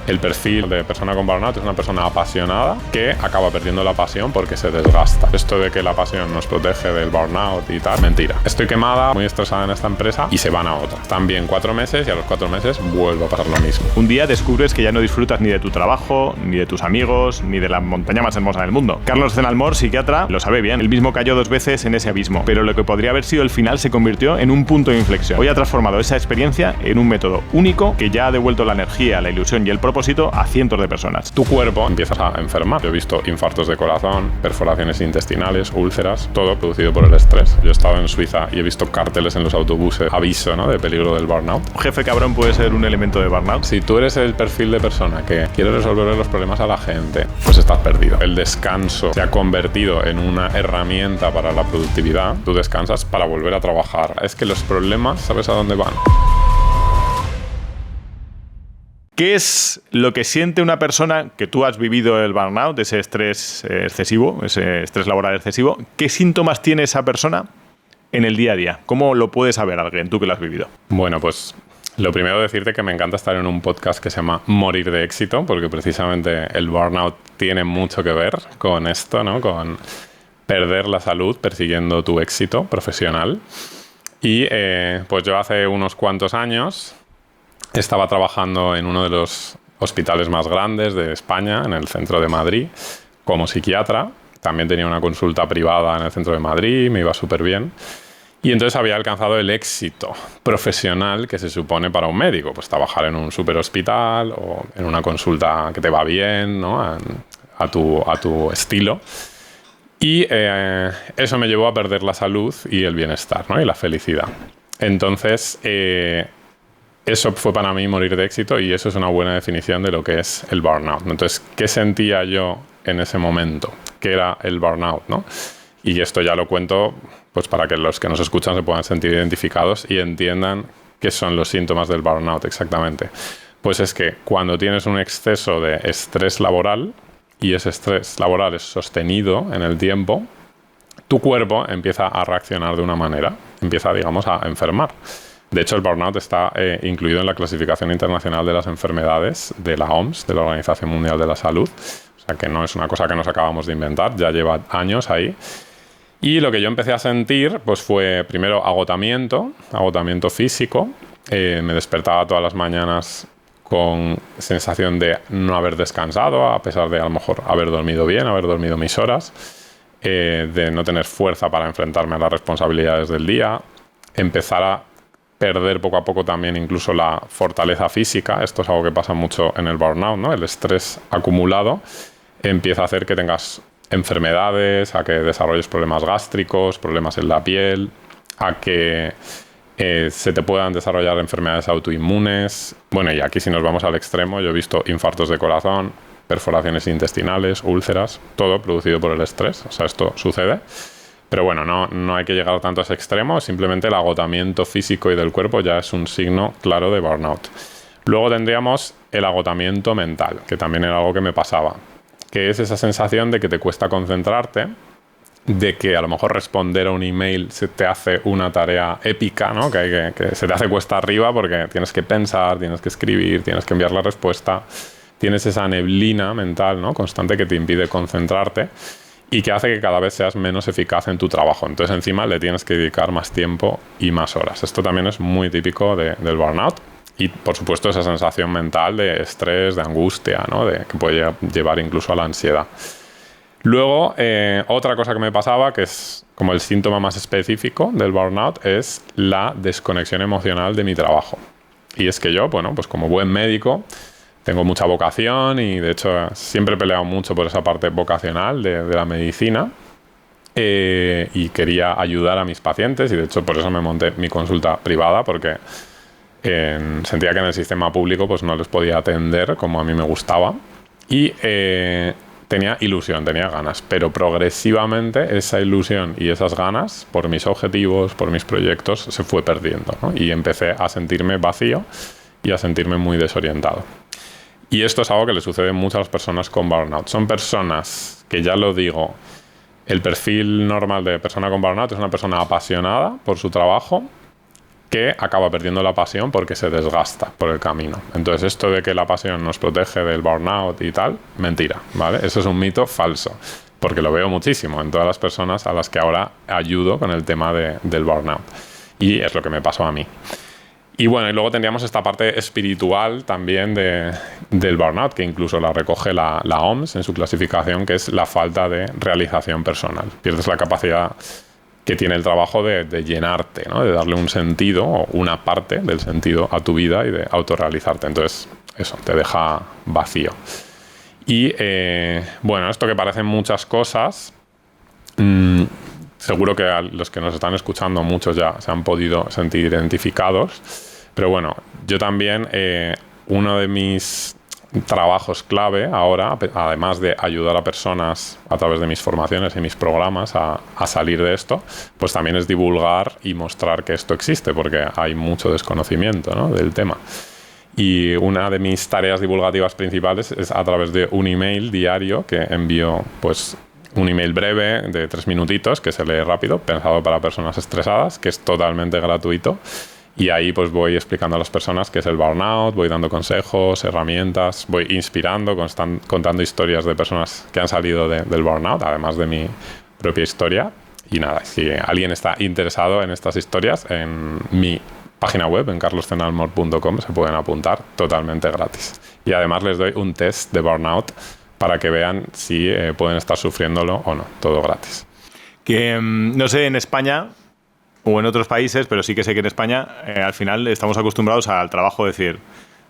El perfil de persona con burnout es una persona apasionada que acaba perdiendo la pasión porque se desgasta. Esto de que la pasión nos protege del burnout y tal, mentira. Estoy quemada, muy estresada en esta empresa y se van a otra. Están bien 4 meses y a los 4 meses vuelvo a pasar lo mismo. Un día descubres que ya no disfrutas ni de tu trabajo, ni de tus amigos, ni de la montaña más hermosa del mundo. Carlos Zenalmor, psiquiatra, lo sabe bien. Él mismo cayó 2 veces en ese abismo, pero lo que podría haber sido el final se convirtió en un punto de inflexión. Hoy ha transformado esa experiencia en un método único que ya ha devuelto la energía, la ilusión y el propósito a cientos de personas. Tu cuerpo empiezas a enfermar. Yo he visto infartos de corazón, perforaciones intestinales, úlceras, todo producido por el estrés. Yo he estado en Suiza y he visto carteles en los autobuses, aviso, ¿no?, de peligro del burnout. Un jefe cabrón puede ser un elemento de burnout. Si tú eres el perfil de persona que quiere resolver los problemas a la gente, pues estás perdido. El descanso se ha convertido en una herramienta para la productividad. Tú descansas para volver a trabajar. Es que los problemas, ¿sabes a dónde van? ¿Qué es lo que siente una persona que tú has vivido el burnout, ese estrés excesivo, ese estrés laboral excesivo? ¿Qué síntomas tiene esa persona en el día a día? ¿Cómo lo puede saber alguien, tú que lo has vivido? Bueno, pues lo primero decirte que me encanta estar en un podcast que se llama Morir de éxito, porque precisamente el burnout tiene mucho que ver con esto, ¿no?, con perder la salud persiguiendo tu éxito profesional. Y pues yo hace unos cuantos años estaba trabajando en uno de los hospitales más grandes de España, en el centro de Madrid, como psiquiatra. También tenía una consulta privada en el centro de Madrid, me iba súper bien. Y entonces había alcanzado el éxito profesional que se supone para un médico, pues trabajar en un superhospital o en una consulta que te va bien, ¿no?, a tu estilo. Y eso me llevó a perder la salud y el bienestar, ¿no?, y la felicidad. Entonces, eso fue para mí morir de éxito y eso es una buena definición de lo que es el burnout. Entonces, ¿qué sentía yo en ese momento? ¿Qué era el burnout, no? Y esto ya lo cuento pues para que los que nos escuchan se puedan sentir identificados y entiendan qué son los síntomas del burnout exactamente. Pues es que cuando tienes un exceso de estrés laboral y ese estrés laboral es sostenido en el tiempo, tu cuerpo empieza a reaccionar de una manera, empieza, digamos, a enfermar. De hecho, el burnout está incluido en la clasificación internacional de las enfermedades de la OMS, de la Organización Mundial de la Salud. O sea, que no es una cosa que nos acabamos de inventar, ya lleva años ahí. Y lo que yo empecé a sentir pues fue primero agotamiento físico. Me despertaba todas las mañanas con sensación de no haber descansado, a pesar de a lo mejor haber dormido bien, haber dormido mis horas, de no tener fuerza para enfrentarme a las responsabilidades del día, empezar a perder poco a poco también incluso la fortaleza física. Esto es algo que pasa mucho en el burnout, ¿no? El estrés acumulado empieza a hacer que tengas enfermedades, a que desarrolles problemas gástricos, problemas en la piel, a que se te puedan desarrollar enfermedades autoinmunes. Bueno, y aquí si nos vamos al extremo, yo he visto infartos de corazón, perforaciones intestinales, úlceras, todo producido por el estrés. O sea, esto sucede. Pero bueno, no hay que llegar tanto a ese extremo, simplemente el agotamiento físico y del cuerpo ya es un signo claro de burnout. Luego tendríamos el agotamiento mental, que también era algo que me pasaba, que es esa sensación de que te cuesta concentrarte, de que a lo mejor responder a un email se te hace una tarea épica, ¿no?, que se te hace cuesta arriba porque tienes que pensar, tienes que escribir, tienes que enviar la respuesta, tienes esa neblina mental, ¿no?, constante que te impide concentrarte y que hace que cada vez seas menos eficaz en tu trabajo. Entonces, encima, le tienes que dedicar más tiempo y más horas. Esto también es muy típico del burnout. Y, por supuesto, esa sensación mental de estrés, de angustia, ¿no?, que puede llevar incluso a la ansiedad. Luego, otra cosa que me pasaba, que es como el síntoma más específico del burnout, es la desconexión emocional de mi trabajo. Y es que yo, bueno, pues como buen médico, tengo mucha vocación y, de hecho, siempre he peleado mucho por esa parte vocacional de la medicina y quería ayudar a mis pacientes y, de hecho, por eso me monté mi consulta privada porque sentía que en el sistema público pues no les podía atender como a mí me gustaba y tenía ilusión, tenía ganas, pero progresivamente esa ilusión y esas ganas por mis objetivos, por mis proyectos, se fue perdiendo, ¿no? Y empecé a sentirme vacío y a sentirme muy desorientado. Y esto es algo que le sucede mucho a las personas con burnout. Son personas que, ya lo digo, el perfil normal de persona con burnout es una persona apasionada por su trabajo, que acaba perdiendo la pasión porque se desgasta por el camino. Entonces, esto de que la pasión nos protege del burnout y tal, mentira, ¿vale? Eso es un mito falso, porque lo veo muchísimo en todas las personas a las que ahora ayudo con el tema del burnout. Y es lo que me pasó a mí. Y bueno, y luego tendríamos esta parte espiritual también del burnout, que incluso la recoge la OMS en su clasificación, que es la falta de realización personal. Pierdes la capacidad que tiene el trabajo de llenarte, ¿no? De darle un sentido o una parte del sentido a tu vida y de autorrealizarte. Entonces, eso, te deja vacío. Y bueno, esto que parecen muchas cosas, seguro que a los que nos están escuchando muchos ya se han podido sentir identificados, pero bueno, yo también, uno de mis trabajos clave ahora, además de ayudar a personas a través de mis formaciones y mis programas a salir de esto, pues también es divulgar y mostrar que esto existe, porque hay mucho desconocimiento, ¿no?, del tema. Y una de mis tareas divulgativas principales es a través de un email diario que envío, pues, un email breve de 3 minutitos que se lee rápido, pensado para personas estresadas, que es totalmente gratuito. Y ahí pues voy explicando a las personas qué es el burnout, voy dando consejos, herramientas, voy inspirando, contando historias de personas que han salido del burnout, además de mi propia historia. Y nada, si alguien está interesado en estas historias, en mi página web, en carloscenalmor.com, se pueden apuntar totalmente gratis. Y además les doy un test de burnout para que vean si pueden estar sufriéndolo o no, todo gratis. Que no sé, en España o en otros países, pero sí que sé que en España al final estamos acostumbrados al trabajo de decir,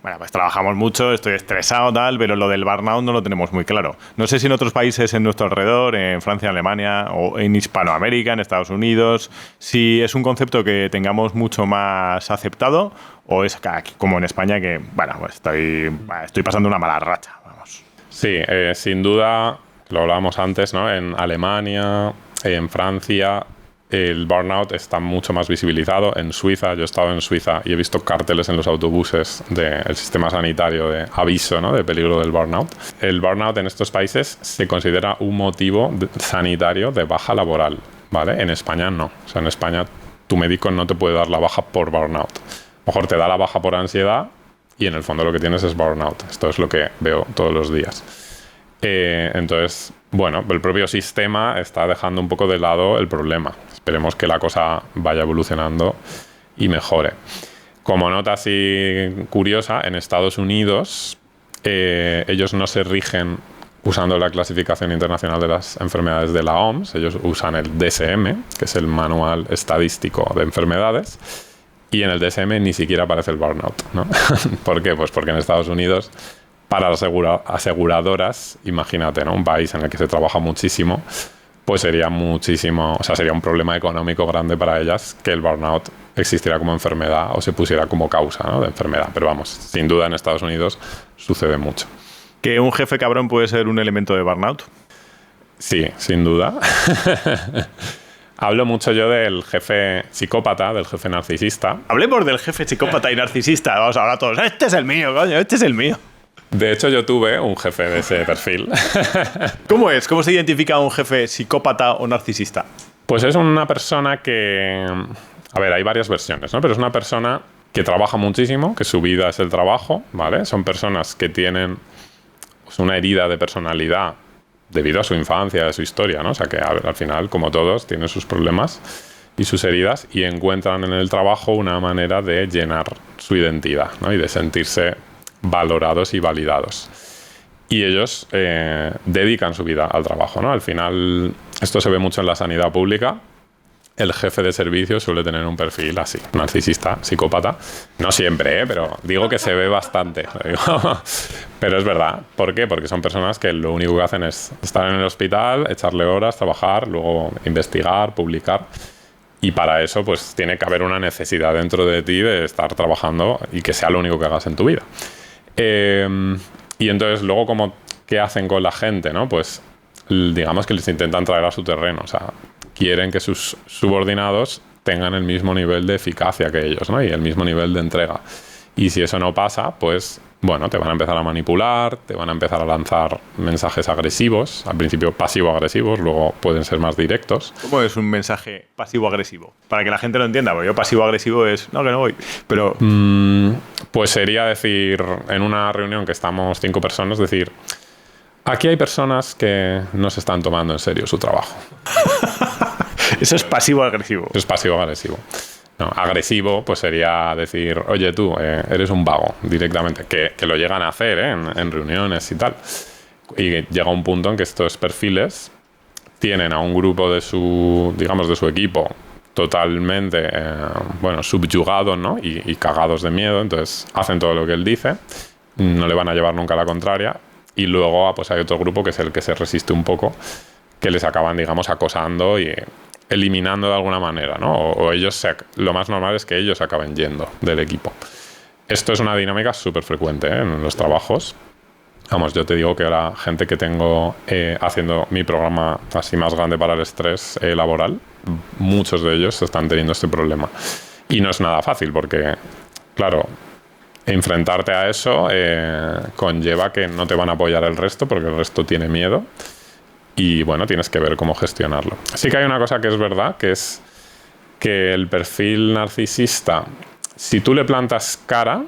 bueno, pues trabajamos mucho, estoy estresado, tal, pero lo del burnout no lo tenemos muy claro. No sé si en otros países en nuestro alrededor, en Francia, Alemania o en Hispanoamérica, en Estados Unidos, si es un concepto que tengamos mucho más aceptado o es aquí, como en España, que, bueno, pues estoy pasando una mala racha, vamos. Sí, sin duda, lo hablábamos antes, ¿no? En Alemania, en Francia, el burnout está mucho más visibilizado. En Suiza, yo he estado en Suiza y he visto carteles en los autobuses del sistema sanitario de aviso, ¿no?, de peligro del burnout. El burnout en estos países se considera un motivo sanitario de baja laboral, ¿vale? En España no. O sea, en España tu médico no te puede dar la baja por burnout. A lo mejor te da la baja por ansiedad y en el fondo lo que tienes es burnout. Esto es lo que veo todos los días. Entonces, bueno, el propio sistema está dejando un poco de lado el problema. Esperemos que la cosa vaya evolucionando y mejore. Como nota así curiosa, en Estados Unidos ellos no se rigen usando la clasificación internacional de las enfermedades de la OMS. Ellos usan el DSM, que es el Manual Estadístico de Enfermedades, y en el DSM ni siquiera aparece el burnout, ¿no? ¿Por qué? Pues porque en Estados Unidos, para las aseguradoras, imagínate, ¿no?, un país en el que se trabaja muchísimo, pues sería muchísimo, o sea, sería un problema económico grande para ellas que el burnout existiera como enfermedad o se pusiera como causa, ¿no?, de enfermedad. Pero vamos, sin duda en Estados Unidos sucede mucho. ¿Que un jefe cabrón puede ser un elemento de burnout? Sí, sin duda. Hablo mucho yo del jefe psicópata, del jefe narcisista. Hablemos del jefe psicópata y narcisista. Vamos a hablar todos. Este es el mío, coño, este es el mío. De hecho, yo tuve un jefe de ese perfil. ¿Cómo es? ¿Cómo se identifica un jefe psicópata o narcisista? Pues es una persona que... A ver, hay varias versiones, ¿no? Pero es una persona que trabaja muchísimo, que su vida es el trabajo, ¿vale? Son personas que tienen pues, una herida de personalidad debido a su infancia, a su historia, ¿no? O sea, que al final, como todos, tienen sus problemas y sus heridas y encuentran en el trabajo una manera de llenar su identidad, ¿no?, y de sentirse valorados y validados. Y ellos dedican su vida al trabajo, ¿no? Al final, esto se ve mucho en la sanidad pública. El jefe de servicio suele tener un perfil así, narcisista, psicópata. No siempre, pero digo que se ve bastante. Pero es verdad. ¿Por qué? Porque son personas que lo único que hacen es estar en el hospital, echarle horas, trabajar, luego investigar, publicar. Y para eso, pues, tiene que haber una necesidad dentro de ti de estar trabajando y que sea lo único que hagas en tu vida. Y entonces, luego, ¿qué hacen con la gente, no? Pues, digamos que les intentan traer a su terreno. O sea, quieren que sus subordinados tengan el mismo nivel de eficacia que ellos, ¿no?, y el mismo nivel de entrega. Y si eso no pasa, pues bueno, te van a empezar a manipular, te van a empezar a lanzar mensajes agresivos, al principio pasivo-agresivos, luego pueden ser más directos. ¿Cómo es un mensaje pasivo-agresivo? Para que la gente lo entienda, porque yo pasivo-agresivo es, no, que no voy, pero... Pues sería decir, en una reunión que estamos 5 personas, decir, aquí hay personas que no se están tomando en serio su trabajo. Eso es pasivo-agresivo. Eso es pasivo-agresivo. No, agresivo pues sería decir, oye tú, eres un vago directamente, que lo llegan a hacer en reuniones y tal. Y llega un punto en que estos perfiles tienen a un grupo de su equipo totalmente subyugados, ¿no? y cagados de miedo, entonces hacen todo lo que él dice, no le van a llevar nunca la contraria, y luego pues hay otro grupo que es el que se resiste un poco, que les acaban, digamos, acosando y eliminando de alguna manera, ¿no? O ellos lo más normal es que ellos acaben yendo del equipo. Esto es una dinámica súper frecuente en los trabajos. Vamos, yo te digo que la gente que tengo haciendo mi programa así más grande para el estrés laboral, muchos de ellos están teniendo este problema. Y no es nada fácil porque, claro, enfrentarte a eso conlleva que no te van a apoyar el resto porque el resto tiene miedo. Y bueno, tienes que ver cómo gestionarlo. Sí que hay una cosa que es verdad, que es que el perfil narcisista, si tú le plantas cara,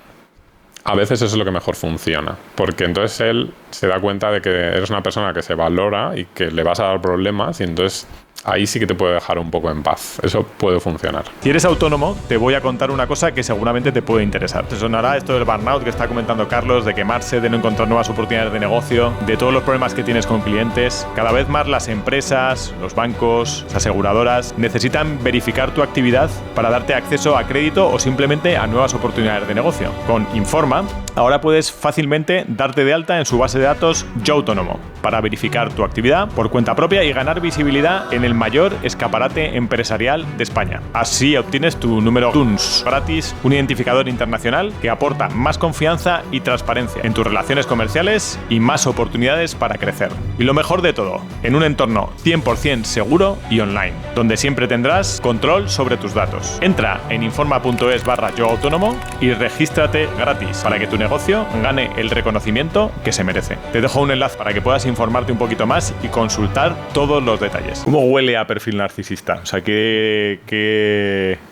a veces eso es lo que mejor funciona. Porque entonces él se da cuenta de que eres una persona que se valora y que le vas a dar problemas y entonces ahí sí que te puede dejar un poco en paz. Eso puede funcionar. Si eres autónomo, te voy a contar una cosa que seguramente te puede interesar. Te sonará esto del burnout que está comentando Carlos, de quemarse, de no encontrar nuevas oportunidades de negocio, de todos los problemas que tienes con clientes. Cada vez más las empresas, los bancos, las aseguradoras necesitan verificar tu actividad para darte acceso a crédito o simplemente a nuevas oportunidades de negocio. Con Informa, ahora puedes fácilmente darte de alta en su base de datos Yo Autónomo para verificar tu actividad por cuenta propia y ganar visibilidad en el mayor escaparate empresarial de España. Así obtienes tu número TUNS gratis, un identificador internacional que aporta más confianza y transparencia en tus relaciones comerciales y más oportunidades para crecer. Y lo mejor de todo, en un entorno 100% seguro y online, donde siempre tendrás control sobre tus datos. Entra en informa.es/yo autónomo y regístrate gratis para que tu negocio gane el reconocimiento que se merece. Te dejo un enlace para que puedas informarte un poquito más y consultar todos los detalles. ¿Cómo huele a perfil narcisista? O sea, ¿qué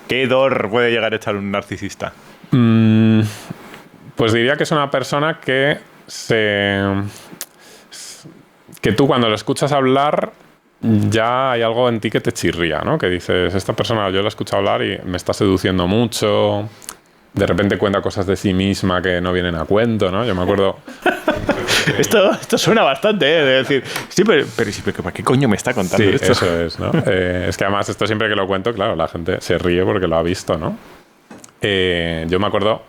hedor puede llegar a echar un narcisista? Pues diría que es una persona que tú cuando lo escuchas hablar ya hay algo en ti que te chirría, ¿no? Que dices, esta persona yo la escucho hablar y me está seduciendo mucho. De repente cuenta cosas de sí misma que no vienen a cuento, ¿no? Yo me acuerdo... Esto suena bastante, de decir, sí, pero ¿para qué coño me está contando esto? Sí, eso es, ¿no? Es que además esto siempre que lo cuento, claro, la gente se ríe porque lo ha visto, ¿no? Yo me acuerdo...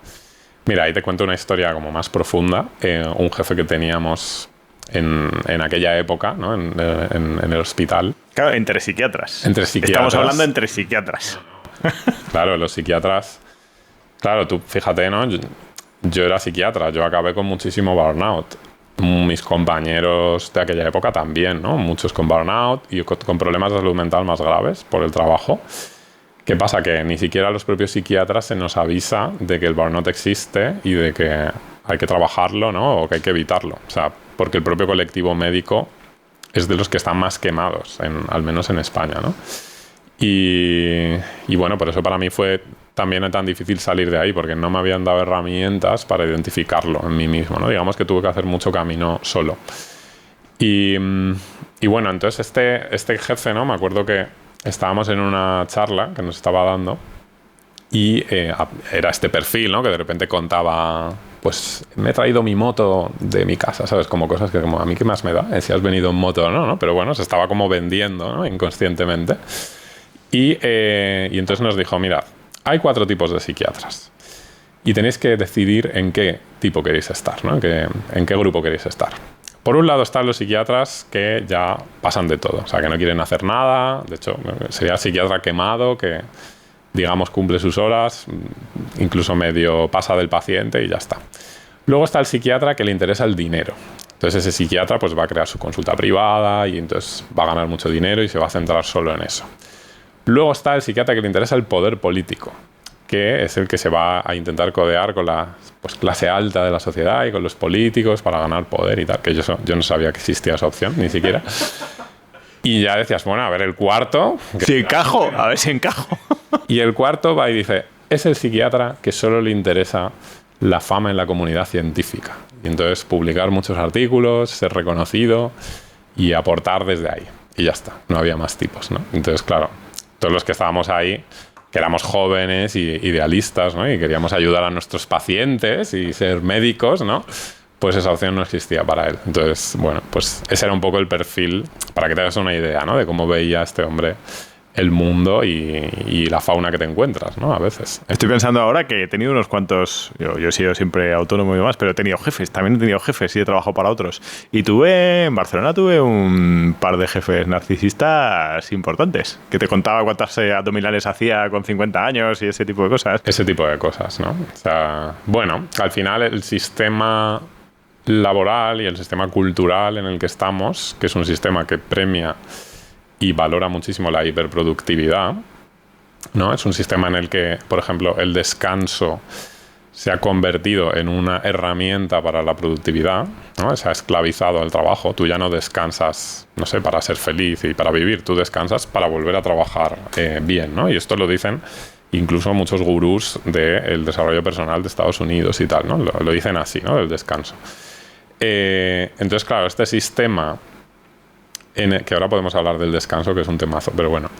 Mira, ahí te cuento una historia como más profunda. Un jefe que teníamos en aquella época, ¿no? En el hospital. Claro, entre psiquiatras. Estamos hablando entre psiquiatras. Claro, los psiquiatras... Claro, tú fíjate, ¿no? Yo era psiquiatra, yo acabé con muchísimo burnout. Mis compañeros de aquella época también, ¿no? Muchos con burnout y con problemas de salud mental más graves por el trabajo. ¿Qué pasa? Que ni siquiera a los propios psiquiatras se nos avisa de que el burnout existe y de que hay que trabajarlo, ¿no? O que hay que evitarlo. O sea, porque el propio colectivo médico es de los que están más quemados, al menos en España, ¿no? Y bueno, por eso para mí fue también tan difícil salir de ahí, porque no me habían dado herramientas para identificarlo en mí mismo, ¿no? Digamos que tuve que hacer mucho camino solo. Y bueno, entonces este jefe, ¿no? Me acuerdo que estábamos en una charla que nos estaba dando y era este perfil, ¿no? Que de repente contaba, pues me he traído mi moto de mi casa, ¿sabes? Como cosas que como a mí qué más me da, si has venido en moto o no, ¿no? Pero bueno, se estaba como vendiendo, ¿no? Inconscientemente. Y entonces nos dijo, mirad, hay 4 tipos de psiquiatras y tenéis que decidir en qué tipo queréis estar, ¿no? En qué grupo queréis estar. Por un lado están los psiquiatras que ya pasan de todo, o sea, que no quieren hacer nada. De hecho, sería el psiquiatra quemado que, digamos, cumple sus horas, incluso medio pasa del paciente y ya está. Luego está el psiquiatra que le interesa el dinero. Entonces ese psiquiatra pues va a crear su consulta privada y entonces va a ganar mucho dinero y se va a centrar solo en eso. Luego está el psiquiatra que le interesa el poder político. que es el que se va a intentar codear con la clase alta de la sociedad y con los políticos para ganar poder y tal, que yo no sabía que existía esa opción, ni siquiera. Y ya decías, bueno, a ver, el cuarto... Si encajo, a ver si encajo. Y el cuarto va y dice, es el psiquiatra que solo le interesa la fama en la comunidad científica. Y entonces publicar muchos artículos, ser reconocido y aportar desde ahí. Y ya está, no había más tipos, ¿no? Entonces, claro, todos los que estábamos ahí, que éramos jóvenes y idealistas, ¿no? Y queríamos ayudar a nuestros pacientes y ser médicos, ¿no? Pues esa opción no existía para él. Entonces, bueno, pues ese era un poco el perfil, para que te hagas una idea, ¿no? De cómo veía este hombre el mundo y la fauna que te encuentras, ¿no? A veces. Estoy pensando ahora que he tenido unos cuantos... Yo he sido siempre autónomo y demás, pero he tenido jefes. También he tenido jefes y he trabajado para otros. Y en Barcelona tuve un par de jefes narcisistas importantes, que te contaba cuántas abdominales hacía con 50 años y ese tipo de cosas. Ese tipo de cosas, ¿no? O sea, bueno, al final el sistema laboral y el sistema cultural en el que estamos, que es un sistema que premia y valora muchísimo la hiperproductividad, ¿no? Es un sistema en el que, por ejemplo, el descanso se ha convertido en una herramienta para la productividad, ¿no? Se ha esclavizado el trabajo. Tú ya no descansas, no sé, para ser feliz y para vivir. Tú descansas para volver a trabajar bien, ¿no? Y esto lo dicen incluso muchos gurús del desarrollo personal de Estados Unidos y tal, ¿no? Lo dicen así, ¿no? El descanso. Entonces, claro, este sistema... que ahora podemos hablar del descanso, que es un temazo, pero bueno,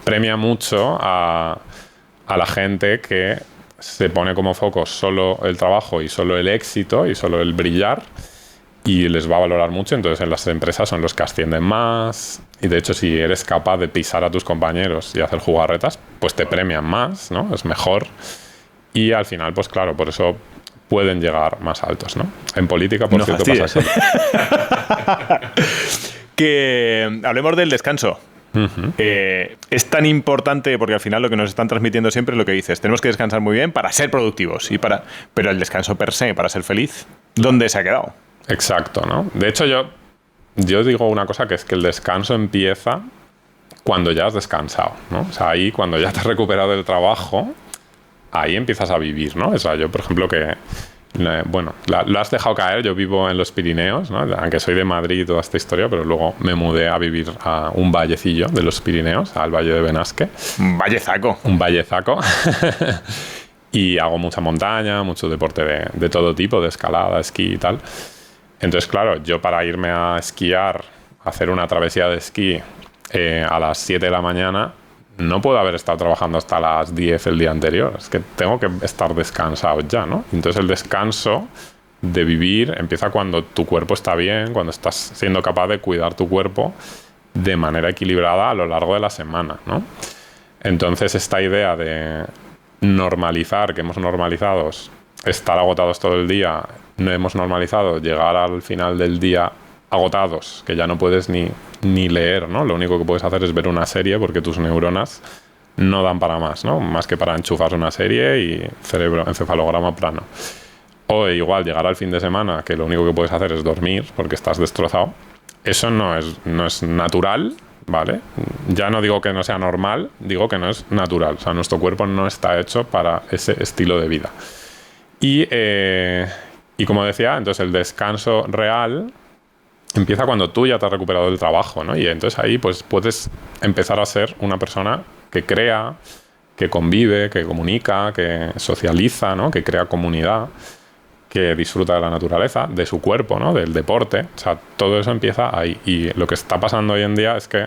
premia mucho a la gente que se pone como foco solo el trabajo y solo el éxito y solo el brillar, y les va a valorar mucho. Entonces en las empresas son los que ascienden más, y de hecho si eres capaz de pisar a tus compañeros y hacer jugarretas, pues te premian más, ¿no? Es mejor, y al final, pues claro, por eso pueden llegar más altos, ¿no? En política, por cierto, pasa eso. Que hablemos del descanso. Uh-huh. Es tan importante porque al final lo que nos están transmitiendo siempre es lo que dices. Tenemos que descansar muy bien para ser productivos pero el descanso per se, para ser feliz, ¿dónde se ha quedado? Exacto, ¿no? De hecho, yo digo una cosa, que es que el descanso empieza cuando ya has descansado, ¿no? O sea, ahí cuando ya te has recuperado del trabajo, ahí empiezas a vivir, ¿no? O sea, yo, por ejemplo, que... Bueno, lo has dejado caer. Yo vivo en los Pirineos, ¿no? Aunque soy de Madrid y toda esta historia, pero luego me mudé a vivir a un vallecillo de los Pirineos, al Valle de Benasque. Un vallezaco. Un vallezaco. Y hago mucha montaña, mucho deporte de todo tipo, de escalada, esquí y tal. Entonces, claro, yo para irme a esquiar, a hacer una travesía de esquí a las 7 de la mañana, no puedo haber estado trabajando hasta las 10 el día anterior. Es que tengo que estar descansado ya, ¿no? Entonces el descanso de vivir empieza cuando tu cuerpo está bien, cuando estás siendo capaz de cuidar tu cuerpo de manera equilibrada a lo largo de la semana, ¿no? Entonces esta idea de normalizar, que hemos normalizado estar agotados todo el día, no hemos normalizado llegar al final del día agotados, que ya no puedes ni leer, ¿no? Lo único que puedes hacer es ver una serie porque tus neuronas no dan para más, ¿no? Más que para enchufar una serie y encefalograma plano. O igual llegar al fin de semana, que lo único que puedes hacer es dormir porque estás destrozado. Eso no es natural, ¿vale? Ya no digo que no sea normal, digo que no es natural. O sea, nuestro cuerpo no está hecho para ese estilo de vida. Y como decía, entonces el descanso real empieza cuando tú ya te has recuperado del trabajo, ¿no? Y entonces ahí pues puedes empezar a ser una persona que crea, que convive, que comunica, que socializa, ¿no? Que crea comunidad, que disfruta de la naturaleza, de su cuerpo, ¿no? Del deporte. O sea, todo eso empieza ahí. Y lo que está pasando hoy en día es que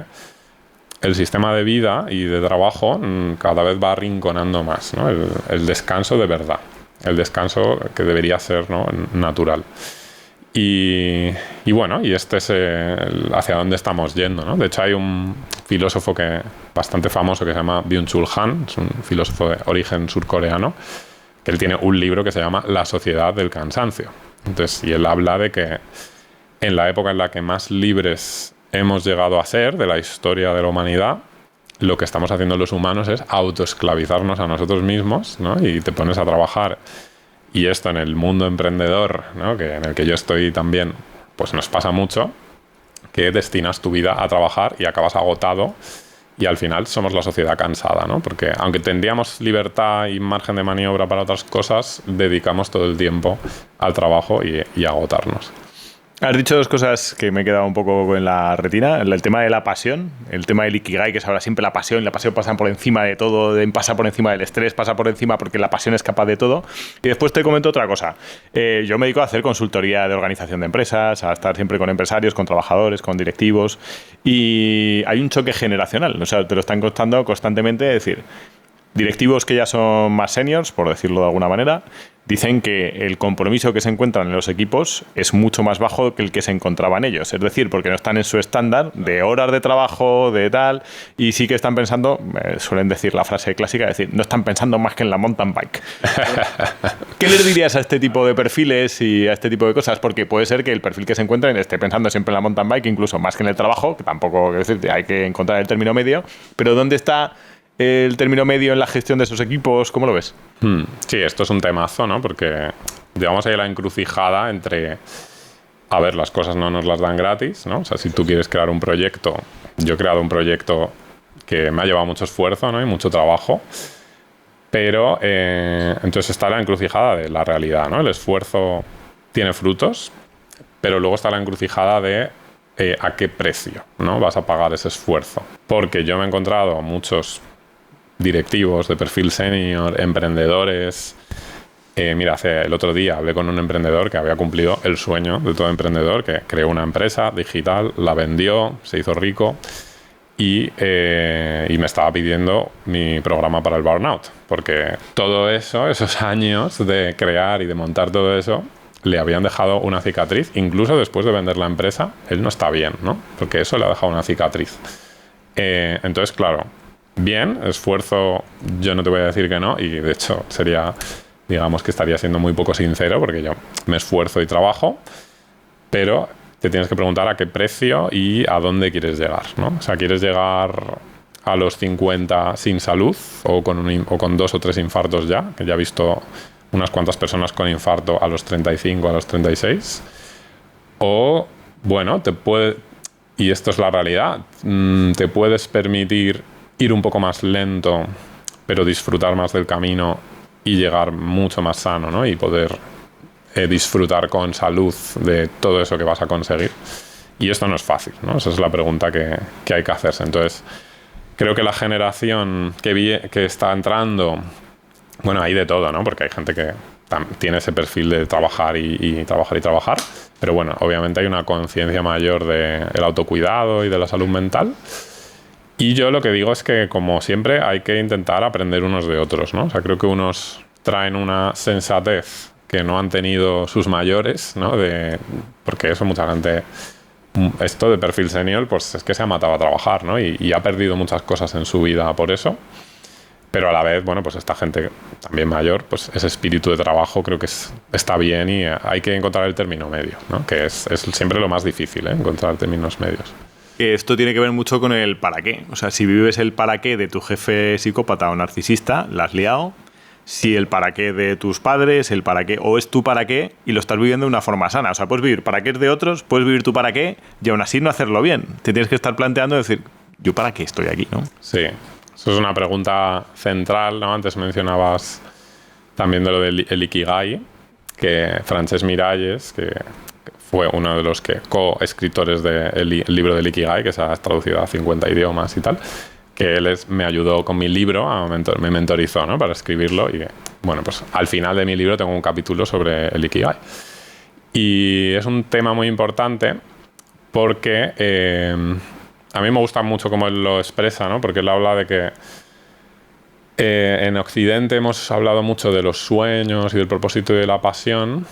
el sistema de vida y de trabajo cada vez va arrinconando más, ¿no? El descanso de verdad. El descanso que debería ser, ¿no? Natural. Y bueno, y este es hacia dónde estamos yendo, ¿no? De hecho, hay un filósofo bastante famoso que se llama Byung-Chul Han, es un filósofo de origen surcoreano, que él tiene un libro que se llama La sociedad del cansancio. Entonces, y él habla de que en la época en la que más libres hemos llegado a ser de la historia de la humanidad, lo que estamos haciendo los humanos es autoesclavizarnos a nosotros mismos, ¿no? Y te pones a trabajar. Y esto en el mundo emprendedor, ¿no? En el que yo estoy también, pues nos pasa mucho, que destinas tu vida a trabajar y acabas agotado y al final somos la sociedad cansada, ¿no? Porque aunque tendríamos libertad y margen de maniobra para otras cosas, dedicamos todo el tiempo al trabajo y a agotarnos. Has dicho dos cosas que me he quedado un poco en la retina. El tema de la pasión, el tema del Ikigai, que se habla siempre la pasión pasa por encima de todo, pasa por encima del estrés, pasa por encima porque la pasión es capaz de todo. Y después te comento otra cosa. Yo me dedico a hacer consultoría de organización de empresas, a estar siempre con empresarios, con trabajadores, con directivos, y hay un choque generacional. O sea, te lo están contando constantemente, es decir, directivos que ya son más seniors, por decirlo de alguna manera, dicen que el compromiso que se encuentran en los equipos es mucho más bajo que el que se encontraban ellos. Es decir, porque no están en su estándar de horas de trabajo, de tal, y sí que están pensando, suelen decir la frase clásica, es decir, no están pensando más que en la mountain bike. ¿Qué les dirías a este tipo de perfiles y a este tipo de cosas? Porque puede ser que el perfil que se encuentren esté pensando siempre en la mountain bike, incluso más que en el trabajo, que tampoco, es decir, hay que encontrar el término medio, pero ¿dónde está el término medio en la gestión de esos equipos? ¿Cómo lo ves? Sí, esto es un temazo, ¿no? Porque digamos ahí la encrucijada entre, a ver, las cosas no nos las dan gratis, ¿no? O sea, si tú quieres crear un proyecto, yo he creado un proyecto que me ha llevado mucho esfuerzo, ¿no? Y mucho trabajo, pero entonces está la encrucijada de la realidad, ¿no? El esfuerzo tiene frutos, pero luego está la encrucijada de a qué precio, ¿no? Vas a pagar ese esfuerzo. Porque yo me he encontrado muchos directivos de perfil senior, emprendedores. Mira, el otro día hablé con un emprendedor que había cumplido el sueño de todo emprendedor, que creó una empresa digital, la vendió, se hizo rico y me estaba pidiendo mi programa para el burnout. Porque todo eso, esos años de crear y de montar todo eso, le habían dejado una cicatriz. Incluso después de vender la empresa, él no está bien, ¿no? Porque eso le ha dejado una cicatriz. Entonces, claro, bien, esfuerzo, yo no te voy a decir que no, y de hecho sería, digamos que estaría siendo muy poco sincero, porque yo me esfuerzo y trabajo, pero te tienes que preguntar a qué precio y a dónde quieres llegar, ¿no? O sea, ¿quieres llegar a los 50 sin salud o con 2 o 3 infartos ya? Que ya he visto unas cuantas personas con infarto a los 35, a los 36. O, bueno, y esto es la realidad, te puedes permitir ir un poco más lento, pero disfrutar más del camino y llegar mucho más sano, ¿no? Y poder disfrutar con salud de todo eso que vas a conseguir. Y esto no es fácil, ¿no? Esa es la pregunta que hay que hacerse. Entonces, creo que la generación que está entrando, bueno, hay de todo, ¿no? Porque hay gente que tiene ese perfil de trabajar y trabajar, pero bueno, obviamente hay una conciencia mayor del autocuidado y de la salud mental. Y yo lo que digo es que, como siempre, hay que intentar aprender unos de otros, ¿no? O sea, creo que unos traen una sensatez que no han tenido sus mayores, ¿no? Porque eso, mucha gente, esto de perfil senior, pues es que se ha matado a trabajar, ¿no? Y ha perdido muchas cosas en su vida por eso. Pero a la vez, bueno, pues esta gente también mayor, pues ese espíritu de trabajo creo que está bien, y hay que encontrar el término medio, ¿no? Que es siempre lo más difícil, ¿eh? Encontrar términos medios. Esto tiene que ver mucho con el para qué. O sea, si vives el para qué de tu jefe psicópata o narcisista, la has liado. Si el para qué de tus padres, el para qué, o es tu para qué y lo estás viviendo de una forma sana. O sea, puedes vivir para qué de otros, puedes vivir tu para qué y aún así no hacerlo bien. Te tienes que estar planteando y decir, ¿yo para qué estoy aquí, no? Sí, eso es una pregunta central, ¿no? Antes mencionabas también de lo del Ikigai, que Francesc Miralles, que fue uno de los co-escritores del libro del Ikigai, que se ha traducido a 50 idiomas y tal, que él me ayudó con mi libro, me mentorizó, ¿no? Para escribirlo, y bueno, pues al final de mi libro tengo un capítulo sobre el Ikigai. Y es un tema muy importante porque a mí me gusta mucho cómo él lo expresa, ¿no? Porque él habla de que en Occidente hemos hablado mucho de los sueños y del propósito y de la pasión,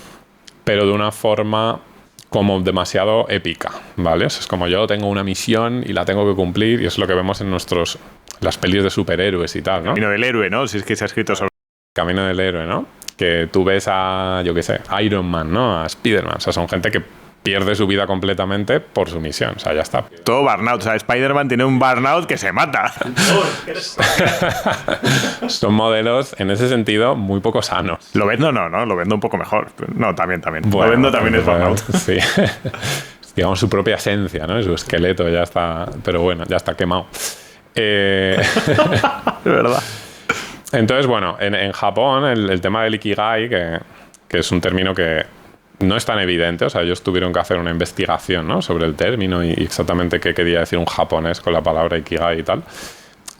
pero de una forma como demasiado épica, ¿vale? O sea, es como yo tengo una misión y la tengo que cumplir, y es lo que vemos en las pelis de superhéroes y tal, ¿no? Camino del héroe, ¿no? Si es que se ha escrito sobre... Camino del héroe, ¿no? Que tú ves a, yo qué sé, Iron Man, ¿no? A Spider-Man. O sea, son gente que pierde su vida completamente por su misión. O sea, ya está. Todo burnout. O sea, Spider-Man tiene un burnout que se mata. Son modelos, en ese sentido, muy poco sanos. Lobezno no, lo vendo un poco mejor. No, también. Bueno, Lobezno también es burnout. Sí. Digamos, su propia esencia, ¿no? Su esqueleto ya está... Pero bueno, ya está quemado. Es verdad. Entonces, bueno, en Japón el tema del Ikigai, que es un término que no es tan evidente, o sea, ellos tuvieron que hacer una investigación, ¿no?, sobre el término y exactamente qué quería decir un japonés con la palabra Ikigai y tal.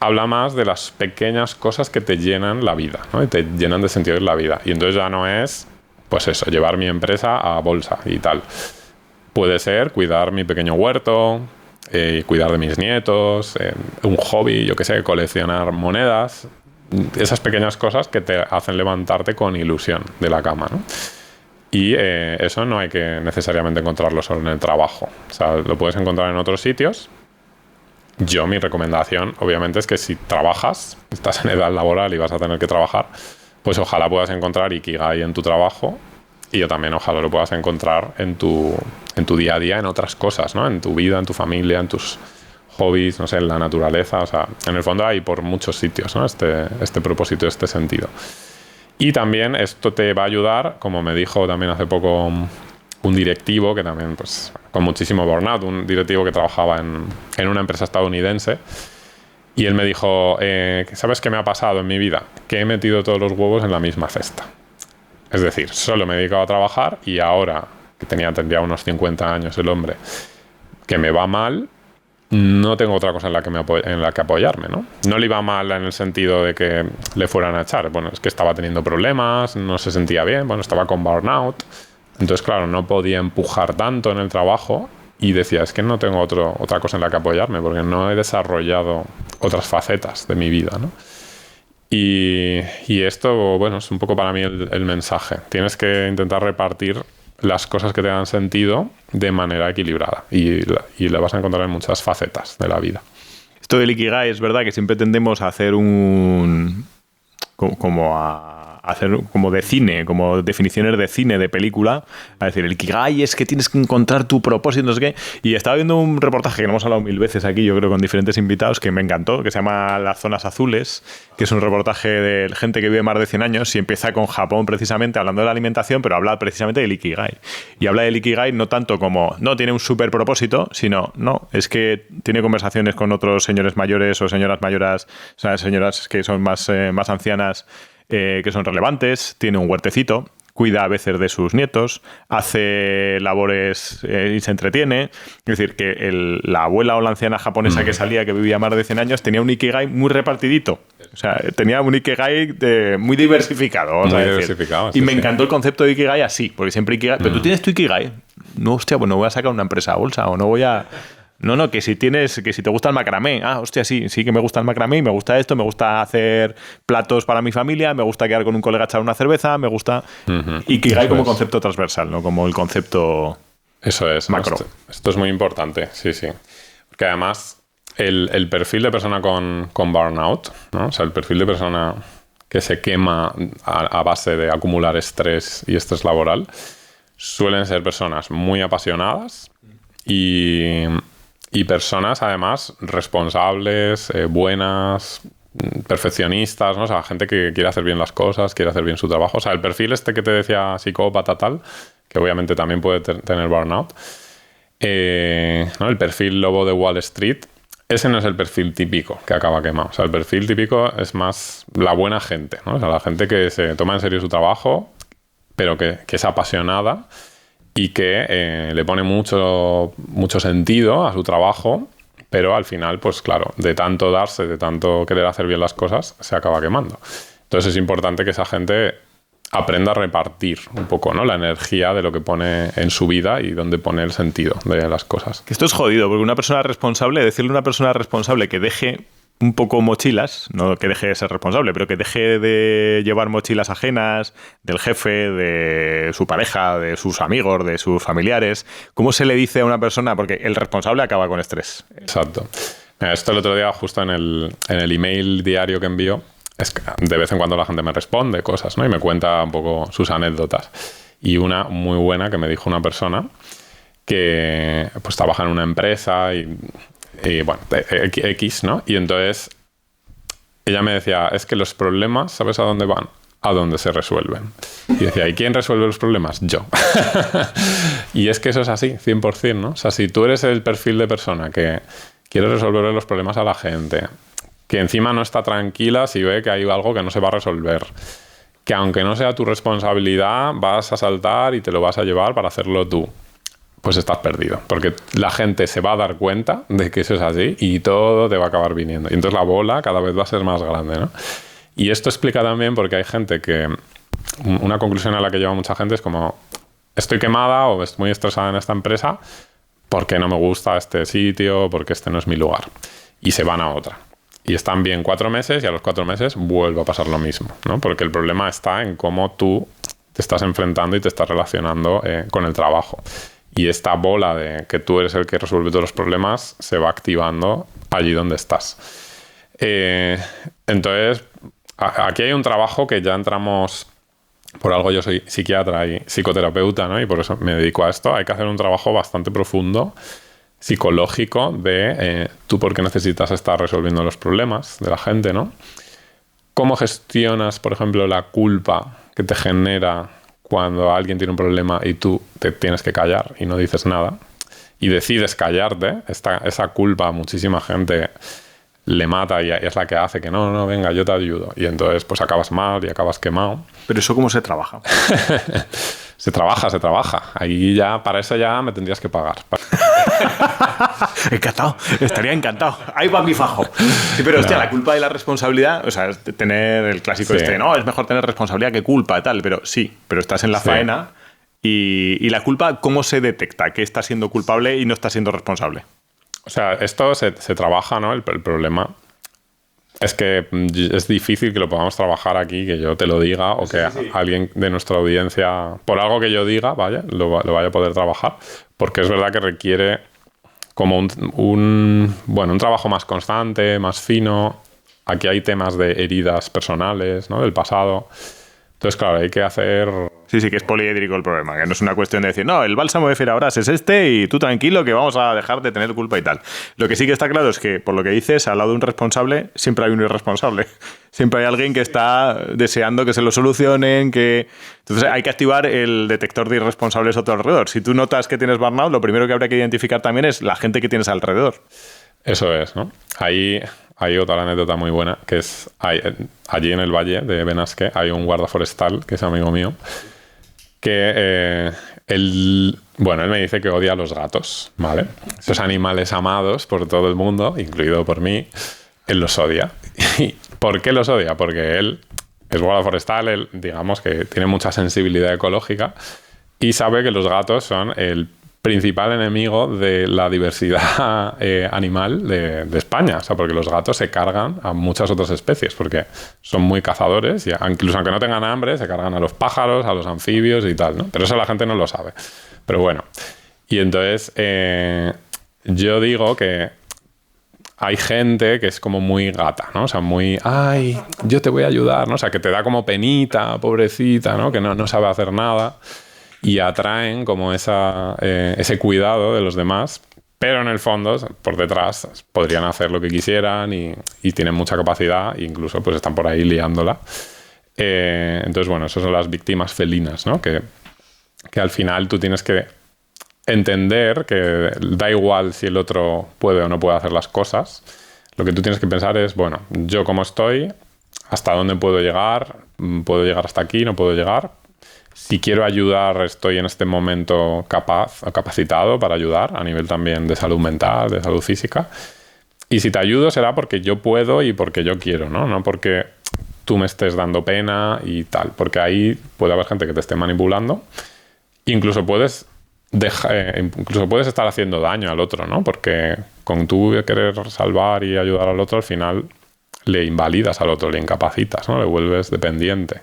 Habla más de las pequeñas cosas que te llenan la vida, ¿no?, y te llenan de sentido en la vida. Y entonces ya no es, pues eso, llevar mi empresa a bolsa y tal. Puede ser cuidar mi pequeño huerto, cuidar de mis nietos, un hobby, yo qué sé, coleccionar monedas. Esas pequeñas cosas que te hacen levantarte con ilusión de la cama, ¿no? Y eso no hay que necesariamente encontrarlo solo en el trabajo. O sea, lo puedes encontrar en otros sitios. Mi recomendación, obviamente, es que si trabajas, estás en edad laboral y vas a tener que trabajar, pues ojalá puedas encontrar Ikigai en tu trabajo, y yo también ojalá lo puedas encontrar en tu día a día, en otras cosas, ¿no? En tu vida, en tu familia, en tus hobbies, no sé, en la naturaleza. O sea, en el fondo hay por muchos sitios, ¿no?, este propósito, este sentido. Y también esto te va a ayudar, como me dijo también hace poco un directivo que también, pues, con muchísimo burnout, un directivo que trabajaba en una empresa estadounidense, y él me dijo, ¿sabes qué me ha pasado en mi vida? Que he metido todos los huevos en la misma cesta. Es decir, solo me he dedicado a trabajar, y ahora, que tendría unos 50 años el hombre, que me va mal, no tengo otra cosa en la que apoyarme, ¿no? No le iba mal en el sentido de que le fueran a echar. Bueno, es que estaba teniendo problemas, no se sentía bien, bueno, estaba con burnout. Entonces, claro, no podía empujar tanto en el trabajo y decía, es que no tengo otra cosa en la que apoyarme porque no he desarrollado otras facetas de mi vida, ¿no? Y esto, bueno, es un poco para mí el mensaje. Tienes que intentar repartir las cosas que te dan sentido de manera equilibrada y la vas a encontrar en muchas facetas de la vida. Esto del Ikigai es verdad que siempre tendemos a hacer hacer como de cine, como definiciones de cine, de película, a decir, el Ikigai es que tienes que encontrar tu propósito, no sé qué. Y estaba viendo un reportaje que hemos hablado 1000 veces aquí, yo creo, con diferentes invitados, que me encantó, que se llama Las Zonas Azules, que es un reportaje de gente que vive más de 100 años y empieza con Japón precisamente, hablando de la alimentación, pero habla precisamente del Ikigai. Y habla del Ikigai no tanto como, no tiene un súper propósito, sino, no, es que tiene conversaciones con otros señores mayores o señoras mayores, o sea, señoras que son más ancianas, que son relevantes, tiene un huertecito, cuida a veces de sus nietos, hace labores y se entretiene. Es decir, que la abuela o la anciana japonesa que salía, que vivía más de 100 años, tenía un Ikigai muy repartidito. O sea, tenía un Ikigai muy diversificado, vamos a decir. Diversificado, y me encantó el concepto de Ikigai así, porque siempre Ikigai... ¿Pero tú tienes tu Ikigai? No, hostia, pues no voy a sacar una empresa a bolsa o no voy a... No, que si te gusta el macramé. Ah, hostia, sí que me gusta el macramé y me gusta esto, me gusta hacer platos para mi familia, me gusta quedar con un colega a echar una cerveza, me gusta... Ikigai como concepto transversal, ¿no? Como el concepto... Eso es. Macro. Esto es muy importante, sí. Porque además el perfil de persona con burnout, ¿no? O sea, el perfil de persona que se quema a base de acumular estrés y estrés laboral, suelen ser personas muy apasionadas y personas, además, responsables, buenas, perfeccionistas, ¿no? O sea, gente que quiere hacer bien las cosas, quiere hacer bien su trabajo. O sea, el perfil este que te decía psicópata tal, que obviamente también puede tener burnout, ¿no? El perfil lobo de Wall Street, ese no es el perfil típico que acaba quemado. O sea, el perfil típico es más la buena gente, ¿no? O sea, la gente que se toma en serio su trabajo, pero que es apasionada y que le pone mucho sentido a su trabajo, pero al final, pues claro, de tanto darse, de tanto querer hacer bien las cosas, se acaba quemando. Entonces es importante que esa gente aprenda a repartir un poco, ¿no?, la energía de lo que pone en su vida y dónde pone el sentido de las cosas. Que esto es jodido, porque una persona responsable, decirle a una persona responsable que deje un poco mochilas, no que deje de ser responsable, pero que deje de llevar mochilas ajenas del jefe, de su pareja, de sus amigos, de sus familiares. ¿Cómo se le dice a una persona? Porque el responsable acaba con estrés. Exacto. Esto el otro día, justo en el email diario que envío, es que de vez en cuando la gente me responde cosas, ¿no? Y me cuenta un poco sus anécdotas. Y una muy buena que me dijo una persona que pues trabaja en una empresa y bueno, X, ¿no? Y entonces ella me decía, es que los problemas, ¿sabes a dónde van? A dónde se resuelven. Y decía, ¿y quién resuelve los problemas? Yo. Y es que eso es así, 100%, ¿no? O sea, si tú eres el perfil de persona que quiere resolver los problemas a la gente, que encima no está tranquila si ve que hay algo que no se va a resolver, que aunque no sea tu responsabilidad, vas a saltar y te lo vas a llevar para hacerlo tú. Pues estás perdido, porque la gente se va a dar cuenta de que eso es así y todo te va a acabar viniendo. Y entonces la bola cada vez va a ser más grande, ¿no? Y esto explica también porque hay gente que... Una conclusión a la que lleva mucha gente es como, estoy quemada o estoy muy estresada en esta empresa porque no me gusta este sitio, porque este no es mi lugar. Y se van a otra. Y están bien 4 meses y a los 4 meses vuelve a pasar lo mismo, ¿no? Porque el problema está en cómo tú te estás enfrentando y te estás relacionando con el trabajo. Y esta bola de que tú eres el que resuelve todos los problemas se va activando allí donde estás. Entonces, aquí hay un trabajo que ya entramos... Por algo yo soy psiquiatra y psicoterapeuta, ¿no? Y por eso me dedico a esto. Hay que hacer un trabajo bastante profundo, psicológico, de tú por qué necesitas estar resolviendo los problemas de la gente, ¿no? ¿Cómo gestionas, por ejemplo, la culpa que te genera cuando alguien tiene un problema y tú te tienes que callar y no dices nada? Y decides callarte. Esa culpa a muchísima gente le mata y es la que hace que no, venga, yo te ayudo. Y entonces pues acabas mal y acabas quemado. ¿Pero eso cómo se trabaja? Se trabaja. Ahí ya, para eso ya me tendrías que pagar. Encantado, estaría encantado. Ahí va mi fajo. Sí, pero hostia, la culpa y la responsabilidad, o sea, es tener el clásico no, es mejor tener responsabilidad que culpa y tal, pero sí, pero estás en la faena y la culpa, ¿cómo se detecta que estás siendo culpable y no estás siendo responsable? O sea, esto se trabaja, ¿no? El problema es que es difícil que lo podamos trabajar aquí, que yo te lo diga o que alguien de nuestra audiencia, por algo que yo diga, vaya, lo vaya a poder trabajar, porque es verdad que requiere como un trabajo más constante, más fino. Aquí hay temas de heridas personales, ¿no? Del pasado. Entonces, claro, hay que hacer... Sí, que es poliédrico el problema, que no es una cuestión de decir, no, el bálsamo de Ferabrás es este y tú tranquilo que vamos a dejar de tener culpa y tal. Lo que sí que está claro es que, por lo que dices, al lado de un responsable siempre hay un irresponsable. Siempre hay alguien que está deseando que se lo solucionen, que... Entonces hay que activar el detector de irresponsables a tu alrededor. Si tú notas que tienes burnout, lo primero que habría que identificar también es la gente que tienes alrededor. Eso es, ¿no? Ahí hay otra anécdota muy buena, que es allí en el valle de Benasque hay un guarda forestal, que es amigo mío, que él me dice que odia a los gatos, ¿vale? Esos animales amados por todo el mundo, incluido por mí, él los odia. ¿Y por qué los odia? Porque él es guarda forestal, él, digamos que tiene mucha sensibilidad ecológica y sabe que los gatos son el principal enemigo de la diversidad animal de España. O sea, porque los gatos se cargan a muchas otras especies, porque son muy cazadores y incluso aunque no tengan hambre, se cargan a los pájaros, a los anfibios y tal, ¿no? Pero eso la gente no lo sabe. Pero bueno. Y entonces yo digo que hay gente que es como muy gata, ¿no? O sea, muy, ay, yo te voy a ayudar, ¿no? O sea, que te da como penita, pobrecita, ¿no? Que no sabe hacer nada. Y atraen como ese cuidado de los demás, pero en el fondo, por detrás, podrían hacer lo que quisieran y tienen mucha capacidad e incluso pues están por ahí liándola. Entonces, bueno, esas son las víctimas felinas, ¿no? Que al final tú tienes que entender que da igual si el otro puede o no puede hacer las cosas. Lo que tú tienes que pensar es, bueno, yo cómo estoy, hasta dónde puedo llegar hasta aquí, no puedo llegar. Si quiero ayudar, estoy en este momento capacitado para ayudar a nivel también de salud mental, de salud física. Y si te ayudo será porque yo puedo y porque yo quiero, ¿no? No porque tú me estés dando pena y tal. Porque ahí puede haber gente que te esté manipulando. Incluso puedes estar haciendo daño al otro, ¿no? Porque con tú querer salvar y ayudar al otro, al final le invalidas al otro, le incapacitas, ¿no? Le vuelves dependiente.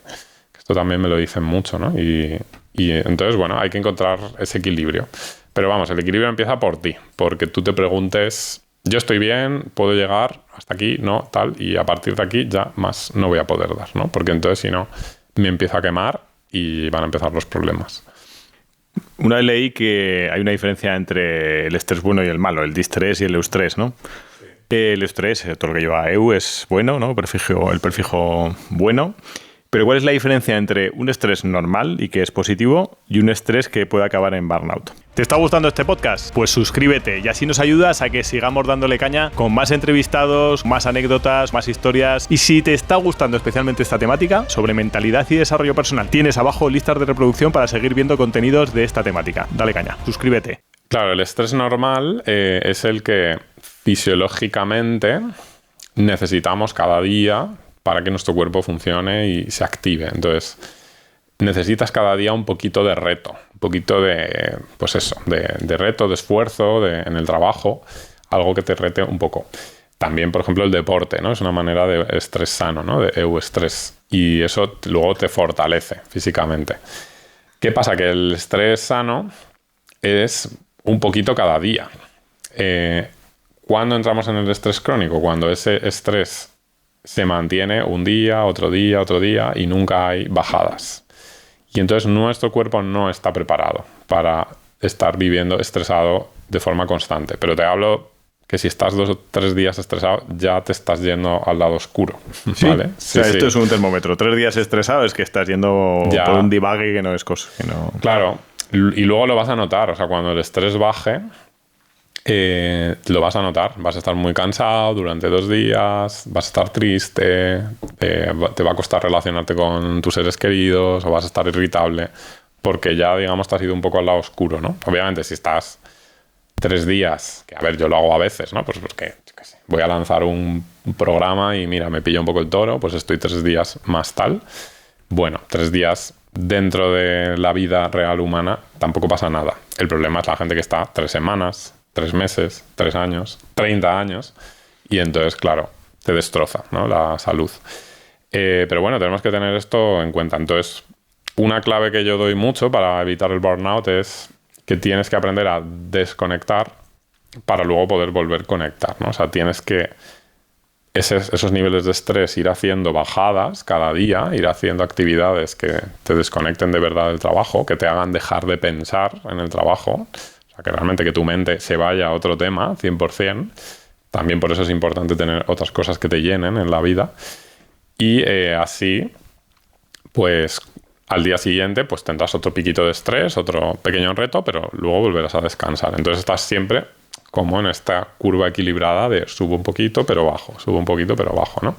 Esto también me lo dicen mucho, ¿no? Y entonces, bueno, hay que encontrar ese equilibrio. Pero vamos, el equilibrio empieza por ti, porque tú te preguntes, yo estoy bien, puedo llegar hasta aquí, no, tal, y a partir de aquí ya más no voy a poder dar, ¿no? Porque entonces, si no, me empiezo a quemar y van a empezar los problemas. Una vez leí que hay una diferencia entre el estrés bueno y el malo, el distrés y el eustrés, ¿no? Sí. El eustrés, todo lo que lleva EU es bueno, ¿no? El prefijo bueno. Pero ¿cuál es la diferencia entre un estrés normal y que es positivo y un estrés que puede acabar en burnout? ¿Te está gustando este podcast? Pues suscríbete y así nos ayudas a que sigamos dándole caña con más entrevistados, más anécdotas, más historias. Y si te está gustando especialmente esta temática sobre mentalidad y desarrollo personal, tienes abajo listas de reproducción para seguir viendo contenidos de esta temática. Dale caña, suscríbete. Claro, el estrés normal es el que fisiológicamente necesitamos cada día para que nuestro cuerpo funcione y se active. Entonces, necesitas cada día un poquito de reto, un poquito de, pues eso, de reto, de esfuerzo en el trabajo, algo que te rete un poco. También, por ejemplo, el deporte, ¿no? Es una manera de estrés sano, ¿no? De eustrés. Y eso luego te fortalece físicamente. ¿Qué pasa? Que el estrés sano es un poquito cada día. ¿Cuándo entramos en el estrés crónico? Cuando ese estrés se mantiene un día, otro día y nunca hay bajadas. Y entonces nuestro cuerpo no está preparado para estar viviendo estresado de forma constante. Pero te hablo que si estás 2 o 3 días estresado, ya te estás yendo al lado oscuro. ¿Sí? ¿Vale? Sí, o sea, esto es un termómetro. 3 días estresado es que estás yendo ya, por un divague que no es cosa. Que no... Claro. Y luego lo vas a notar. O sea, cuando el estrés baje, lo vas a notar. Vas a estar muy cansado durante 2 días, vas a estar triste, te va a costar relacionarte con tus seres queridos o vas a estar irritable porque ya, digamos, te has ido un poco al lado oscuro, ¿no? Obviamente, si estás 3 días, que a ver, yo lo hago a veces, ¿no? Pues porque, yo qué sé, voy a lanzar un programa y mira, me pillo un poco el toro, pues estoy 3 días más tal. Bueno, 3 días dentro de la vida real humana tampoco pasa nada. El problema es la gente que está 3 semanas, 3 meses, 3 años, 30 años, y entonces, claro, te destroza, ¿no? La salud. Pero bueno, tenemos que tener esto en cuenta. Entonces, una clave que yo doy mucho para evitar el burnout es que tienes que aprender a desconectar para luego poder volver a conectar, ¿no? O sea, tienes que esos niveles de estrés ir haciendo bajadas cada día, ir haciendo actividades que te desconecten de verdad del trabajo, que te hagan dejar de pensar en el trabajo. O sea, que realmente que tu mente se vaya a otro tema, 100%. También por eso es importante tener otras cosas que te llenen en la vida. Y así, pues al día siguiente, pues tendrás otro piquito de estrés, otro pequeño reto, pero luego volverás a descansar. Entonces estás siempre como en esta curva equilibrada de subo un poquito, pero bajo, subo un poquito, pero bajo, ¿no?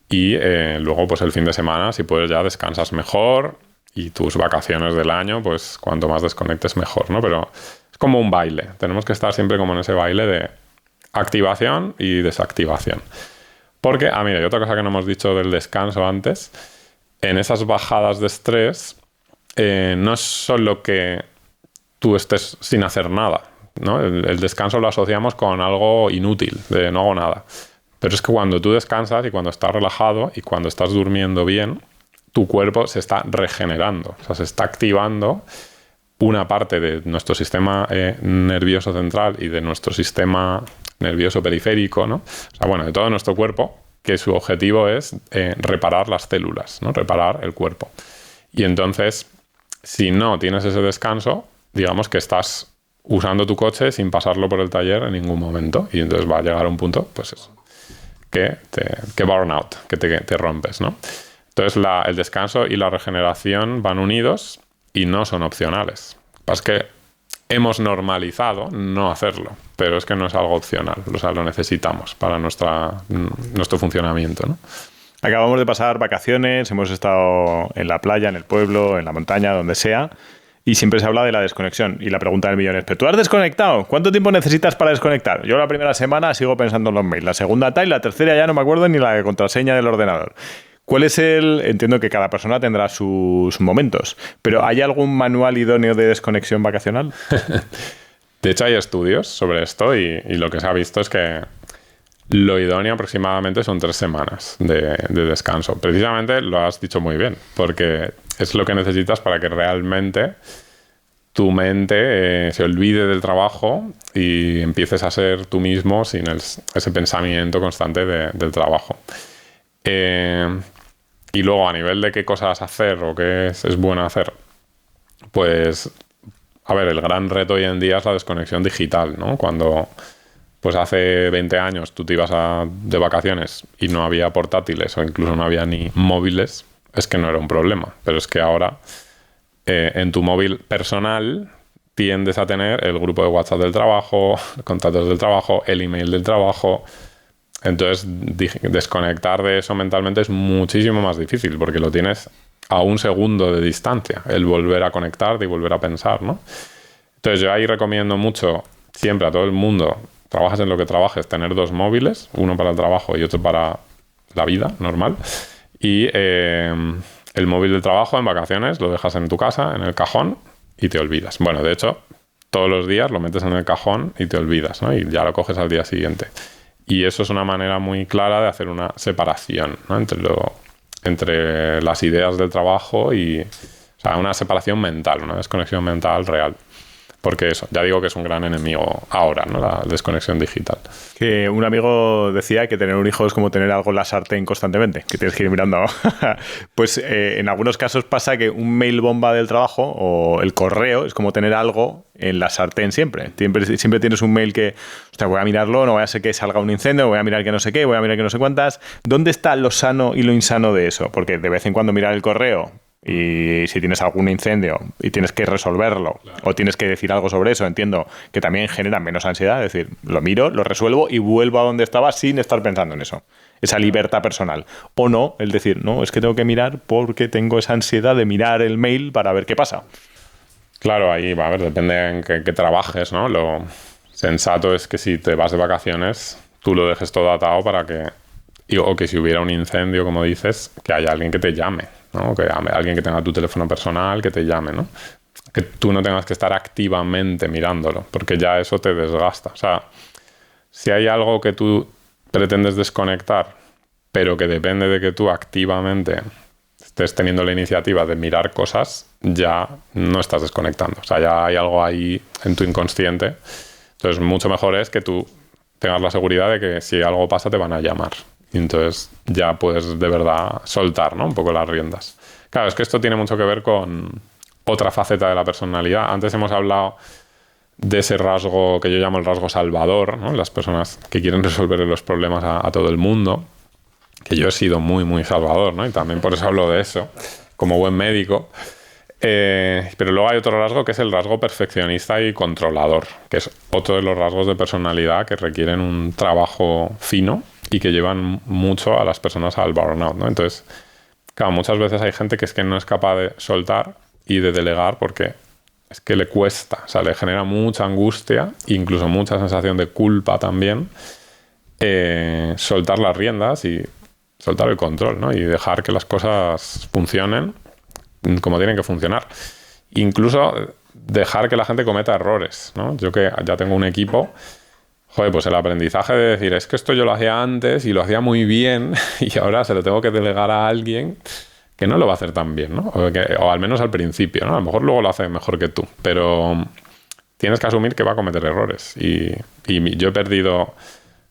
Y luego, pues el fin de semana, si puedes ya descansas mejor y tus vacaciones del año, pues cuanto más desconectes mejor, ¿no? Pero es como un baile. Tenemos que estar siempre como en ese baile de activación y desactivación. Porque, mira, y otra cosa que no hemos dicho del descanso antes, en esas bajadas de estrés no es solo que tú estés sin hacer nada, ¿no? El descanso lo asociamos con algo inútil, de no hago nada. Pero es que cuando tú descansas y cuando estás relajado y cuando estás durmiendo bien, tu cuerpo se está regenerando, o sea, se está activando una parte de nuestro sistema nervioso central y de nuestro sistema nervioso periférico, ¿no? O sea, bueno, de todo nuestro cuerpo, que su objetivo es reparar las células, ¿no? Reparar el cuerpo. Y entonces, si no tienes ese descanso, digamos que estás usando tu coche sin pasarlo por el taller en ningún momento. Y entonces va a llegar a un punto, pues eso, que burnout, que te rompes, ¿no? Entonces el descanso y la regeneración van unidos y no son opcionales. Es que hemos normalizado no hacerlo, pero es que no es algo opcional, o sea, lo necesitamos para nuestro funcionamiento, ¿no? Acabamos de pasar vacaciones, hemos estado en la playa, en el pueblo, en la montaña, donde sea, y siempre se habla de la desconexión. Y la pregunta del millón es, ¿pero tú has desconectado? ¿Cuánto tiempo necesitas para desconectar? Yo la primera semana sigo pensando en los mails, la segunda tal, y la tercera ya no me acuerdo ni la contraseña del ordenador. ¿Cuál es Entiendo que cada persona tendrá sus momentos, pero ¿hay algún manual idóneo de desconexión vacacional? De hecho, hay estudios sobre esto y lo que se ha visto es que lo idóneo aproximadamente son 3 semanas de descanso. Precisamente lo has dicho muy bien, porque es lo que necesitas para que realmente tu mente se olvide del trabajo y empieces a ser tú mismo sin ese pensamiento constante del trabajo. Y luego, a nivel de qué cosas hacer o qué es bueno hacer, pues, a ver, el gran reto hoy en día es la desconexión digital, ¿no? Cuando, pues hace 20 años tú te ibas de vacaciones y no había portátiles o incluso no había ni móviles, es que no era un problema. Pero es que ahora en tu móvil personal tiendes a tener el grupo de WhatsApp del trabajo, contactos del trabajo, el email del trabajo. Entonces, desconectar de eso mentalmente es muchísimo más difícil porque lo tienes a un segundo de distancia, el volver a conectarte y volver a pensar, ¿no? Entonces, yo ahí recomiendo mucho, siempre a todo el mundo, trabajes en lo que trabajes, tener 2 móviles, uno para el trabajo y otro para la vida normal. Y el móvil del trabajo en vacaciones lo dejas en tu casa, en el cajón, y te olvidas. Bueno, de hecho, todos los días lo metes en el cajón y te olvidas, ¿no? Y ya lo coges al día siguiente. Y eso es una manera muy clara de hacer una separación, ¿no? entre las ideas del trabajo y... O sea, una separación mental, una desconexión mental real. Porque eso, ya digo que es un gran enemigo ahora, ¿no? La desconexión digital. Que un amigo decía que tener un hijo es como tener algo en la sartén constantemente, que tienes que ir mirando. Pues en algunos casos pasa que un mail bomba del trabajo o el correo es como tener algo en la sartén siempre. Siempre tienes un mail que, hostia, voy a mirarlo, no voy a ser que salga un incendio, voy a mirar que no sé qué, voy a mirar que no sé cuántas. ¿Dónde está lo sano y lo insano de eso? Porque de vez en cuando mirar el correo... Y si tienes algún incendio y tienes que resolverlo, claro, o tienes que decir algo sobre eso, entiendo que también genera menos ansiedad. Es decir, lo miro, lo resuelvo y vuelvo a donde estaba sin estar pensando en eso. Esa libertad personal. O no, el decir, no, es que tengo que mirar porque tengo esa ansiedad de mirar el mail para ver qué pasa. Claro, ahí va a ver, depende en qué trabajes, ¿no? Lo sensato es que si te vas de vacaciones, tú lo dejes todo atado para que... O que si hubiera un incendio, como dices, que haya alguien que te llame, ¿no? Que alguien que tenga tu teléfono personal, que te llame, ¿no? Que tú no tengas que estar activamente mirándolo, porque ya eso te desgasta. O sea, si hay algo que tú pretendes desconectar, pero que depende de que tú activamente estés teniendo la iniciativa de mirar cosas, ya no estás desconectando. O sea, ya hay algo ahí en tu inconsciente. Entonces, mucho mejor es que tú tengas la seguridad de que si algo pasa te van a llamar. Y entonces ya puedes de verdad soltar, ¿no? Un poco las riendas. Claro, es que esto tiene mucho que ver con otra faceta de la personalidad. Antes hemos hablado de ese rasgo que yo llamo el rasgo salvador, ¿no? Las personas que quieren resolver los problemas a todo el mundo, que yo he sido muy, muy salvador, ¿no? Y también por eso hablo de eso, como buen médico. Pero luego hay otro rasgo que es el rasgo perfeccionista y controlador, que es otro de los rasgos de personalidad que requieren un trabajo fino y que llevan mucho a las personas al burnout, ¿no? Entonces, claro, muchas veces hay gente que es que no es capaz de soltar y de delegar porque es que le cuesta, o sea, le genera mucha angustia, incluso mucha sensación de culpa también, soltar las riendas y soltar el control, ¿no? Y dejar que las cosas funcionen como tienen que funcionar. Incluso dejar que la gente cometa errores, ¿no? Yo que ya tengo un equipo... Joder, pues el aprendizaje de decir, es que esto yo lo hacía antes y lo hacía muy bien y ahora se lo tengo que delegar a alguien que no lo va a hacer tan bien, ¿no? O al menos al principio, ¿no? A lo mejor luego lo hace mejor que tú, pero tienes que asumir que va a cometer errores. Y yo he perdido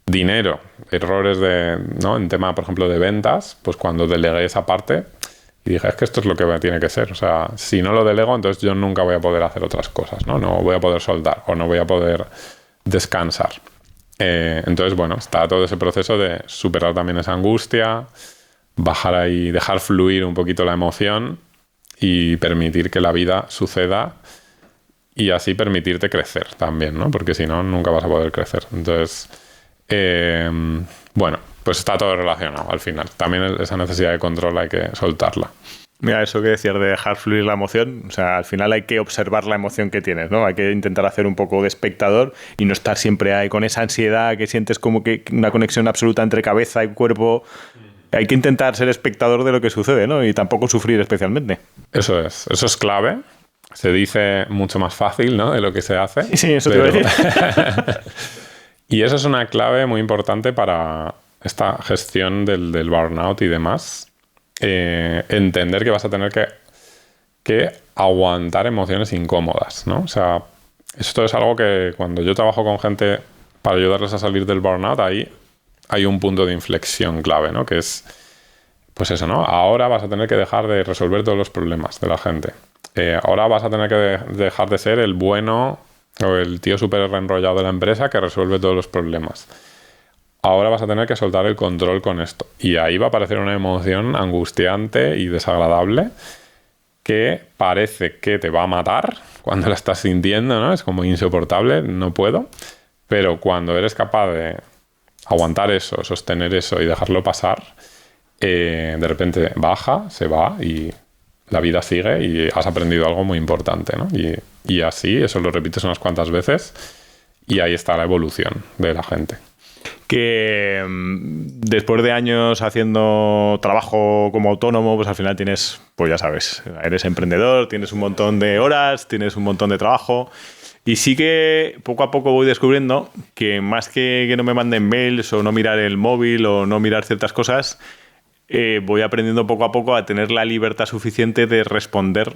dinero, errores ¿no? En tema, por ejemplo, de ventas, pues cuando delegué esa parte y dije, es que esto es lo que tiene que ser. O sea, si no lo delego, entonces yo nunca voy a poder hacer otras cosas, ¿no? No voy a poder soltar o no voy a poder descansar. Entonces, bueno, está todo ese proceso de superar también esa angustia, bajar ahí, dejar fluir un poquito la emoción y permitir que la vida suceda y así permitirte crecer también, ¿no? Porque si no, nunca vas a poder crecer. Entonces, bueno, pues está todo relacionado al final. También esa necesidad de control hay que soltarla. Mira, eso que decías de dejar fluir la emoción, o sea, al final hay que observar la emoción que tienes, ¿no? Hay que intentar hacer un poco de espectador y no estar siempre ahí con esa ansiedad que sientes como que una conexión absoluta entre cabeza y cuerpo. Hay que intentar ser espectador de lo que sucede, ¿no? Y tampoco sufrir especialmente. Eso es clave. Se dice mucho más fácil, ¿no? De lo que se hace. Sí, eso te iba a decir. Y eso es una clave muy importante para esta gestión del burnout y demás. Entender que vas a tener que aguantar emociones incómodas, ¿no? O sea, esto es algo que cuando yo trabajo con gente para ayudarles a salir del burnout, ahí hay un punto de inflexión clave, ¿no? Que es, pues eso, ¿no? Ahora vas a tener que dejar de resolver todos los problemas de la gente. Ahora vas a tener que dejar de ser el bueno o el tío súper enrollado de la empresa que resuelve todos los problemas. ahora vas a tener que soltar el control con esto. Y ahí va a aparecer una emoción angustiante y desagradable que parece que te va a matar cuando la estás sintiendo, ¿no? Es como insoportable, no puedo. Pero cuando eres capaz de aguantar eso, sostener eso y dejarlo pasar, de repente baja, se va y la vida sigue y has aprendido algo muy importante, ¿no? Y así, eso lo repites unas cuantas veces y ahí está la evolución de la gente. Que después de años haciendo trabajo como autónomo, pues al final tienes, pues ya sabes, eres emprendedor, tienes un montón de horas, tienes un montón de trabajo. Y sí que poco a poco voy descubriendo que más que no me manden mails o no mirar el móvil o no mirar ciertas cosas, voy aprendiendo poco a poco a tener la libertad suficiente de responder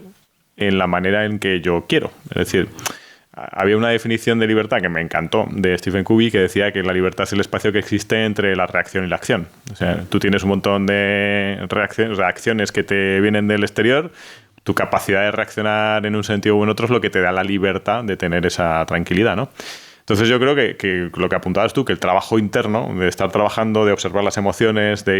en la manera en que yo quiero. Es decir, había una definición de libertad que me encantó de Stephen Covey que decía que la libertad es el espacio que existe entre la reacción y la acción. O sea, tú tienes un montón de reacciones, o sea, acciones que te vienen del exterior. Tu capacidad de reaccionar en un sentido u en otro es lo que te da la libertad de tener esa tranquilidad, ¿no? Entonces yo creo que lo que apuntabas tú, que el trabajo interno, de estar trabajando, de observar las emociones, de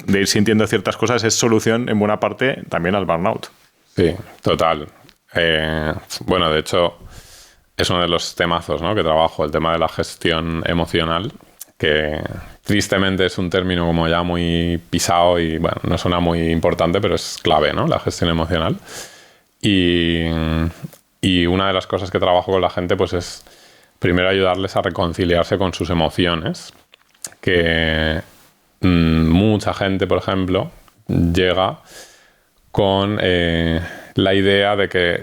ir sintiendo ciertas cosas, es solución en buena parte también al burnout. Sí, total. Bueno, de hecho, es uno de los temazos, ¿no?, que trabajo, el tema de la gestión emocional, que tristemente es un término como ya muy pisado y, bueno, no suena muy importante, pero es clave, ¿no?, la gestión emocional. Y una de las cosas que trabajo con la gente, pues es primero ayudarles a reconciliarse con sus emociones, que mucha gente, por ejemplo, llega con la idea de que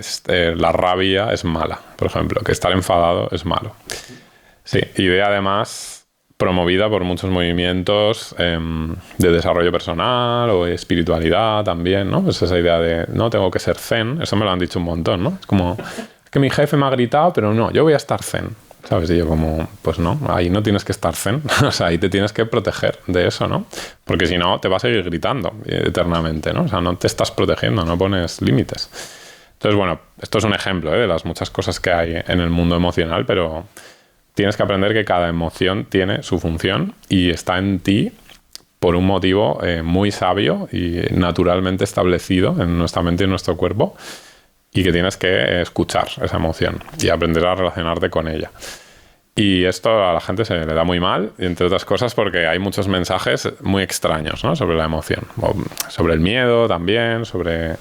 la rabia es mala, por ejemplo, que estar enfadado es malo. Sí, idea además promovida por muchos movimientos de desarrollo personal o espiritualidad también, ¿no? Pues esa idea de, no, tengo que ser zen, eso me lo han dicho un montón, ¿no? Es como, es que mi jefe me ha gritado, pero no, yo voy a estar zen, ¿sabes? Y yo como, pues no, ahí no tienes que estar zen, o sea, ahí te tienes que proteger de eso, ¿no? Porque si no, te va a seguir gritando eternamente, ¿no? O sea, no te estás protegiendo, no pones límites. Entonces, bueno, esto es un ejemplo de las muchas cosas que hay en el mundo emocional, pero tienes que aprender que cada emoción tiene su función y está en ti por un motivo muy sabio y naturalmente establecido en nuestra mente y en nuestro cuerpo, y que tienes que escuchar esa emoción y aprender a relacionarte con ella. Y esto a la gente se le da muy mal, entre otras cosas porque hay muchos mensajes muy extraños, ¿no?, sobre la emoción. O sobre el miedo también, sobre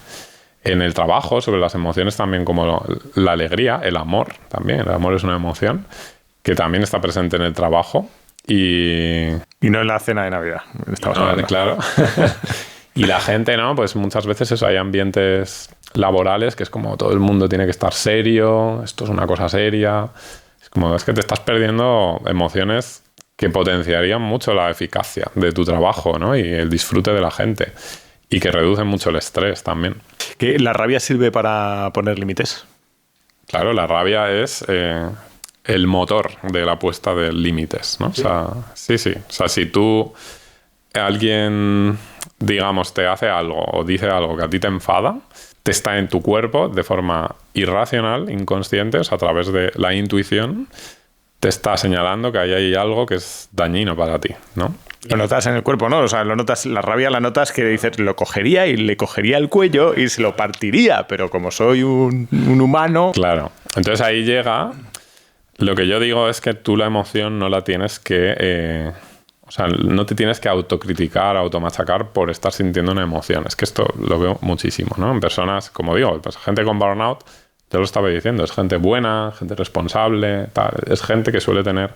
en el trabajo, sobre las emociones también, como la alegría, el amor también. El amor es una emoción que también está presente en el trabajo y no en la cena de Navidad. No, claro. Y la gente, ¿no? Pues muchas veces eso, hay ambientes laborales que es como todo el mundo tiene que estar serio, esto es una cosa seria. Es como, es que te estás perdiendo emociones que potenciarían mucho la eficacia de tu trabajo, ¿no? Y el disfrute de la gente. Y que reducen mucho el estrés también. ¿Que la rabia sirve para poner límites? Claro, la rabia es el motor de la puesta de límites, ¿no? ¿Sí? O sea, sí. O sea, si alguien, digamos, te hace algo o dice algo que a ti te enfada, te está en tu cuerpo de forma irracional, inconsciente, o sea, a través de la intuición, te está señalando que ahí hay algo que es dañino para ti, ¿no? Lo notas en el cuerpo, ¿no? O sea, lo notas, la rabia la notas que dices, lo cogería y le cogería el cuello y se lo partiría, pero como soy un humano... Claro. Entonces ahí llega... Lo que yo digo es que tú la emoción no la tienes que... o sea, no te tienes que autocriticar, automachacar por estar sintiendo una emoción. Es que esto lo veo muchísimo, ¿no? En personas, como digo, pues gente con burnout, te lo estaba diciendo, es gente buena, gente responsable, tal. Es gente que suele tener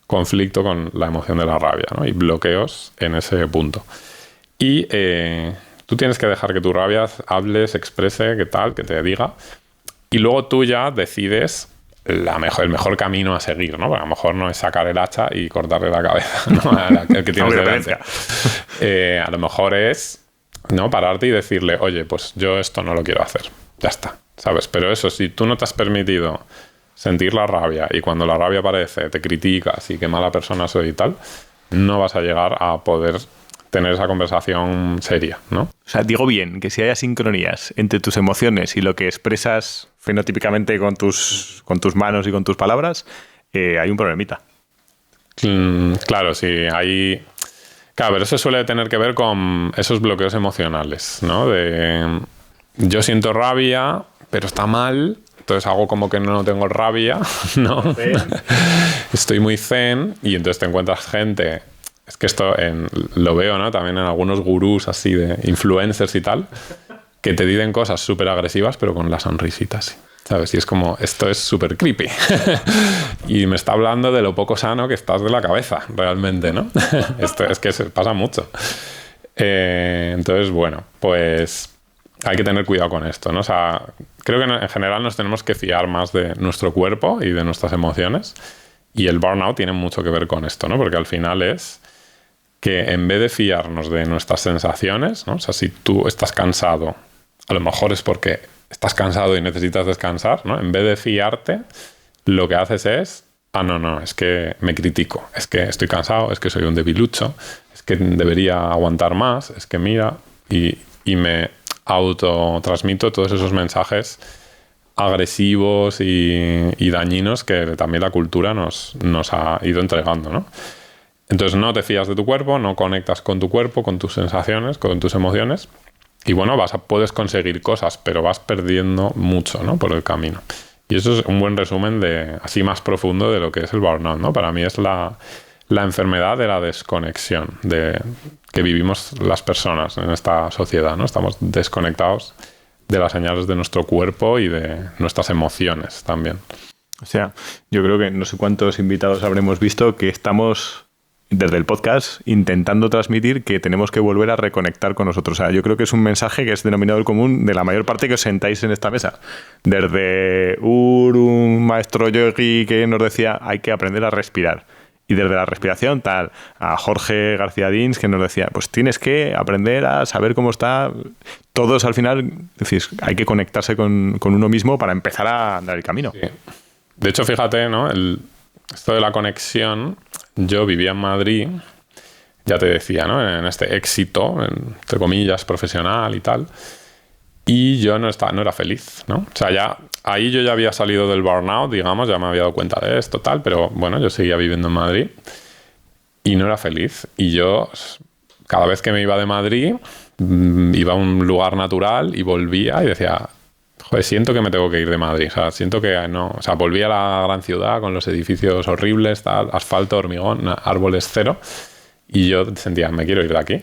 conflicto con la emoción de la rabia, ¿no? Y bloqueos en ese punto. Y tú tienes que dejar que tu rabia hable, se exprese, que tal, que te diga. Y luego tú ya decides el mejor camino a seguir, ¿no? Porque a lo mejor no es sacar el hacha y cortarle la cabeza, ¿no?, al que tienes delante. A lo mejor es, ¿no?, pararte y decirle, oye, pues yo esto no lo quiero hacer. Ya está, ¿sabes? Pero eso, si tú no te has permitido sentir la rabia y cuando la rabia aparece te criticas y qué mala persona soy y tal, no vas a llegar a poder tener esa conversación seria, ¿no? O sea, digo bien, que si haya sincronías entre tus emociones y lo que expresas fenotípicamente con tus manos y con tus palabras, hay un problemita. Claro, sí, hay... Claro, pero eso suele tener que ver con esos bloqueos emocionales, ¿no? De yo siento rabia, pero está mal, entonces hago como que no tengo rabia, ¿no? Estoy muy zen y entonces te encuentras gente... Es que esto lo veo, ¿no? También en algunos gurús así de influencers y tal, que te dicen cosas súper agresivas, pero con la sonrisita así, ¿sabes? Y es como, esto es súper creepy. Y me está hablando de lo poco sano que estás de la cabeza, realmente, ¿no? Esto es que se pasa mucho. Entonces, bueno, pues hay que tener cuidado con esto, ¿no? O sea, creo que en general nos tenemos que fiar más de nuestro cuerpo y de nuestras emociones. Y el burnout tiene mucho que ver con esto, ¿no? Porque al final es que en vez de fiarnos de nuestras sensaciones, ¿no? O sea, si tú estás cansado, a lo mejor es porque estás cansado y necesitas descansar, ¿no? En vez de fiarte, lo que haces es, no, es que me critico, es que estoy cansado, es que soy un debilucho, es que debería aguantar más, es que mira, y me autotransmito todos esos mensajes agresivos y dañinos que también la cultura nos ha ido entregando, ¿no? Entonces no te fías de tu cuerpo, no conectas con tu cuerpo, con tus sensaciones, con tus emociones. Y bueno, puedes conseguir cosas, pero vas perdiendo mucho, ¿no? Por el camino. Y eso es un buen resumen así más profundo de lo que es el burnout, ¿no? Para mí es la enfermedad de la desconexión que vivimos las personas en esta sociedad, ¿no? Estamos desconectados de las señales de nuestro cuerpo y de nuestras emociones también. O sea, yo creo que no sé cuántos invitados habremos visto que estamos... desde el podcast, intentando transmitir que tenemos que volver a reconectar con nosotros. O sea, yo creo que es un mensaje que es denominador común de la mayor parte que os sentáis en esta mesa. Desde un maestro yogi que nos decía hay que aprender a respirar. Y desde la respiración, tal, a Jorge García Dins que nos decía, pues tienes que aprender a saber cómo está. Todos al final, decís, hay que conectarse con uno mismo para empezar a andar el camino. Sí. De hecho, fíjate, ¿no? Esto de la conexión, yo vivía en Madrid, ya te decía, ¿no? En este éxito, entre comillas, profesional y tal, y yo no era feliz, ¿no? O sea, ahí yo ya había salido del burnout, digamos, ya me había dado cuenta de esto, tal, pero bueno, yo seguía viviendo en Madrid y no era feliz. Y yo, cada vez que me iba de Madrid, iba a un lugar natural y volvía y decía... Joder, siento que me tengo que ir de Madrid. O sea, siento que no... O sea, volví a la gran ciudad con los edificios horribles, tal, asfalto, hormigón, árboles cero. Y yo sentía, me quiero ir de aquí.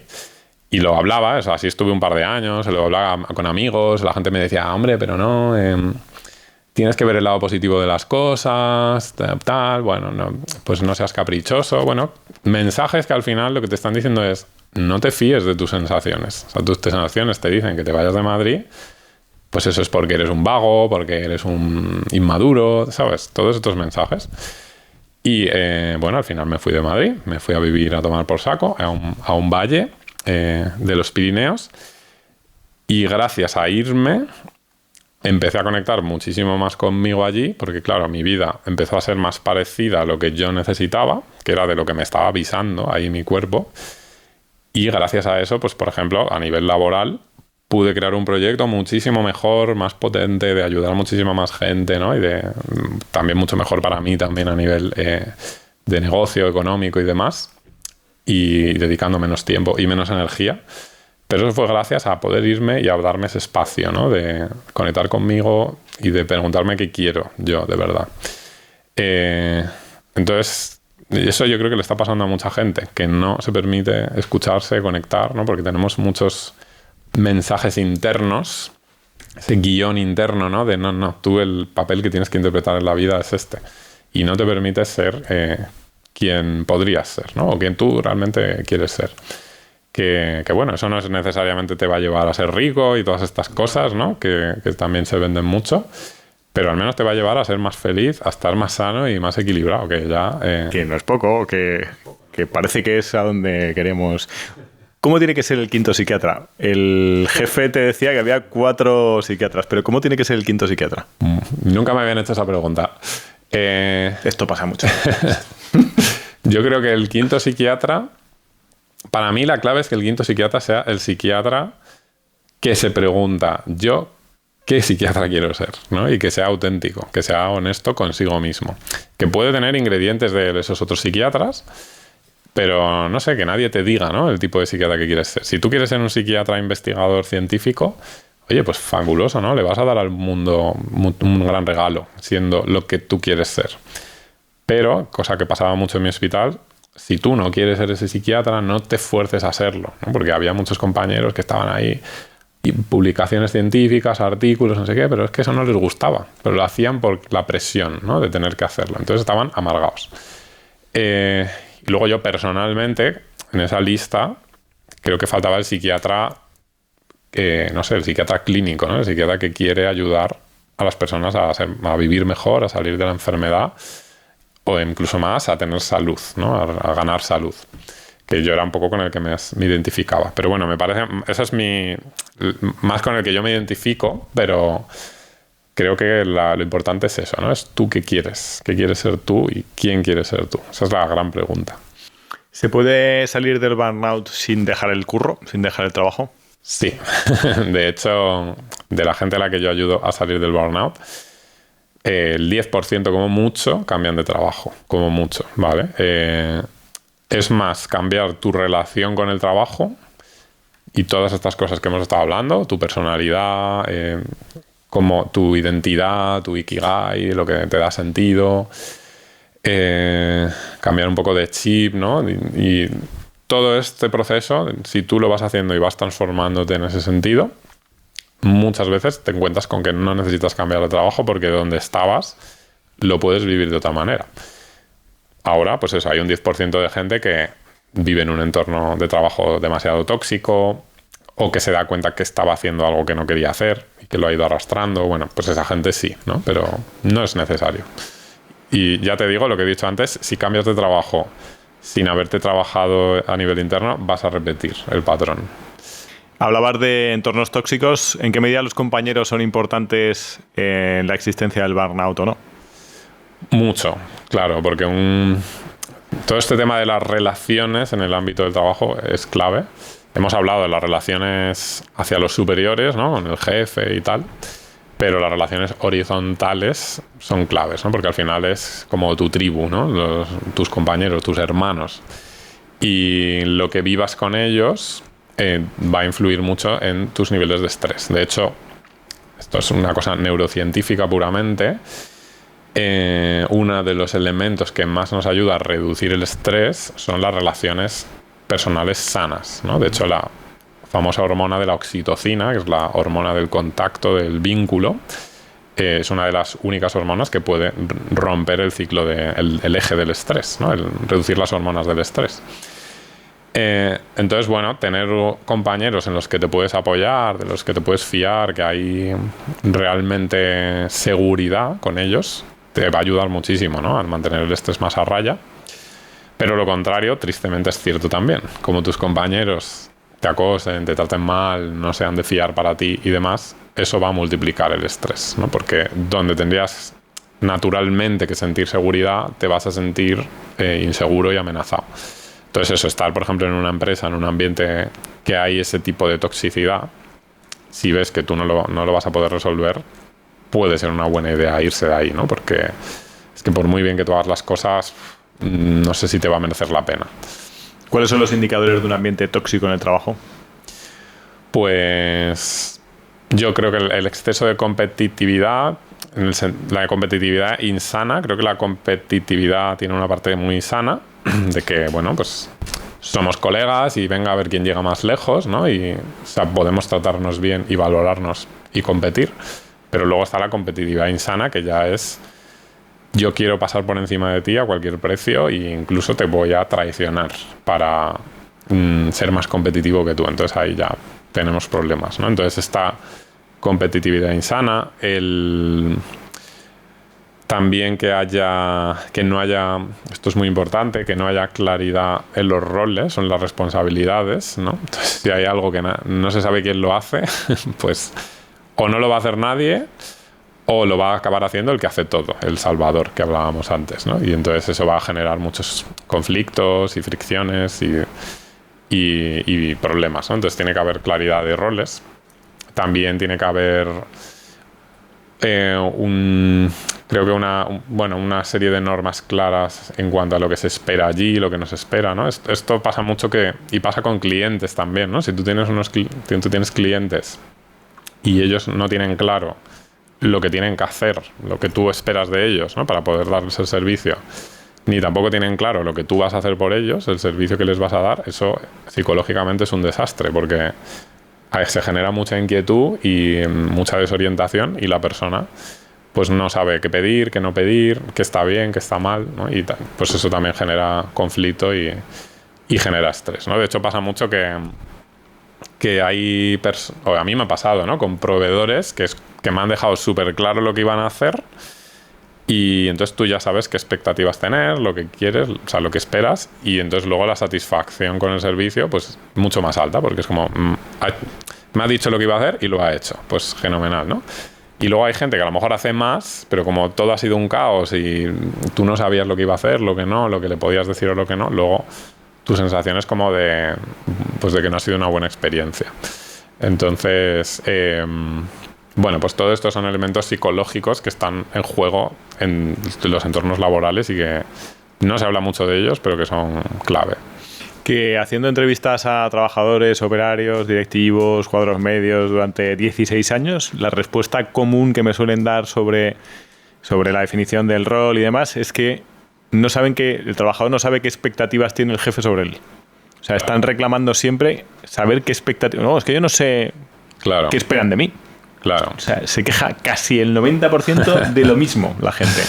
Y lo hablaba, o sea, así estuve un par de años, lo hablaba con amigos, la gente me decía, hombre, pero no... tienes que ver el lado positivo de las cosas, tal, bueno, no, pues no seas caprichoso. Bueno, mensajes que al final lo que te están diciendo es, no te fíes de tus sensaciones. O sea, tus sensaciones te dicen que te vayas de Madrid... Pues eso es porque eres un vago, porque eres un inmaduro, ¿sabes? Todos estos mensajes. Y bueno, al final me fui de Madrid, me fui a vivir a tomar por saco a un valle de los Pirineos. Y gracias a irme, empecé a conectar muchísimo más conmigo allí, porque claro, mi vida empezó a ser más parecida a lo que yo necesitaba, que era de lo que me estaba avisando ahí mi cuerpo. Y gracias a eso, pues por ejemplo, a nivel laboral, pude crear un proyecto muchísimo mejor, más potente, de ayudar a muchísima más gente, ¿no? Y también mucho mejor para mí también a nivel de negocio, económico y demás, y dedicando menos tiempo y menos energía. Pero eso fue gracias a poder irme y a darme ese espacio, ¿no? De conectar conmigo y de preguntarme qué quiero yo, de verdad. Entonces, eso yo creo que le está pasando a mucha gente, que no se permite escucharse, conectar, ¿no? Porque tenemos muchos... mensajes internos, ese guión interno, ¿no? De no, tú el papel que tienes que interpretar en la vida es este. Y no te permites ser quien podrías ser, ¿no? O quien tú realmente quieres ser. Que bueno, eso no es necesariamente te va a llevar a ser rico y todas estas cosas, ¿no? Que también se venden mucho. Pero al menos te va a llevar a ser más feliz, a estar más sano y más equilibrado, que ya... Que no es poco, que parece que es a donde queremos... ¿Cómo tiene que ser el quinto psiquiatra? El jefe te decía que había 4 psiquiatras, pero ¿cómo tiene que ser el quinto psiquiatra? Nunca me habían hecho esa pregunta. Esto pasa mucho. Yo creo que el quinto psiquiatra... Para mí la clave es que el quinto psiquiatra sea el psiquiatra que se pregunta, ¿yo qué psiquiatra quiero ser, ¿no? Y que sea auténtico, que sea honesto consigo mismo. Que puede tener ingredientes de esos otros psiquiatras, pero no sé, que nadie te diga, ¿no? El tipo de psiquiatra que quieres ser. Si tú quieres ser un psiquiatra investigador científico, oye, pues fabuloso, ¿no? Le vas a dar al mundo un gran regalo, siendo lo que tú quieres ser. Pero, cosa que pasaba mucho en mi hospital, si tú no quieres ser ese psiquiatra, no te fuerces a serlo, ¿no? Porque había muchos compañeros que estaban ahí, y publicaciones científicas, artículos, no sé qué, pero es que eso no les gustaba. Pero lo hacían por la presión, ¿no? De tener que hacerlo. Entonces estaban amargados. Y luego yo personalmente, en esa lista, creo que faltaba el psiquiatra, no sé, el psiquiatra clínico, ¿no? El psiquiatra que quiere ayudar a las personas a vivir mejor, a salir de la enfermedad, o incluso más a tener salud, ¿no? A ganar salud. Que yo era un poco con el que me identificaba. Pero bueno, me parece, eso es más con el que yo me identifico, pero creo que lo importante es eso, ¿no? Es tú qué quieres ser tú y quién quieres ser tú. Esa es la gran pregunta. ¿Se puede salir del burnout sin dejar el curro, sin dejar el trabajo? Sí. De hecho, de la gente a la que yo ayudo a salir del burnout, el 10% como mucho cambian de trabajo, como mucho, ¿vale? Es más cambiar tu relación con el trabajo y todas estas cosas que hemos estado hablando, tu personalidad, como tu identidad, tu ikigai, lo que te da sentido, cambiar un poco de chip, ¿no? Y todo este proceso, si tú lo vas haciendo y vas transformándote en ese sentido, muchas veces te encuentras con que no necesitas cambiar de trabajo porque donde estabas lo puedes vivir de otra manera. Ahora, pues eso, hay un 10% de gente que vive en un entorno de trabajo demasiado tóxico o que se da cuenta que estaba haciendo algo que no quería hacer y que lo ha ido arrastrando. Bueno, pues esa gente sí, ¿no? Pero no es necesario. Y ya te digo lo que he dicho antes, si cambias de trabajo sin haberte trabajado a nivel interno, vas a repetir el patrón. Hablabas de entornos tóxicos. ¿En qué medida los compañeros son importantes en la existencia del burnout o no? Mucho, claro, porque todo este tema de las relaciones en el ámbito del trabajo es clave. Hemos hablado de las relaciones hacia los superiores, ¿no? Con el jefe y tal, pero las relaciones horizontales son claves, ¿no? Porque al final es como tu tribu, ¿no? Tus compañeros, tus hermanos. Y lo que vivas con ellos va a influir mucho en tus niveles de estrés. De hecho, esto es una cosa neurocientífica puramente. Uno de los elementos que más nos ayuda a reducir el estrés son las relaciones personales sanas, ¿no? De hecho, la famosa hormona de la oxitocina, que es la hormona del contacto, del vínculo, es una de las únicas hormonas que puede romper el ciclo el eje del estrés, ¿no? Reducir las hormonas del estrés. Entonces, bueno, tener compañeros en los que te puedes apoyar, de los que te puedes fiar, que hay realmente seguridad con ellos, te va a ayudar muchísimo, ¿no? A mantener el estrés más a raya. Pero lo contrario, tristemente, es cierto también. Como tus compañeros te acosen, te traten mal, no sean de fiar para ti y demás, eso va a multiplicar el estrés, ¿no? Porque donde tendrías naturalmente que sentir seguridad, te vas a sentir inseguro y amenazado. Entonces eso, estar, por ejemplo, en una empresa, en un ambiente que hay ese tipo de toxicidad, si ves que tú no lo vas a poder resolver, puede ser una buena idea irse de ahí, ¿no? Porque es que por muy bien que tú hagas las cosas, no sé si te va a merecer la pena. ¿Cuáles son los indicadores de un ambiente tóxico en el trabajo? Pues yo creo que el exceso de competitividad, la competitividad insana, creo que la competitividad tiene una parte muy sana, de que, bueno, pues somos colegas y venga a ver quién llega más lejos, ¿no? Y, o sea, podemos tratarnos bien y valorarnos y competir. Pero luego está la competitividad insana, que ya es yo quiero pasar por encima de ti a cualquier precio e incluso te voy a traicionar para ser más competitivo que tú. Entonces ahí ya tenemos problemas, ¿no? Entonces esta competitividad insana, también que no haya, esto es muy importante, que no haya claridad en los roles, en las responsabilidades, ¿no? Entonces, si hay algo que no se sabe quién lo hace, pues o no lo va a hacer nadie o lo va a acabar haciendo el que hace todo, el salvador que hablábamos antes, ¿no? Y entonces eso va a generar muchos conflictos y fricciones y problemas, ¿no? Entonces tiene que haber claridad de roles. También tiene que haber creo que una serie de normas claras en cuanto a lo que se espera allí, lo que no se espera, ¿no? Esto pasa mucho y pasa con clientes también, ¿no? Si tú tienes clientes y ellos no tienen claro lo que tienen que hacer, lo que tú esperas de ellos, ¿no? Para poder darles el servicio, ni tampoco tienen claro lo que tú vas a hacer por ellos, el servicio que les vas a dar, eso psicológicamente es un desastre, porque se genera mucha inquietud y mucha desorientación, y la persona pues no sabe qué pedir, qué no pedir, qué está bien, qué está mal, ¿no? Y pues eso también genera conflicto y genera estrés, ¿no? De hecho pasa mucho que hay o a mí me ha pasado, ¿no? Con proveedores que me han dejado súper claro lo que iban a hacer, y entonces tú ya sabes qué expectativas tener, lo que quieres, o sea, lo que esperas, y entonces luego la satisfacción con el servicio pues mucho más alta, porque es como me ha dicho lo que iba a hacer y lo ha hecho, pues fenomenal, ¿no? Y luego hay gente que a lo mejor hace más, pero como todo ha sido un caos y tú no sabías lo que iba a hacer, lo que no, lo que le podías decir o lo que no, luego tu sensación es como de que no ha sido una buena experiencia. Entonces, bueno, pues todo esto son elementos psicológicos que están en juego en los entornos laborales y que no se habla mucho de ellos, pero que son clave. Que haciendo entrevistas a trabajadores, operarios, directivos, cuadros medios durante 16 años, la respuesta común que me suelen dar sobre la definición del rol y demás es que el trabajador no sabe qué expectativas tiene el jefe sobre él. O sea, están reclamando siempre saber qué expectativas... No, es que yo no sé qué esperan de mí. Claro. O sea, se queja casi el 90% de lo mismo la gente.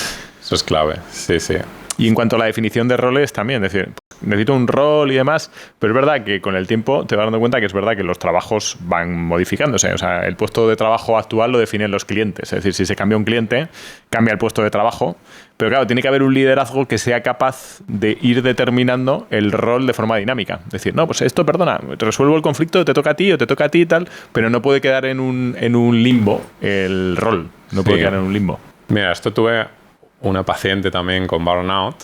Eso es clave, sí, sí. Y en cuanto a la definición de roles también, es decir, necesito un rol y demás, pero es verdad que con el tiempo te vas dando cuenta que es verdad que los trabajos van modificándose. O sea, el puesto de trabajo actual lo definen los clientes. Es decir, si se cambia un cliente, cambia el puesto de trabajo. Pero claro, tiene que haber un liderazgo que sea capaz de ir determinando el rol de forma dinámica. Es decir, no, pues esto, perdona, resuelvo el conflicto, te toca a ti o te toca a ti y tal, pero no puede quedar en un limbo el rol. No puede quedar en un limbo. Mira, esto tuve una paciente también con burnout,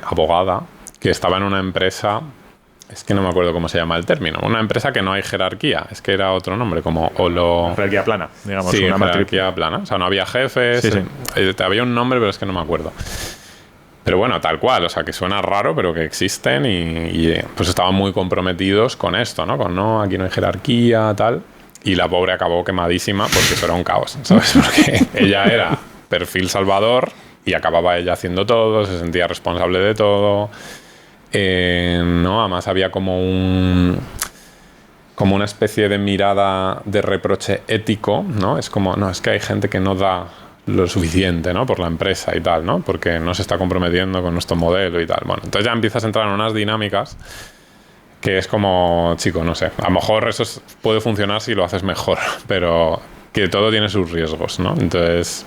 abogada, que estaba en una empresa, es que no me acuerdo cómo se llama el término, una empresa que no hay jerarquía, es que era otro nombre, como jerarquía plana, digamos. Sí, una jerarquía plana, o sea, no había jefes, sí. Había un nombre, pero es que no me acuerdo. Pero bueno, tal cual, o sea, que suena raro, pero que existen y pues estaban muy comprometidos con esto, ¿no? Con no, aquí no hay jerarquía, tal. Y la pobre acabó quemadísima porque eso era un caos, ¿sabes? Porque ella era perfil salvador y acababa ella haciendo todo, se sentía responsable de todo. ¿No? Además había como una especie de mirada de reproche ético, ¿no? Es como, no, es que hay gente que no da lo suficiente, ¿no? Por la empresa y tal, ¿no? Porque no se está comprometiendo con nuestro modelo y tal. Bueno, entonces ya empiezas a entrar en unas dinámicas que es como, chico, no sé, a lo mejor eso puede funcionar si lo haces mejor, pero que todo tiene sus riesgos, ¿no? Entonces,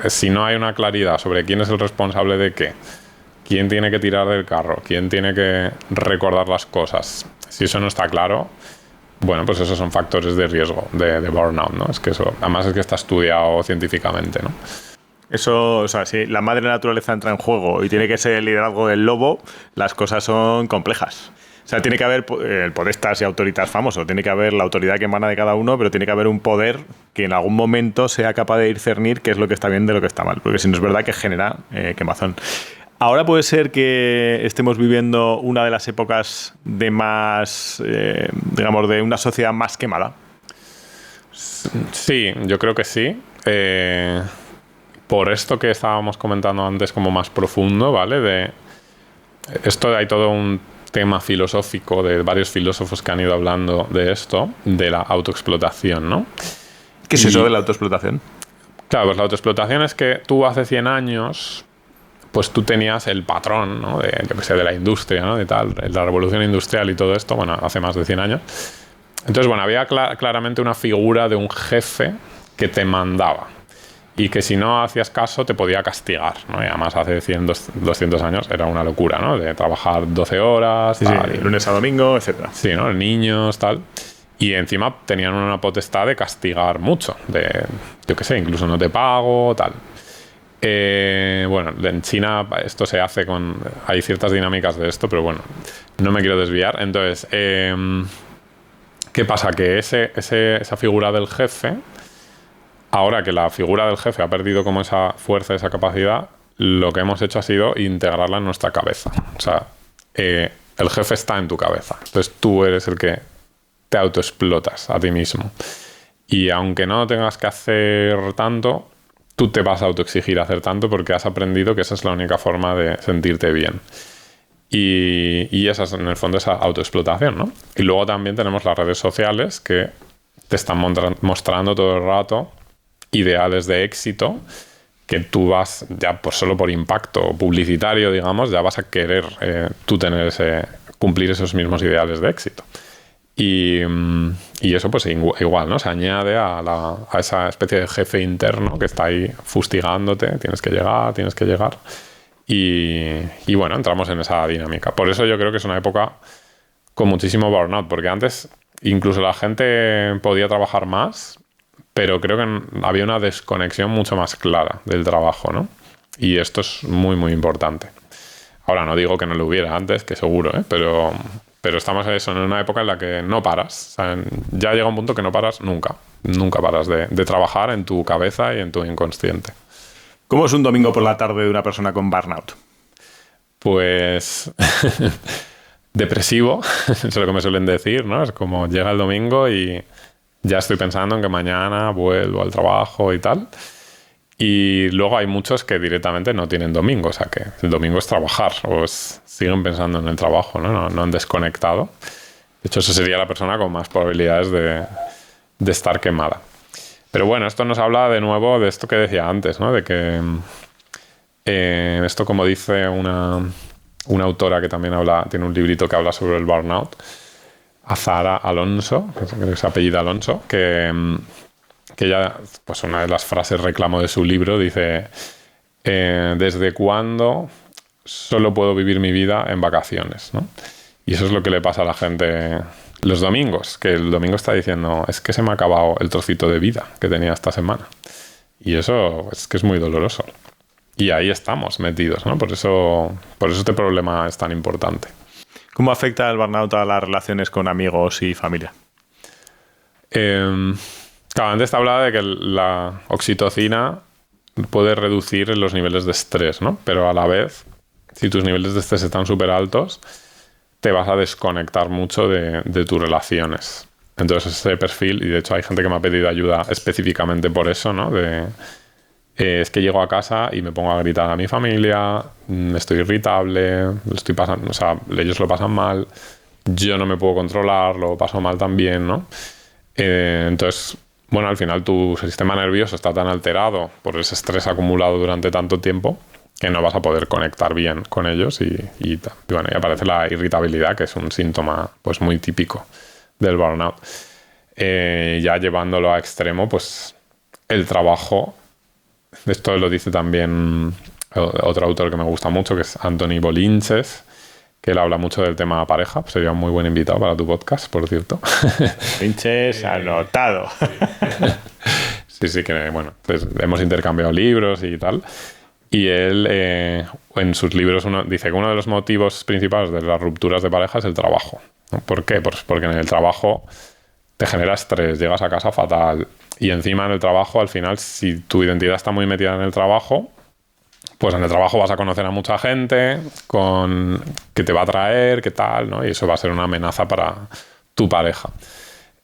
si no hay una claridad sobre quién es el responsable de qué, quién tiene que tirar del carro, quién tiene que recordar las cosas, si eso no está claro, bueno, pues esos son factores de riesgo de burnout, ¿no? Es que eso, además es que está estudiado científicamente, ¿no? Eso, o sea, si la madre naturaleza entra en juego y tiene que ser el liderazgo del lobo, las cosas son complejas. O sea, tiene que haber el podestas y autoritas famoso, tiene que haber la autoridad que emana de cada uno, pero tiene que haber un poder que en algún momento sea capaz de discernir qué es lo que está bien de lo que está mal, porque si no es verdad que genera quemazón. Ahora puede ser que estemos viviendo una de las épocas de más, digamos, de una sociedad más quemada. Sí, yo creo que sí. Por esto que estábamos comentando antes como más profundo, ¿vale? Esto hay todo un tema filosófico de varios filósofos que han ido hablando de esto, de la autoexplotación, ¿no? ¿Qué es eso de la autoexplotación? Claro, pues la autoexplotación es que tú hace 100 años, pues tú tenías el patrón, ¿no? De la industria, ¿no? De tal, la revolución industrial y todo esto, bueno, hace más de 100 años. Entonces, bueno, había claramente una figura de un jefe que te mandaba y que si no hacías caso te podía castigar, ¿no? Y además hace 100, 200 años era una locura, ¿no? De trabajar 12 horas, tal, sí, lunes a domingo, etcétera. Sí, ¿no? Niños, tal. Y encima tenían una potestad de castigar mucho, yo qué sé, incluso no te pago, tal. Bueno, en China esto se hace hay ciertas dinámicas de esto, pero bueno, no me quiero desviar. Entonces, ¿qué pasa? Que esa figura del jefe Ahora que la figura del jefe ha perdido como esa fuerza, esa capacidad, lo que hemos hecho ha sido integrarla en nuestra cabeza. O sea, el jefe está en tu cabeza. Entonces tú eres el que te autoexplotas a ti mismo. Y aunque no tengas que hacer tanto, tú te vas a autoexigir hacer tanto porque has aprendido que esa es la única forma de sentirte bien. Y esa es, en el fondo, esa autoexplotación, ¿no? Y luego también tenemos las redes sociales que te están mostrando todo el rato ideales de éxito que tú vas, ya solo por impacto publicitario, digamos, ya vas a querer tú tener cumplir esos mismos ideales de éxito. Y eso pues igual, ¿no? Se añade a esa especie de jefe interno que está ahí fustigándote, tienes que llegar. Y bueno, entramos en esa dinámica. Por eso yo creo que es una época con muchísimo burnout, porque antes incluso la gente podía trabajar más, pero creo que había una desconexión mucho más clara del trabajo, ¿no? Y esto es muy, muy importante. Ahora, no digo que no lo hubiera antes, que seguro, ¿eh? Pero estamos en una época en la que no paras. O sea, ya llega un punto que no paras nunca. Nunca paras de trabajar en tu cabeza y en tu inconsciente. ¿Cómo es un domingo por la tarde de una persona con burnout? Pues depresivo, es lo que me suelen decir, ¿no? Es como llega el domingo y ya estoy pensando en que mañana vuelvo al trabajo y tal. Y luego hay muchos que directamente no tienen domingo, o sea que el domingo es trabajar, o siguen pensando en el trabajo, ¿no? No han desconectado. De hecho, esa sería la persona con más probabilidades de estar quemada. Pero bueno, esto nos habla de nuevo de esto que decía antes, ¿no? De que esto, como dice una autora que también tiene un librito que habla sobre el burnout, Azahara Alonso, que se apellida Alonso, que ella, pues una de las frases reclamo de su libro, dice: ¿desde cuándo solo puedo vivir mi vida en vacaciones, ¿no? Y eso es lo que le pasa a la gente los domingos, que el domingo está diciendo: es que se me ha acabado el trocito de vida que tenía esta semana. Y eso es que es muy doloroso. Y ahí estamos metidos, ¿no? Por eso este problema es tan importante. ¿Cómo afecta el burnout a las relaciones con amigos y familia? Claro, antes te hablaba de que la oxitocina puede reducir los niveles de estrés, ¿no? Pero a la vez, si tus niveles de estrés están súper altos, te vas a desconectar mucho de tus relaciones. Entonces ese perfil, y de hecho hay gente que me ha pedido ayuda específicamente por eso, ¿no? Es que llego a casa y me pongo a gritar a mi familia, estoy irritable, estoy pasando, o sea, ellos lo pasan mal, yo no me puedo controlar, lo paso mal también, ¿no? Entonces, bueno, al final tu sistema nervioso está tan alterado por ese estrés acumulado durante tanto tiempo que no vas a poder conectar bien con ellos y bueno, y aparece la irritabilidad, que es un síntoma pues muy típico del burnout. Ya llevándolo a extremo, pues el trabajo, esto lo dice también otro autor que me gusta mucho, que es Anthony Bolinches, que él habla mucho del tema pareja. Sería un muy buen invitado para tu podcast, por cierto. Bolinches anotado. Sí, que bueno, pues hemos intercambiado libros y tal. Y él, en sus libros, dice que uno de los motivos principales de las rupturas de pareja es el trabajo, ¿no? ¿Por qué? Pues porque en el trabajo te genera estrés, llegas a casa fatal. Y encima en el trabajo, al final, si tu identidad está muy metida en el trabajo, pues en el trabajo vas a conocer a mucha gente que te va a atraer, qué tal, ¿no? Y eso va a ser una amenaza para tu pareja.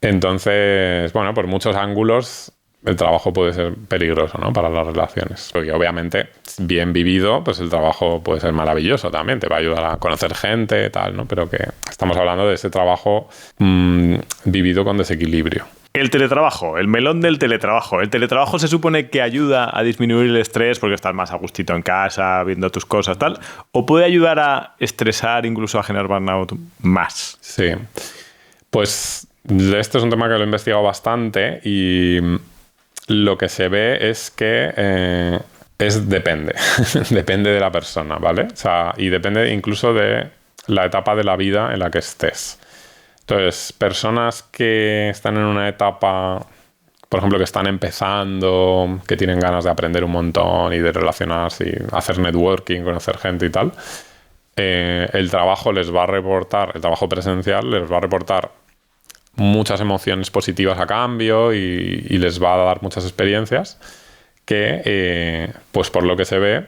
Entonces, bueno, por muchos ángulos el trabajo puede ser peligroso, ¿no? Para las relaciones. Porque obviamente, bien vivido, pues el trabajo puede ser maravilloso también. Te va a ayudar a conocer gente, tal, ¿no? Pero que estamos hablando de ese trabajo vivido con desequilibrio. El teletrabajo, el melón del teletrabajo. El teletrabajo se supone que ayuda a disminuir el estrés porque estás más a gustito en casa, viendo tus cosas, tal. ¿O puede ayudar a estresar, incluso a generar burnout más? Sí. Pues este es un tema que lo he investigado bastante y lo que se ve es que depende. Depende de la persona, ¿vale? O sea, y depende incluso de la etapa de la vida en la que estés. Entonces, personas que están en una etapa, por ejemplo, que están empezando, que tienen ganas de aprender un montón y de relacionarse y hacer networking, conocer gente y tal, el trabajo les va a reportar, el trabajo presencial les va a reportar muchas emociones positivas a cambio y les va a dar muchas experiencias que, pues por lo que se ve,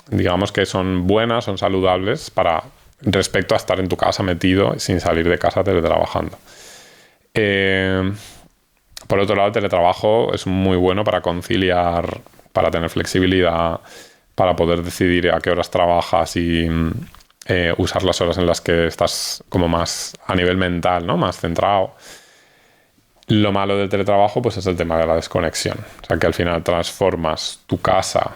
digamos que son buenas, son saludables respecto a estar en tu casa metido sin salir de casa teletrabajando. Por otro lado, el teletrabajo es muy bueno para conciliar, para tener flexibilidad, para poder decidir a qué horas trabajas y usar las horas en las que estás como más a nivel mental, ¿no? Más centrado. Lo malo del teletrabajo pues es el tema de la desconexión. O sea, que al final transformas tu casa,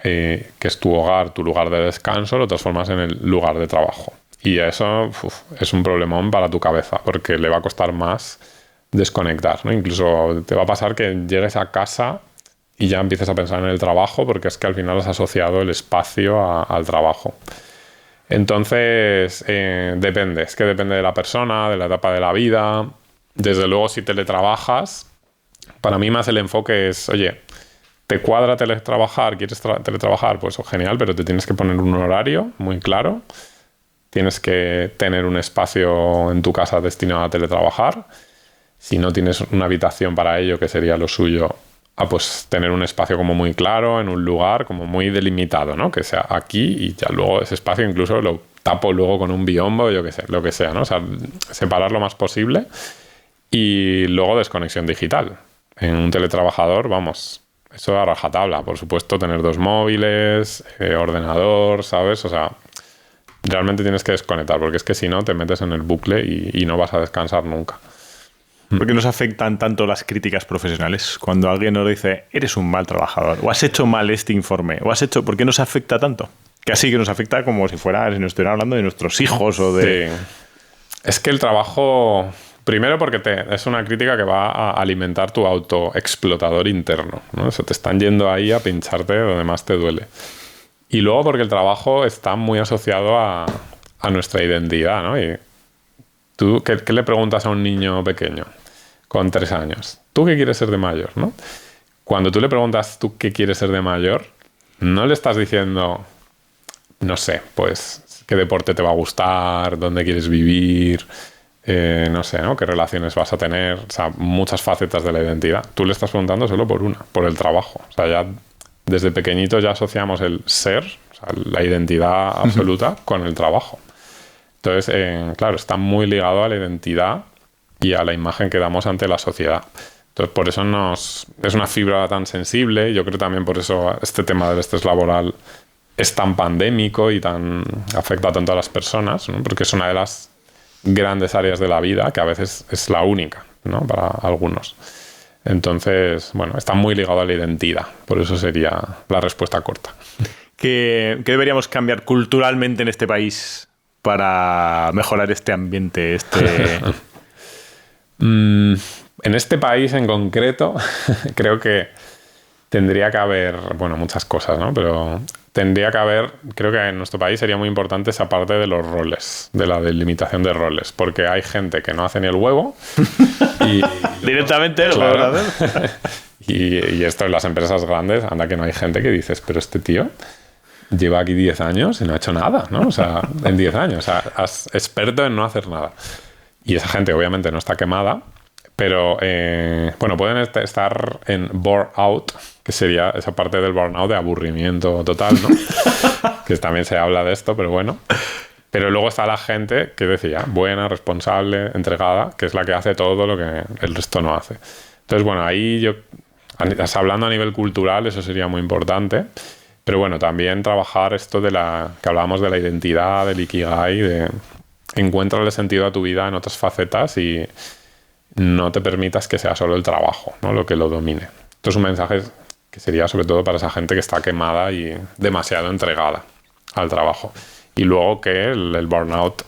que es tu hogar, tu lugar de descanso, lo transformas en el lugar de trabajo. Y eso es un problemón para tu cabeza, porque le va a costar más desconectar, ¿no? Incluso te va a pasar que llegues a casa y ya empieces a pensar en el trabajo, porque es que al final has asociado el espacio al trabajo. Entonces, depende. Es que depende de la persona, de la etapa de la vida. Desde luego, si teletrabajas, para mí más el enfoque es, oye, ¿te cuadra teletrabajar? ¿Quieres teletrabajar? Pues genial, pero te tienes que poner un horario muy claro. Tienes que tener un espacio en tu casa destinado a teletrabajar. Si no tienes una habitación para ello, que sería lo suyo, pues tener un espacio como muy claro, en un lugar como muy delimitado, ¿no? Que sea aquí y ya luego ese espacio incluso lo tapo luego con un biombo, yo qué sé, lo que sea, ¿no? O sea, separar lo más posible y luego desconexión digital. En un teletrabajador, vamos, eso a rajatabla. Por supuesto, tener 2 móviles, ordenador, ¿sabes? O sea, realmente tienes que desconectar porque es que si no te metes en el bucle y no vas a descansar nunca. ¿Por qué nos afectan tanto las críticas profesionales? Cuando alguien nos dice, eres un mal trabajador, o has hecho mal este informe, o has hecho... ¿Por qué nos afecta tanto? Casi que nos afecta como si nos estuvieran hablando de nuestros hijos o de... Sí. Es que el trabajo... Primero porque es una crítica que va a alimentar tu autoexplotador interno, ¿no? Eso te están yendo ahí a pincharte donde más te duele. Y luego porque el trabajo está muy asociado a nuestra identidad, ¿no? Y tú, ¿qué le preguntas a un niño pequeño con 3 años? ¿Tú qué quieres ser de mayor, no? Cuando tú le preguntas tú qué quieres ser de mayor, no le estás diciendo, no sé, pues qué deporte te va a gustar, dónde quieres vivir, no sé, ¿no? Qué relaciones vas a tener, o sea, muchas facetas de la identidad. Tú le estás preguntando solo por una, por el trabajo. O sea, ya desde pequeñito ya asociamos el ser, o sea, la identidad absoluta con el trabajo. Entonces, claro, está muy ligado a la identidad y a la imagen que damos ante la sociedad. Entonces, por eso es una fibra tan sensible. Yo creo también por eso este tema del estrés laboral es tan pandémico y afecta tanto a las personas, ¿no? Porque es una de las grandes áreas de la vida que a veces es la única, ¿no? Para algunos. Entonces, bueno, está muy ligado a la identidad. Por eso sería la respuesta corta. ¿Qué deberíamos cambiar culturalmente en este país para mejorar este ambiente? En este país en concreto, creo que tendría que haber, bueno, muchas cosas, ¿no? Pero creo que en nuestro país sería muy importante esa parte de los roles, de la delimitación de roles, porque hay gente que no hace ni el huevo y directamente lo claro, vas a hacer. y esto en las empresas grandes, anda que no hay gente que dices, pero este tío lleva aquí 10 años y no ha hecho nada, ¿no? O sea, en 10 años, o sea, es experto en no hacer nada. Y esa gente obviamente no está quemada, pero bueno, pueden estar en burnout, que sería esa parte del burnout de aburrimiento total, ¿no? Que también se habla de esto, pero bueno. Pero luego está la gente que decía, buena, responsable, entregada, que es la que hace todo lo que el resto no hace. Entonces, bueno, ahí hablando a nivel cultural, eso sería muy importante. Pero bueno, también trabajar esto que hablábamos de la identidad, del ikigai, de encuéntrale sentido a tu vida en otras facetas y no te permitas que sea solo el trabajo, ¿no? Lo que lo domine. Esto es un mensaje que sería sobre todo para esa gente que está quemada y demasiado entregada al trabajo. Y luego que el burnout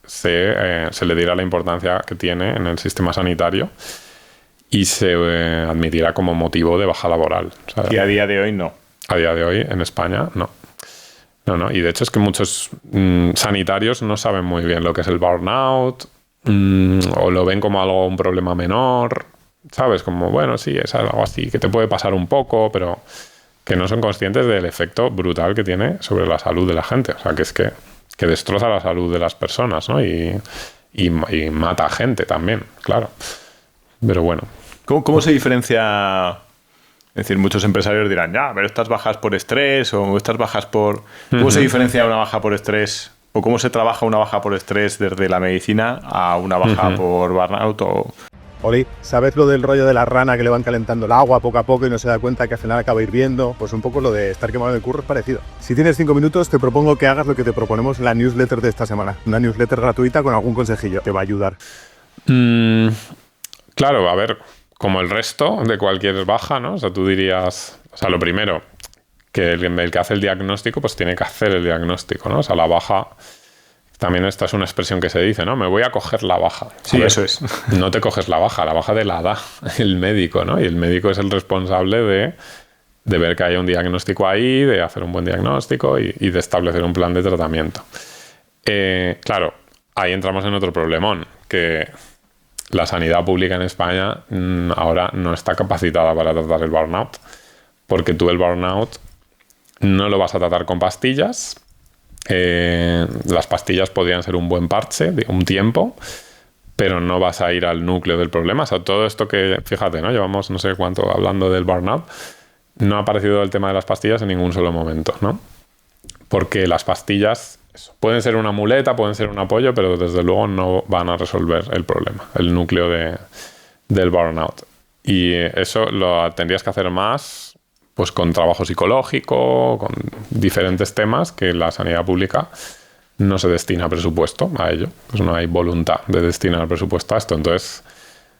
se le diera la importancia que tiene en el sistema sanitario y se admitirá como motivo de baja laboral. O sea, y a día de hoy no. A día de hoy en España no. No. Y de hecho es que muchos sanitarios no saben muy bien lo que es el burnout o lo ven como un problema menor, ¿sabes? Como, bueno, sí, es algo así que te puede pasar un poco, pero que no son conscientes del efecto brutal que tiene sobre la salud de la gente. O sea, que es que destroza la salud de las personas, ¿no? Y y mata a gente también, claro. Pero bueno. ¿Cómo se diferencia? Es decir, muchos empresarios dirán, ya, pero estas bajas por estrés o estas bajas por... ¿Cómo se diferencia una baja por estrés o cómo se trabaja una baja por estrés desde la medicina a una baja por burnout o... Oli, ¿sabes lo del rollo de la rana que le van calentando el agua poco a poco y no se da cuenta que al final acaba hirviendo? Pues un poco lo de estar quemado en el curro es parecido. Si tienes 5 minutos, te propongo que hagas lo que te proponemos en la newsletter de esta semana. Una newsletter gratuita con algún consejillo. Te va a ayudar. Claro, a ver, como el resto de cualquier baja, ¿no? O sea, tú dirías... O sea, lo primero, que el que hace el diagnóstico, pues tiene que hacer el diagnóstico, ¿no? O sea, la baja... También esta es una expresión que se dice, ¿no? Me voy a coger la baja. Sí, eso es. No te coges la baja te la da el médico, ¿no? Y el médico es el responsable de ver que haya un diagnóstico ahí, de hacer un buen diagnóstico y de establecer un plan de tratamiento. Claro, ahí entramos en otro problemón, que la sanidad pública en España ahora no está capacitada para tratar el burnout, porque tú el burnout no lo vas a tratar con pastillas. Las pastillas podrían ser un buen parche de un tiempo, pero no vas a ir al núcleo del problema. O sea, todo esto que, fíjate, ¿no? Llevamos no sé cuánto hablando del burnout, no ha aparecido el tema de las pastillas en ningún solo momento, ¿no? Porque las pastillas pueden ser una muleta, pueden ser un apoyo, pero desde luego no van a resolver el problema, el núcleo del burnout. Y eso lo tendrías que hacer más pues con trabajo psicológico, con diferentes temas que la sanidad pública no se destina presupuesto a ello. Pues no hay voluntad de destinar presupuesto a esto. Entonces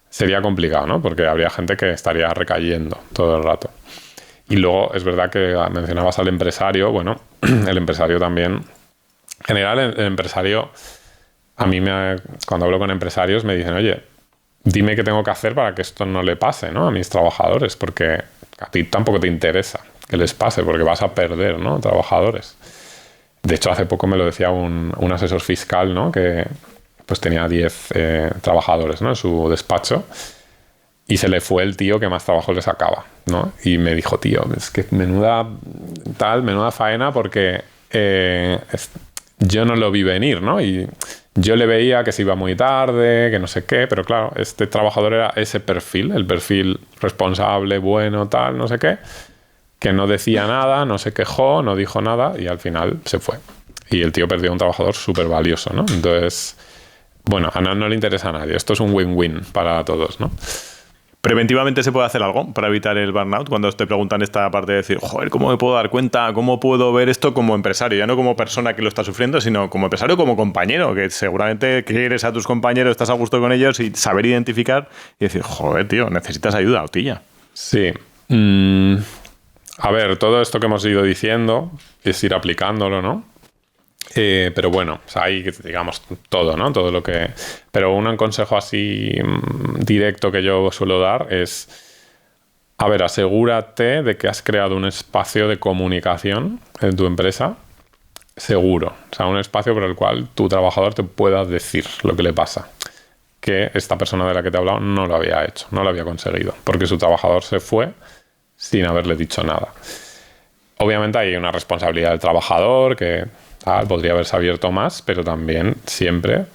sería complicado, ¿no? Porque habría gente que estaría recayendo todo el rato. Y luego es verdad que mencionabas al empresario. Bueno, el empresario también... En general, el empresario... A mí, cuando hablo con empresarios, me dicen, oye, dime qué tengo que hacer para que esto no le pase, ¿no? A mis trabajadores, porque a ti tampoco te interesa que les pase, porque vas a perder, ¿no? Trabajadores. De hecho, hace poco me lo decía un asesor fiscal, ¿no? Que pues tenía 10 trabajadores, ¿no? En su despacho, y se le fue el tío que más trabajo le sacaba, ¿no? Y me dijo, tío, es que menuda faena, porque yo no lo vi venir, ¿no? Y yo le veía que se iba muy tarde, que no sé qué, pero claro, este trabajador era ese perfil, el perfil responsable, bueno, tal, no sé qué, que no decía nada, no se quejó, no dijo nada y al final se fue. Y el tío perdió un trabajador súper valioso, ¿no? Entonces, bueno, a no le interesa a nadie. Esto es un win-win para todos, ¿no? ¿Preventivamente se puede hacer algo para evitar el burnout? Cuando te preguntan esta parte de decir, joder, ¿cómo me puedo dar cuenta? ¿Cómo puedo ver esto como empresario? Ya no como persona que lo está sufriendo, sino como empresario, como compañero, que seguramente quieres a tus compañeros, estás a gusto con ellos y saber identificar y decir, joder, tío, necesitas ayuda, Otilla. Sí. A ver, todo esto que hemos ido diciendo es ir aplicándolo, ¿no? Pero bueno, o sea, hay, digamos, todo, ¿no? Todo lo que... Pero un consejo así directo que yo suelo dar es, a ver, asegúrate de que has creado un espacio de comunicación en tu empresa seguro. O sea, un espacio por el cual tu trabajador te pueda decir lo que le pasa. Que esta persona de la que te he hablado no lo había hecho, no lo había conseguido, porque su trabajador se fue sin haberle dicho nada. Obviamente hay una responsabilidad del trabajador que... podría haberse abierto más, pero también siempre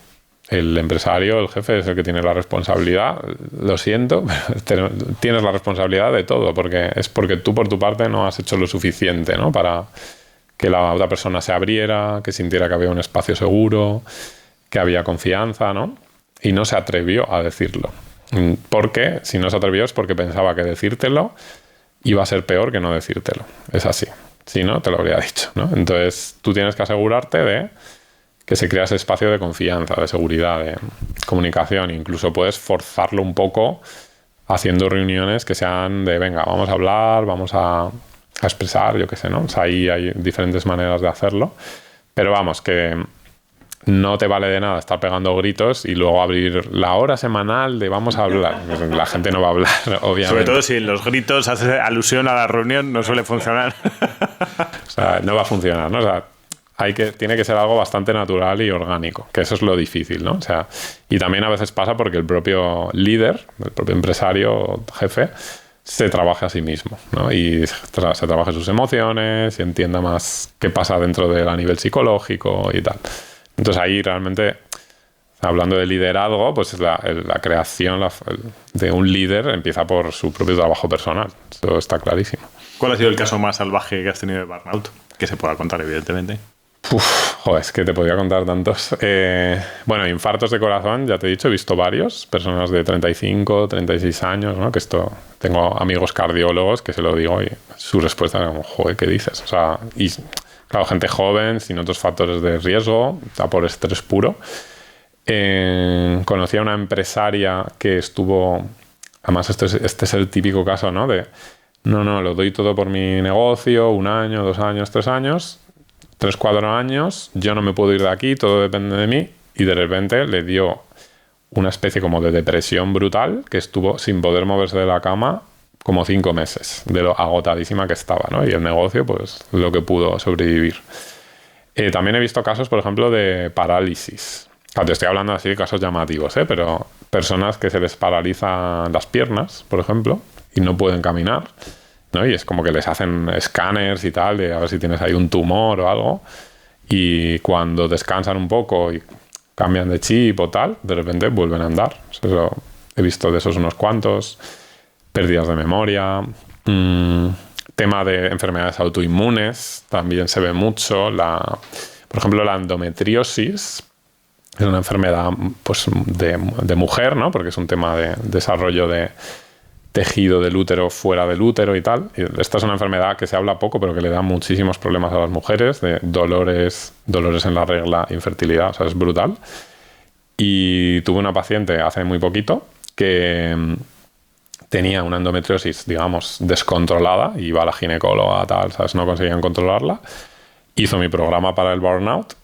el empresario, el jefe, es el que tiene la responsabilidad. Lo siento, pero tienes la responsabilidad de todo, porque es porque tú por tu parte no has hecho lo suficiente, ¿no? Para que la otra persona se abriera, que sintiera que había un espacio seguro, que había confianza, ¿no? Y no se atrevió a decirlo. Porque si no se atrevió es porque pensaba que decírtelo iba a ser peor que no decírtelo. Es así. Si no, te lo habría dicho, ¿no? Entonces, tú tienes que asegurarte de que se crea ese espacio de confianza, de seguridad, de comunicación. Incluso puedes forzarlo un poco haciendo reuniones que sean de, venga, vamos a hablar, vamos a expresar, yo qué sé, ¿no? O sea, ahí hay diferentes maneras de hacerlo. Pero vamos, que no te vale de nada estar pegando gritos y luego abrir la hora semanal de vamos a hablar. La gente no va a hablar, obviamente. Sobre todo si en los gritos hace alusión a la reunión, no suele funcionar. O sea, no va a funcionar, ¿no? O sea, tiene que ser algo bastante natural y orgánico, que eso es lo difícil, ¿no? O sea, y también a veces pasa porque el propio líder, el propio empresario, jefe, se trabaja a sí mismo, ¿no? Y se trabaja sus emociones y entienda más qué pasa dentro de él a nivel psicológico y tal. Entonces ahí realmente Hablando de liderazgo, pues la creación de un líder empieza por su propio trabajo personal. Eso está clarísimo. ¿Cuál ha sido el caso más salvaje que has tenido de burnout? Que se pueda contar, evidentemente. Joder, es que te podría contar tantos. Bueno, infartos de corazón, ya te he dicho, he visto varios. Personas de 35, 36 años, ¿no? Que tengo amigos cardiólogos que se lo digo y su respuesta es como, joder, ¿qué dices? O sea, y claro, gente joven, sin otros factores de riesgo, está por estrés puro. Conocí a una empresaria que estuvo... Además, este es el típico caso, ¿no? No, lo doy todo por mi negocio, 1 año, 2 años, 3 años, 3, 4 años, yo no me puedo ir de aquí, todo depende de mí, y de repente le dio una especie como de depresión brutal, que estuvo sin poder moverse de la cama como 5 meses, de lo agotadísima que estaba, ¿no? Y el negocio, pues, lo que pudo sobrevivir. También he visto casos, por ejemplo, de parálisis. Te estoy hablando así de casos llamativos, pero personas que se les paralizan las piernas, por ejemplo, y no pueden caminar, ¿no? Y es como que les hacen escáneres y tal, de a ver si tienes ahí un tumor o algo, y cuando descansan un poco y cambian de chip o tal, de repente vuelven a andar. Eso, he visto de esos unos cuantos. Pérdidas de memoria, tema de enfermedades autoinmunes, también se ve mucho. Por ejemplo, la endometriosis es una enfermedad, pues, de mujer, ¿no? Porque es un tema de desarrollo de tejido del útero fuera del útero y tal. Y esta es una enfermedad que se habla poco, pero que le da muchísimos problemas a las mujeres, de dolores en la regla, infertilidad, o sea, es brutal. Y tuve una paciente hace muy poquito que tenía una endometriosis, digamos, descontrolada, y iba a la ginecóloga, tal, ¿sabes? No conseguían controlarla. Hizo mi programa para el burnout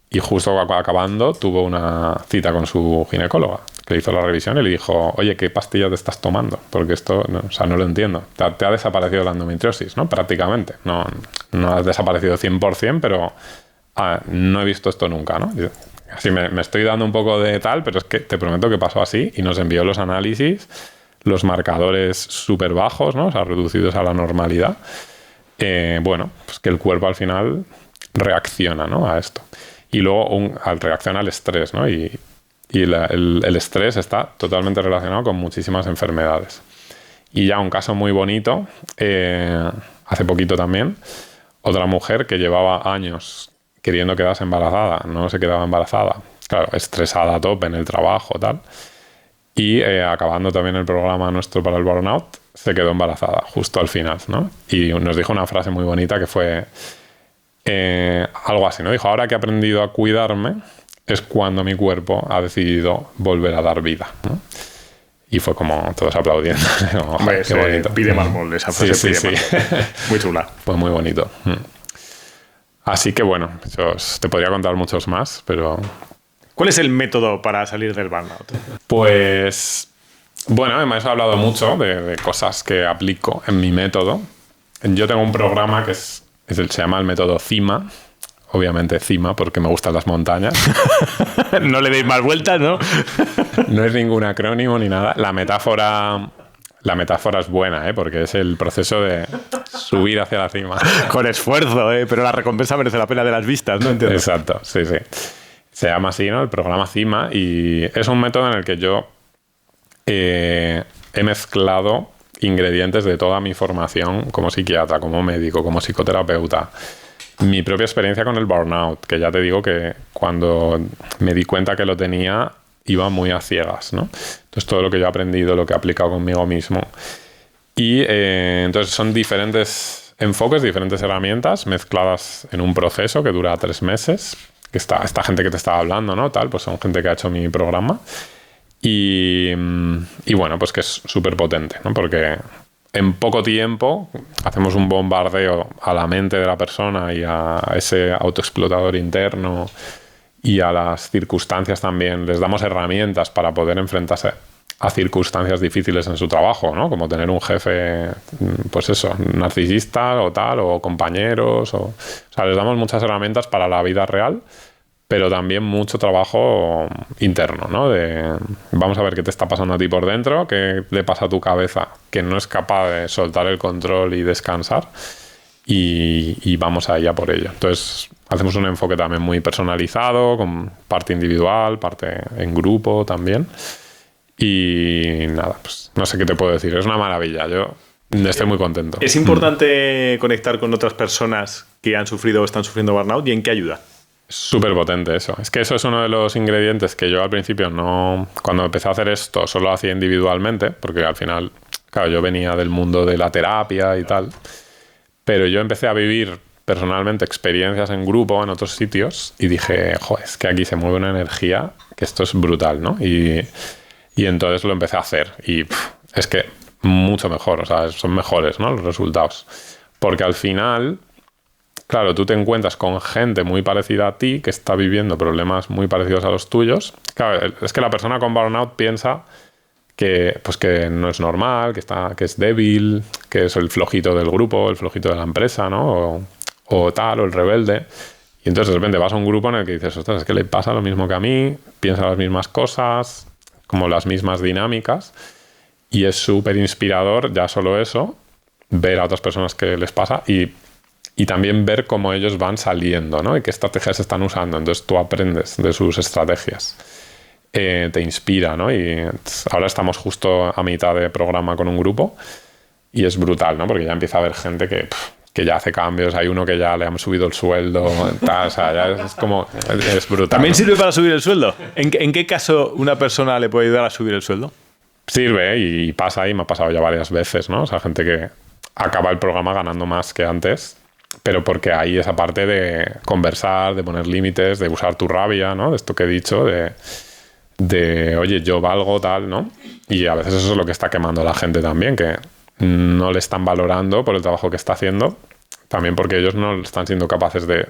y justo acabando tuvo una cita con su ginecóloga, que le hizo la revisión y le dijo, oye, ¿qué pastillas te estás tomando? Porque esto, no, o sea, no lo entiendo. Te ha desaparecido la endometriosis, ¿no? Prácticamente. No ha desaparecido 100%, pero no he visto esto nunca, ¿no? Así me estoy dando un poco de tal, pero es que te prometo que pasó así, y nos envió los análisis, los marcadores súper bajos, ¿no? O sea, reducidos a la normalidad. Bueno, pues que el cuerpo al final reacciona, ¿no? A esto. Y luego reacciona al estrés, ¿no? Y el estrés está totalmente relacionado con muchísimas enfermedades. Y ya un caso muy bonito, hace poquito también, otra mujer que llevaba años queriendo quedarse embarazada, no se quedaba embarazada, claro, estresada a tope en el trabajo, tal. Y acabando también el programa nuestro para el burnout, se quedó embarazada justo al final, ¿no? Y nos dijo una frase muy bonita que fue algo así, ¿no? Dijo, ahora que he aprendido a cuidarme es cuando mi cuerpo ha decidido volver a dar vida, ¿no? Y fue como todos aplaudiendo. Como, hombre, qué bonito. Pide mármol, esa frase, sí. Muy chula. Pues muy bonito. Así que bueno, te podría contar muchos más, pero... ¿Cuál es el método para salir del burnout? Pues, bueno, hemos hablado mucho de cosas que aplico en mi método. Yo tengo un programa que se llama el método CIMA. Obviamente CIMA, porque me gustan las montañas. No le deis más vueltas, ¿no? No es ningún acrónimo ni nada. La metáfora es buena, porque es el proceso de subir hacia la cima. Con esfuerzo, pero la recompensa merece la pena de las vistas, ¿no? Entiendo. Exacto, sí. Se llama así, ¿no? El programa CIMA, y es un método en el que yo he mezclado ingredientes de toda mi formación como psiquiatra, como médico, como psicoterapeuta. Mi propia experiencia con el burnout, que ya te digo que cuando me di cuenta que lo tenía, iba muy a ciegas, ¿no? Entonces todo lo que yo he aprendido, lo que he aplicado conmigo mismo. Y entonces son diferentes enfoques, diferentes herramientas mezcladas en un proceso que dura 3 meses. Que esta gente que te estaba hablando, ¿no? Tal, pues son gente que ha hecho mi programa. Y bueno, pues que es súper potente, ¿no? Porque en poco tiempo hacemos un bombardeo a la mente de la persona y a ese autoexplotador interno y a las circunstancias también. Les damos herramientas para poder enfrentarse a circunstancias difíciles en su trabajo, ¿no? Como tener un jefe, pues eso, narcisista o tal, o compañeros. O sea, les damos muchas herramientas para la vida real, pero también mucho trabajo interno, ¿no? Vamos a ver qué te está pasando a ti por dentro, qué le pasa a tu cabeza, que no es capaz de soltar el control y descansar, y vamos allá por ello. Entonces, hacemos un enfoque también muy personalizado, con parte individual, parte en grupo también. Y nada, pues no sé qué te puedo decir. Es una maravilla. Yo estoy muy contento. ¿Es importante conectar con otras personas que han sufrido o están sufriendo burnout? ¿Y en qué ayuda? Súper potente eso. Es que eso es uno de los ingredientes que yo al principio no... Cuando empecé a hacer esto solo lo hacía individualmente, porque al final, claro, yo venía del mundo de la terapia y tal, pero yo empecé a vivir personalmente experiencias en grupo en otros sitios y dije, joder, es que aquí se mueve una energía que esto es brutal, ¿no? Y entonces lo empecé a hacer y es que mucho mejor, o sea, son mejores, ¿no? Los resultados. Porque al final... Claro, tú te encuentras con gente muy parecida a ti que está viviendo problemas muy parecidos a los tuyos. Claro, es que la persona con burnout piensa que, pues que no es normal, que es débil, que es el flojito del grupo, el flojito de la empresa, ¿no? O tal, o el rebelde. Y entonces de repente vas a un grupo en el que dices, ostras, es que le pasa lo mismo que a mí, piensa las mismas cosas, como las mismas dinámicas. Y es súper inspirador ya solo eso, ver a otras personas que les pasa y también ver cómo ellos van saliendo, ¿no? Y qué estrategias están usando. Entonces tú aprendes de sus estrategias. Te inspira, ¿no? Y ahora estamos justo a mitad de programa con un grupo y es brutal, ¿no? Porque ya empieza a haber gente que ya hace cambios. Hay uno que ya le han subido el sueldo. Tal, o sea, ya es como... Es brutal. ¿También ¿no? sirve para subir el sueldo? ¿En qué caso una persona le puede ayudar a subir el sueldo? Sirve y pasa y me ha pasado ya varias veces, ¿no? O sea, gente que acaba el programa ganando más que antes, pero porque hay esa parte de conversar, de poner límites, de usar tu rabia, ¿no? De esto que he dicho, de oye, yo valgo tal, ¿no? Y a veces eso es lo que está quemando a la gente también, que no le están valorando por el trabajo que está haciendo, también porque ellos no están siendo capaces de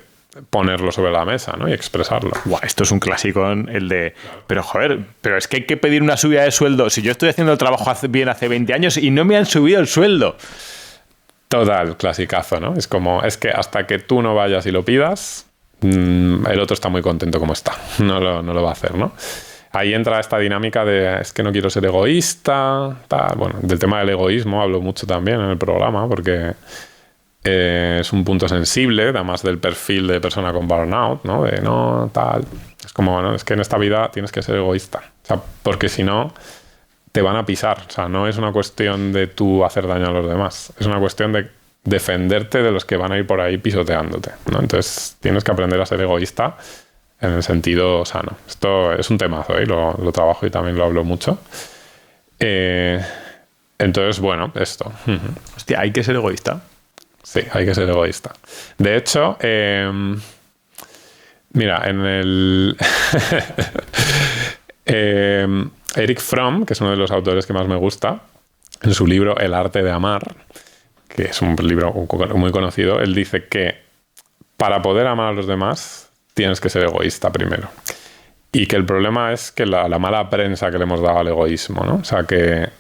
ponerlo sobre la mesa, ¿no? Y expresarlo. Buah, esto es un clásico, el de... Pero joder, pero es que hay que pedir una subida de sueldo. Si yo estoy haciendo el trabajo bien hace 20 años y no me han subido el sueldo... Total, clasicazo, ¿no? Es como, es que hasta que tú no vayas y lo pidas, el otro está muy contento como está. No lo va a hacer, ¿no? Ahí entra esta dinámica de, es que no quiero ser egoísta, tal. Bueno, del tema del egoísmo hablo mucho también en el programa, porque es un punto sensible, además del perfil de persona con burnout, ¿no? De no, tal. Es como, bueno, es que en esta vida tienes que ser egoísta. O sea, porque si no... te van a pisar. O sea, no es una cuestión de tú hacer daño a los demás. Es una cuestión de defenderte de los que van a ir por ahí pisoteándote, ¿no? Entonces, tienes que aprender a ser egoísta en el sentido sano. Esto es un temazo, ¿eh? Lo trabajo y también lo hablo mucho. Entonces, bueno, esto. Hostia, ¿hay que ser egoísta? Sí, hay que ser egoísta. De hecho, mira, en el... Eric Fromm, que es uno de los autores que más me gusta, en su libro El arte de amar, que es un libro muy conocido, él dice que para poder amar a los demás tienes que ser egoísta primero. Y que el problema es que la mala prensa que le hemos dado al egoísmo, ¿no? O sea, que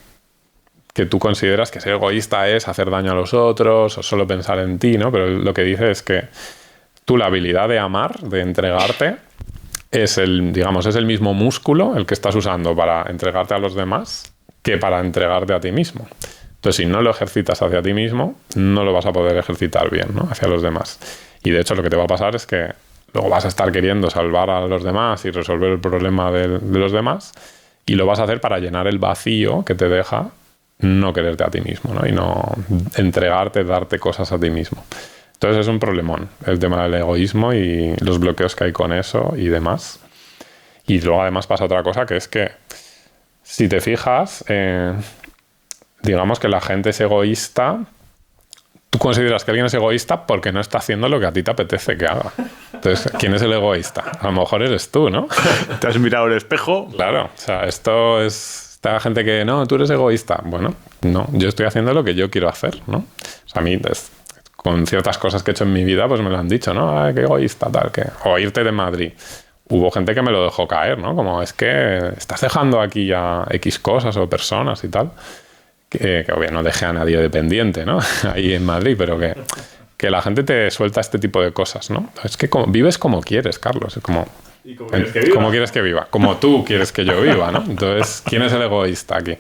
tú consideras que ser egoísta es hacer daño a los otros o solo pensar en ti, ¿no? Pero lo que dice es que tú la habilidad de amar, de entregarte, es el mismo músculo el que estás usando para entregarte a los demás que para entregarte a ti mismo. Entonces, si no lo ejercitas hacia ti mismo, no lo vas a poder ejercitar bien, ¿no? Hacia los demás. Y de hecho, lo que te va a pasar es que luego vas a estar queriendo salvar a los demás y resolver el problema de los demás, y lo vas a hacer para llenar el vacío que te deja no quererte a ti mismo, ¿no? Y no entregarte, darte cosas a ti mismo. Entonces es un problemón el tema del egoísmo y los bloqueos que hay con eso y demás. Y luego además pasa otra cosa, que es que si te fijas, digamos que la gente es egoísta. Tú consideras que alguien es egoísta porque no está haciendo lo que a ti te apetece que haga. Entonces, ¿quién es el egoísta? A lo mejor eres tú, ¿no? ¿Te has mirado el espejo? Claro, o sea, esto es... Esta gente que, no, tú eres egoísta. Bueno, no, yo estoy haciendo lo que yo quiero hacer, ¿no? O sea, a mí... con ciertas cosas que he hecho en mi vida, pues me lo han dicho, ¿no? Ay, qué egoísta, tal, que... O irte de Madrid. Hubo gente que me lo dejó caer, ¿no? Como, es que estás dejando aquí ya X cosas o personas y tal. Que obviamente no dejé a nadie dependiente, ¿no? Ahí en Madrid, pero que la gente te suelta este tipo de cosas, ¿no? Es que vives como quieres, Carlos. Es como... ¿Y cómo quieres que viva? ¿Cómo quieres que viva? Como tú quieres que yo viva, ¿no? Entonces, ¿quién es el egoísta aquí?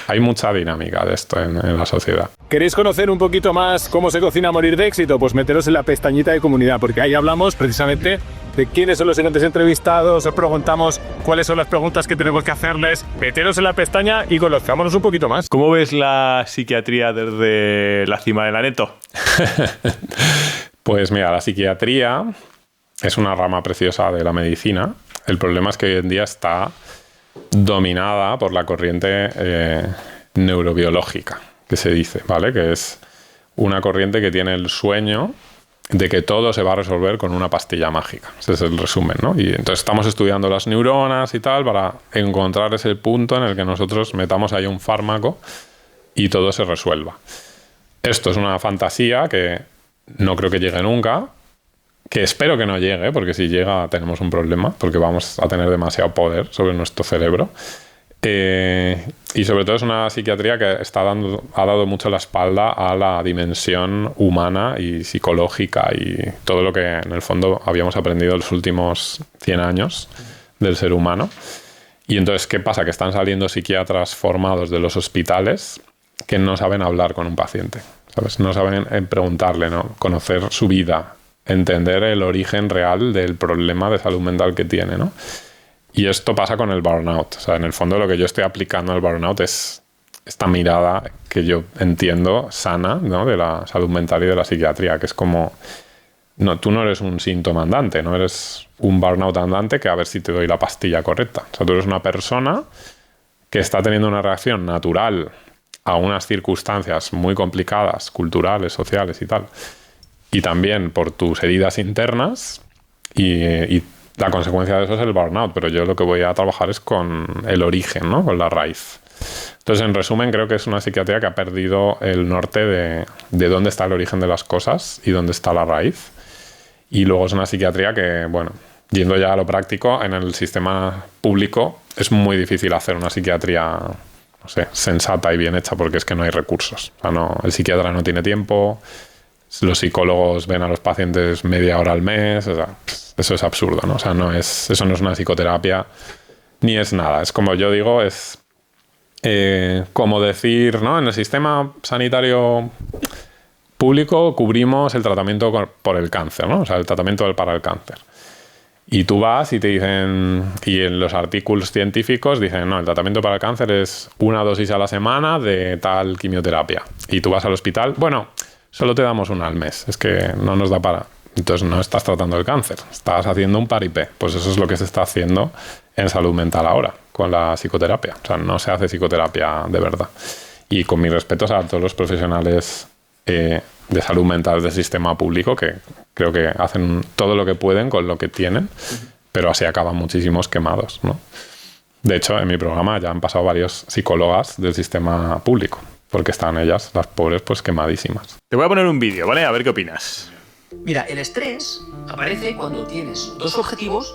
Hay mucha dinámica de esto en la sociedad. ¿Queréis conocer un poquito más cómo se cocina Morir de Éxito? Pues meteros en la pestañita de comunidad, porque ahí hablamos precisamente de quiénes son los siguientes entrevistados, os preguntamos cuáles son las preguntas que tenemos que hacerles. Meteros en la pestaña y conozcámonos un poquito más. ¿Cómo ves la psiquiatría desde la cima del aneto? Pues mira, la psiquiatría es una rama preciosa de la medicina. El problema es que hoy en día está dominada por la corriente neurobiológica, que se dice, ¿vale? Que es una corriente que tiene el sueño de que todo se va a resolver con una pastilla mágica. Ese es el resumen, ¿no? Y entonces estamos estudiando las neuronas y tal para encontrar ese punto en el que nosotros metamos ahí un fármaco y todo se resuelva. Esto es una fantasía que no creo que llegue nunca, que espero que no llegue, porque si llega tenemos un problema, porque vamos a tener demasiado poder sobre nuestro cerebro. Y sobre todo es una psiquiatría que ha dado mucho la espalda a la dimensión humana y psicológica y todo lo que en el fondo habíamos aprendido en los últimos 100 años del ser humano. Y entonces, ¿qué pasa? Que están saliendo psiquiatras formados de los hospitales que no saben hablar con un paciente, ¿sabes? No saben preguntarle, ¿no? Conocer su vida, entender el origen real del problema de salud mental que tiene, ¿no? Y esto pasa con el burnout. O sea, en el fondo lo que yo estoy aplicando al burnout es esta mirada que yo entiendo sana, ¿no? De la salud mental y de la psiquiatría, que es como... No, tú no eres un síntoma andante, no eres un burnout andante que a ver si te doy la pastilla correcta. O sea, tú eres una persona que está teniendo una reacción natural a unas circunstancias muy complicadas, culturales, sociales y tal. Y también por tus heridas internas y la consecuencia de eso es el burnout, pero yo lo que voy a trabajar es con el origen, ¿no? Con la raíz. Entonces, en resumen, creo que es una psiquiatría que ha perdido el norte de dónde está el origen de las cosas y dónde está la raíz. Y luego es una psiquiatría que, bueno, yendo ya a lo práctico, en el sistema público es muy difícil hacer una psiquiatría, no sé, sensata y bien hecha porque es que no hay recursos. O sea, no, el psiquiatra no tiene tiempo, los psicólogos ven a los pacientes media hora al mes, o sea, eso es absurdo, ¿no? O sea, eso no es una psicoterapia ni es nada. Es como yo digo, es como decir, ¿no? En el sistema sanitario público cubrimos el tratamiento por el cáncer, ¿no? O sea, el tratamiento para el cáncer. Y tú vas y te dicen, y en los artículos científicos dicen, no, el tratamiento para el cáncer es 1 dosis a la semana de tal quimioterapia. Y tú vas al hospital, bueno, solo te damos 1 al mes, es que no nos da para... Entonces no estás tratando el cáncer, estás haciendo un paripé. Pues eso es lo que se está haciendo en salud mental ahora, con la psicoterapia. O sea, no se hace psicoterapia de verdad. Y con mis respetos a todos los profesionales de salud mental del sistema público, que creo que hacen todo lo que pueden con lo que tienen, pero así acaban muchísimos quemados, ¿no? De hecho, en mi programa ya han pasado varios psicólogas del sistema público, porque están ellas, las pobres, pues quemadísimas. Te voy a poner un vídeo, ¿vale? A ver qué opinas. Mira, el estrés aparece cuando tienes 2 objetivos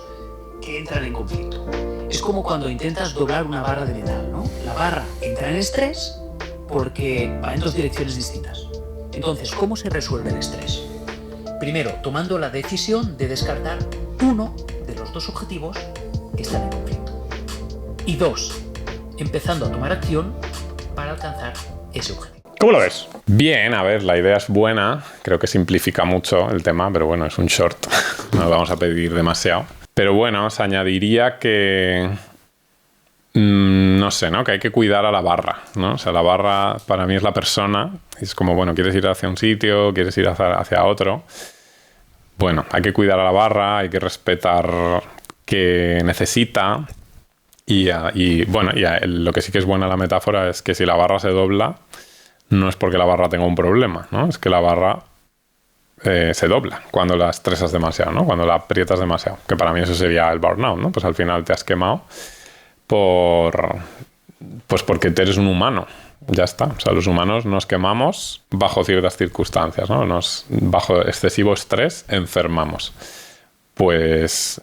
que entran en conflicto. Es como cuando intentas doblar una barra de metal, ¿no? La barra entra en estrés porque va en 2 direcciones distintas. Entonces, ¿cómo se resuelve el estrés? Primero, tomando la decisión de descartar uno de los 2 objetivos que están en conflicto. Y 2, empezando a tomar acción para alcanzar ese objetivo. ¿Cómo lo ves? Bien, a ver, la idea es buena. Creo que simplifica mucho el tema, pero bueno, es un short. No vamos a pedir demasiado. Pero bueno, os añadiría que... no sé, ¿no? Que hay que cuidar a la barra, ¿no? O sea, la barra para mí es la persona. Es como, bueno, quieres ir hacia un sitio, quieres ir hacia otro. Bueno, hay que cuidar a la barra, hay que respetar qué necesita. Lo que sí que es buena la metáfora es que si la barra se dobla, no es porque la barra tenga un problema, ¿no? Es que la barra se dobla cuando la estresas demasiado, ¿no? Cuando la aprietas demasiado. Que para mí eso sería el burnout, ¿no? Pues al final te has quemado porque eres un humano. Ya está. O sea, los humanos nos quemamos bajo ciertas circunstancias, ¿no? Bajo excesivo estrés enfermamos. Pues,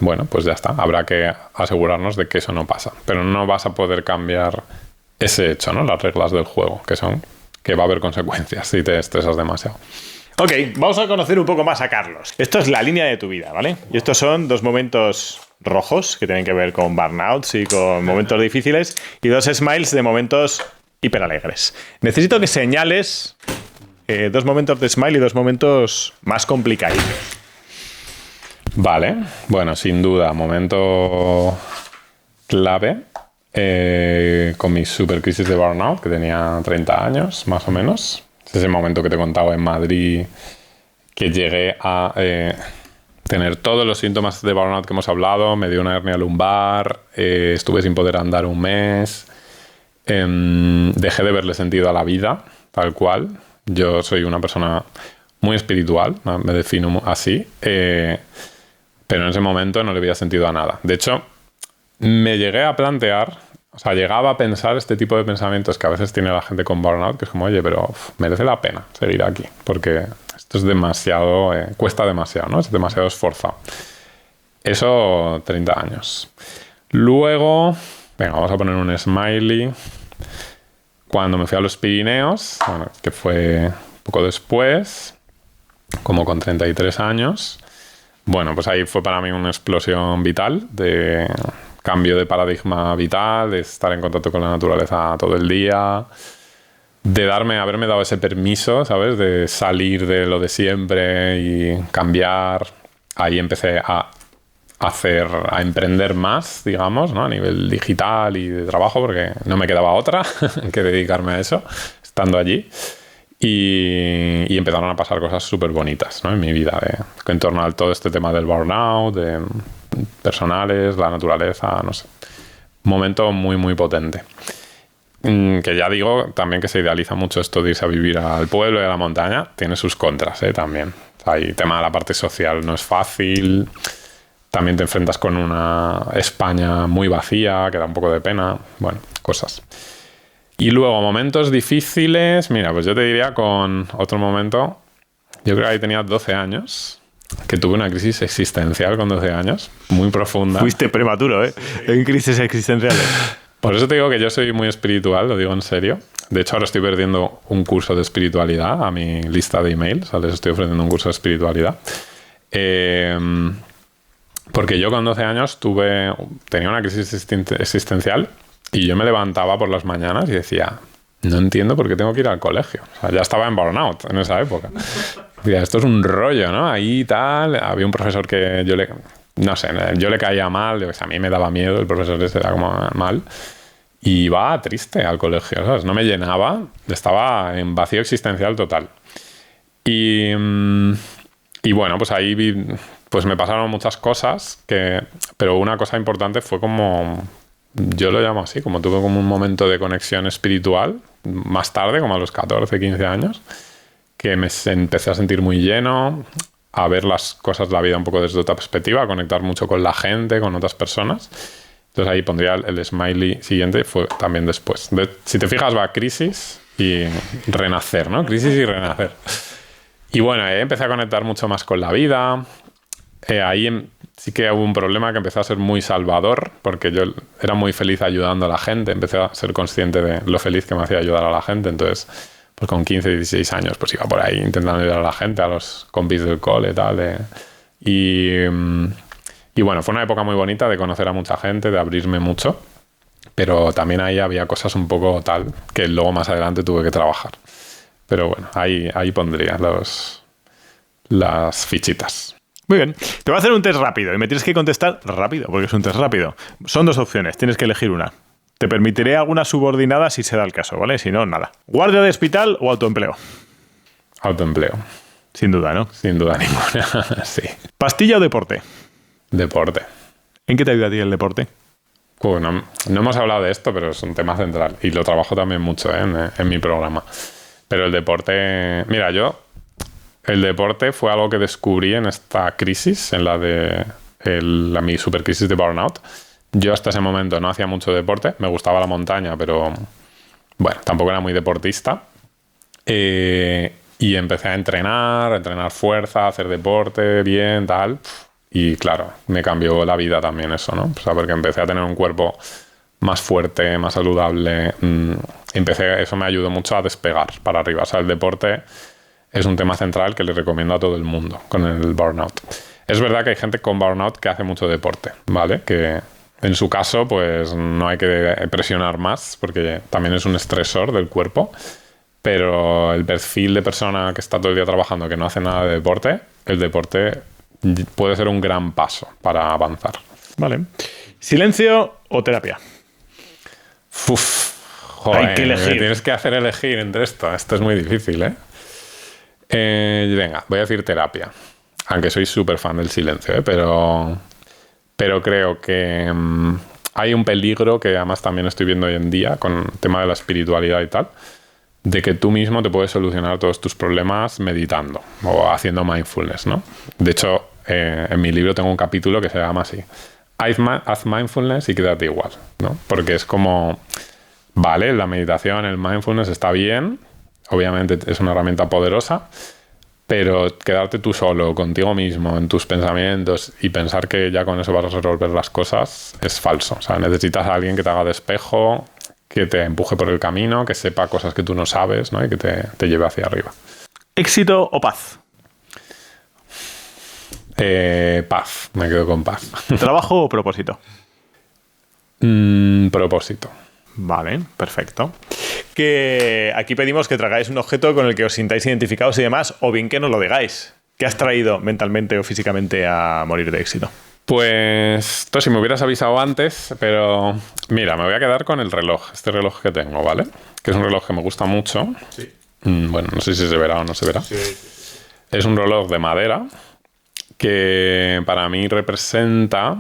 bueno, pues ya está. Habrá que asegurarnos de que eso no pasa. Pero no vas a poder cambiar ese hecho, ¿no? Las reglas del juego, que son que va a haber consecuencias si te estresas demasiado. Ok, vamos a conocer un poco más a Carlos. Esto es la línea de tu vida, ¿vale? Y estos son 2 momentos rojos que tienen que ver con burnouts y con momentos difíciles y 2 smiles de momentos hiperalegres. Necesito que señales 2 momentos de smile y 2 momentos más complicados. Vale, bueno, sin duda, momento clave con mi super crisis de burnout, que tenía 30 años, más o menos. Es ese momento que te he contado en Madrid, que llegué a tener todos los síntomas de burnout que hemos hablado. Me dio una hernia lumbar, estuve sin poder andar un mes, dejé de verle sentido a la vida, tal cual. Yo soy una persona muy espiritual, me defino así, pero en ese momento no le veía sentido a nada. De hecho, me llegué a plantear, o sea, llegaba a pensar este tipo de pensamientos que a veces tiene la gente con burnout, que es como, oye, pero merece la pena seguir aquí, porque esto es demasiado, cuesta demasiado, ¿no? Es demasiado esforzado. Eso, 30 años. Luego, venga, vamos a poner un smiley. Cuando me fui a los Pirineos, bueno, que fue poco después, como con 33 años, bueno, pues ahí fue para mí una explosión vital, de cambio de paradigma vital, de estar en contacto con la naturaleza todo el día, de haberme dado ese permiso, ¿sabes? De salir de lo de siempre y cambiar. Ahí empecé a emprender más, digamos, ¿no? A nivel digital y de trabajo, porque no me quedaba otra que dedicarme a eso, estando allí. Y empezaron a pasar cosas súper bonitas, ¿no? En mi vida, en torno a todo este tema del burnout, de personales, la naturaleza, no sé. Momento muy, muy potente. Que ya digo también que se idealiza mucho esto de irse a vivir al pueblo y a la montaña. Tiene sus contras, también. Hay tema de la parte social, no es fácil. También te enfrentas con una España muy vacía, que da un poco de pena. Bueno, cosas. Y luego, momentos difíciles. Mira, pues yo te diría con otro momento. Yo creo que ahí tenía 12 años, que tuve una crisis existencial con 12 años, muy profunda. Fuiste prematuro, en crisis existenciales. Por eso te digo que yo soy muy espiritual, lo digo en serio. De hecho, ahora estoy perdiendo un curso de espiritualidad a mi lista de emails. O sea, les estoy ofreciendo un curso de espiritualidad. Porque yo con 12 años tenía una crisis existencial y yo me levantaba por las mañanas y decía, no entiendo por qué tengo que ir al colegio. O sea, ya estaba en burnout en esa época. Decía, esto es un rollo, ¿no? Ahí tal. Había un profesor que yo le caía mal, a mí me daba miedo, el profesor ese era como mal. Y iba triste al colegio, ¿sabes? No me llenaba, estaba en vacío existencial total. Y bueno, pues ahí pues me pasaron muchas cosas, pero una cosa importante fue como, yo lo llamo así, como tuve como un momento de conexión espiritual, más tarde, como a los 14, 15 años, que me empecé a sentir muy lleno, a ver las cosas de la vida un poco desde otra perspectiva, a conectar mucho con la gente, con otras personas. Entonces ahí pondría el smiley siguiente, fue también después. Si te fijas, va crisis y renacer, ¿no? Crisis y renacer. Y bueno, empecé a conectar mucho más con la vida. Ahí sí que hubo un problema, que empecé a ser muy salvador, porque yo era muy feliz ayudando a la gente. Empecé a ser consciente de lo feliz que me hacía ayudar a la gente. Entonces, pues con 15, 16 años, pues iba por ahí intentando ayudar a la gente, a los compis del cole, tal. Y bueno, fue una época muy bonita de conocer a mucha gente, de abrirme mucho. Pero también ahí había cosas un poco tal, que luego más adelante tuve que trabajar. Pero bueno, ahí pondría las fichitas. Muy bien. Te voy a hacer un test rápido y me tienes que contestar rápido, porque es un test rápido. Son 2 opciones, tienes que elegir una. Te permitiré alguna subordinada si se da el caso, ¿vale? Si no, nada. ¿Guardia de hospital o autoempleo? Autoempleo. Sin duda, ¿no? Sin duda ninguna, sí. ¿Pastilla o deporte? Deporte. ¿En qué te ayuda a ti el deporte? Bueno, no hemos hablado de esto, pero es un tema central. Y lo trabajo también mucho en mi programa. Pero el deporte... Mira, el deporte fue algo que descubrí en esta crisis, en la de mi supercrisis de burnout. Yo hasta ese momento no hacía mucho deporte. Me gustaba la montaña, pero bueno, tampoco era muy deportista. Y empecé a entrenar fuerza, a hacer deporte bien, tal. Y claro, me cambió la vida también eso, ¿no? O sea, porque empecé a tener un cuerpo más fuerte, más saludable. Eso me ayudó mucho a despegar para arriba. O sea, el deporte es un tema central que le recomiendo a todo el mundo con el burnout. Es verdad que hay gente con burnout que hace mucho deporte, ¿vale? Que en su caso, pues no hay que presionar más porque también es un estresor del cuerpo. Pero el perfil de persona que está todo el día trabajando que no hace nada de deporte, el deporte puede ser un gran paso para avanzar. Vale. ¿Silencio o terapia? Uf, joder, hay que elegir. Tienes que hacer elegir entre esto. Esto es muy difícil, ¿eh? Venga, voy a decir terapia. Aunque soy súper fan del silencio, ¿eh? Pero creo que hay un peligro que además también estoy viendo hoy en día con el tema de la espiritualidad y tal, de que tú mismo te puedes solucionar todos tus problemas meditando o haciendo mindfulness, ¿no? De hecho, en mi libro tengo un capítulo que se llama así: haz mindfulness y quédate igual, ¿no? Porque es como, vale, la meditación, el mindfulness está bien, obviamente es una herramienta poderosa, pero quedarte tú solo, contigo mismo, en tus pensamientos y pensar que ya con eso vas a resolver las cosas es falso. O sea, necesitas a alguien que te haga de espejo, que te empuje por el camino, que sepa cosas que tú no sabes, ¿no? Y que te lleve hacia arriba. ¿Éxito o paz? Paz, me quedo con paz. ¿Trabajo o propósito? Propósito. Vale, perfecto. Que aquí pedimos que traigáis un objeto con el que os sintáis identificados y demás, o bien que nos lo digáis. ¿Qué has traído mentalmente o físicamente a morir de éxito? Pues esto si me hubieras avisado antes, pero mira, me voy a quedar con el reloj, este reloj que tengo, ¿vale? Que es un reloj que me gusta mucho. Sí. Bueno, no sé si se verá o no se verá. Sí. Es un reloj de madera que para mí representa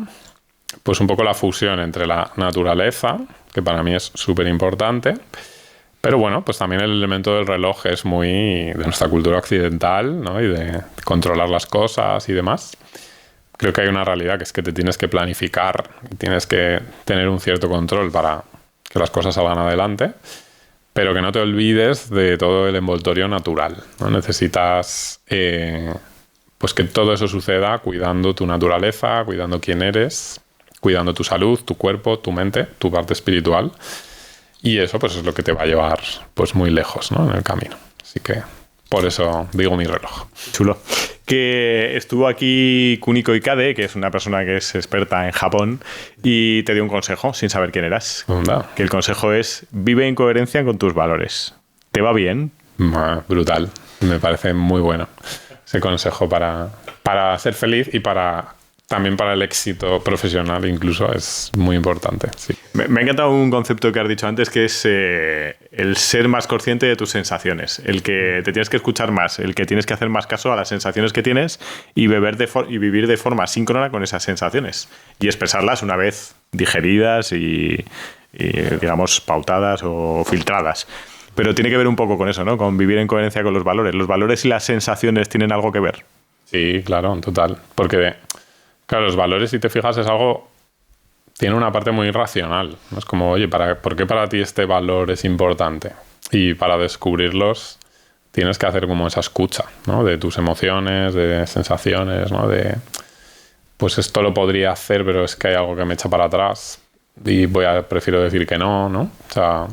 pues un poco la fusión entre la naturaleza, que para mí es súper importante, pero bueno, pues también el elemento del reloj es muy de nuestra cultura occidental, ¿no? Y de controlar las cosas y demás. Creo que hay una realidad que es que te tienes que planificar, tienes que tener un cierto control para que las cosas salgan adelante, pero que no te olvides de todo el envoltorio natural, ¿no? Necesitas pues que todo eso suceda cuidando tu naturaleza, cuidando quién eres, cuidando tu salud, tu cuerpo, tu mente, tu parte espiritual. Y eso pues es lo que te va a llevar pues muy lejos, ¿no? En el camino. Así que por eso digo mi reloj. Chulo. Que estuvo aquí Kuniko Ikade, que es una persona que es experta en Japón, y te dio un consejo sin saber quién eras. ¿Onda? Que el consejo es: vive en coherencia con tus valores. ¿Te va bien? Brutal. Me parece muy bueno ese consejo para ser feliz y también para el éxito profesional incluso es muy importante. Sí. Me ha encantado un concepto que has dicho antes, que es el ser más consciente de tus sensaciones, el que te tienes que escuchar más, el que tienes que hacer más caso a las sensaciones que tienes y vivir de forma síncrona con esas sensaciones y expresarlas una vez digeridas y digamos pautadas o filtradas. Pero tiene que ver un poco con eso, ¿no? Con vivir en coherencia con los valores. ¿Los valores y las sensaciones tienen algo que ver? Sí, claro, total. Porque claro, los valores, si te fijas, es algo... Tiene una parte muy racional. ¿No? Es como, oye, ¿por qué para ti este valor es importante? Y para descubrirlos tienes que hacer como esa escucha, ¿no? De tus emociones, de sensaciones, ¿no? De, pues esto lo podría hacer, pero es que hay algo que me echa para atrás y prefiero decir que no, ¿no? O sea,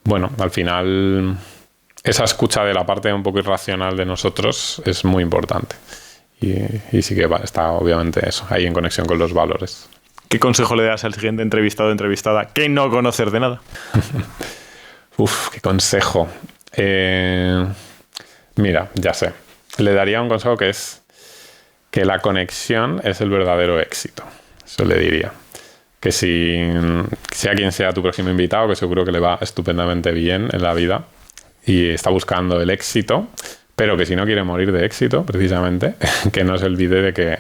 bueno, al final esa escucha de la parte un poco irracional de nosotros es muy importante. Y sí que está obviamente eso, ahí en conexión con los valores. ¿Qué consejo le das al siguiente entrevistado o entrevistada que no conocer de nada? Uf, qué consejo. Mira, ya sé. Le daría un consejo que es que la conexión es el verdadero éxito. Eso le diría. Que sea quien sea tu próximo invitado, que seguro que le va estupendamente bien en la vida y está buscando el éxito, pero que si no quiere morir de éxito, precisamente, que no se olvide de que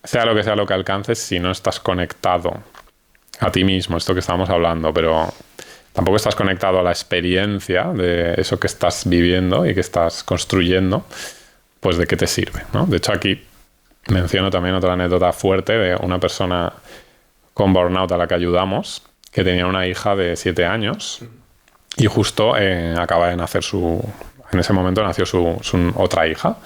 sea lo que alcances, si no estás conectado a ti mismo, esto que estábamos hablando, pero tampoco estás conectado a la experiencia de eso que estás viviendo y que estás construyendo, pues de qué te sirve, ¿no? De hecho, aquí menciono también otra anécdota fuerte de una persona con burnout a la que ayudamos, que tenía una hija de 7 años y justo acaba de nacer en ese momento nació su otra hija.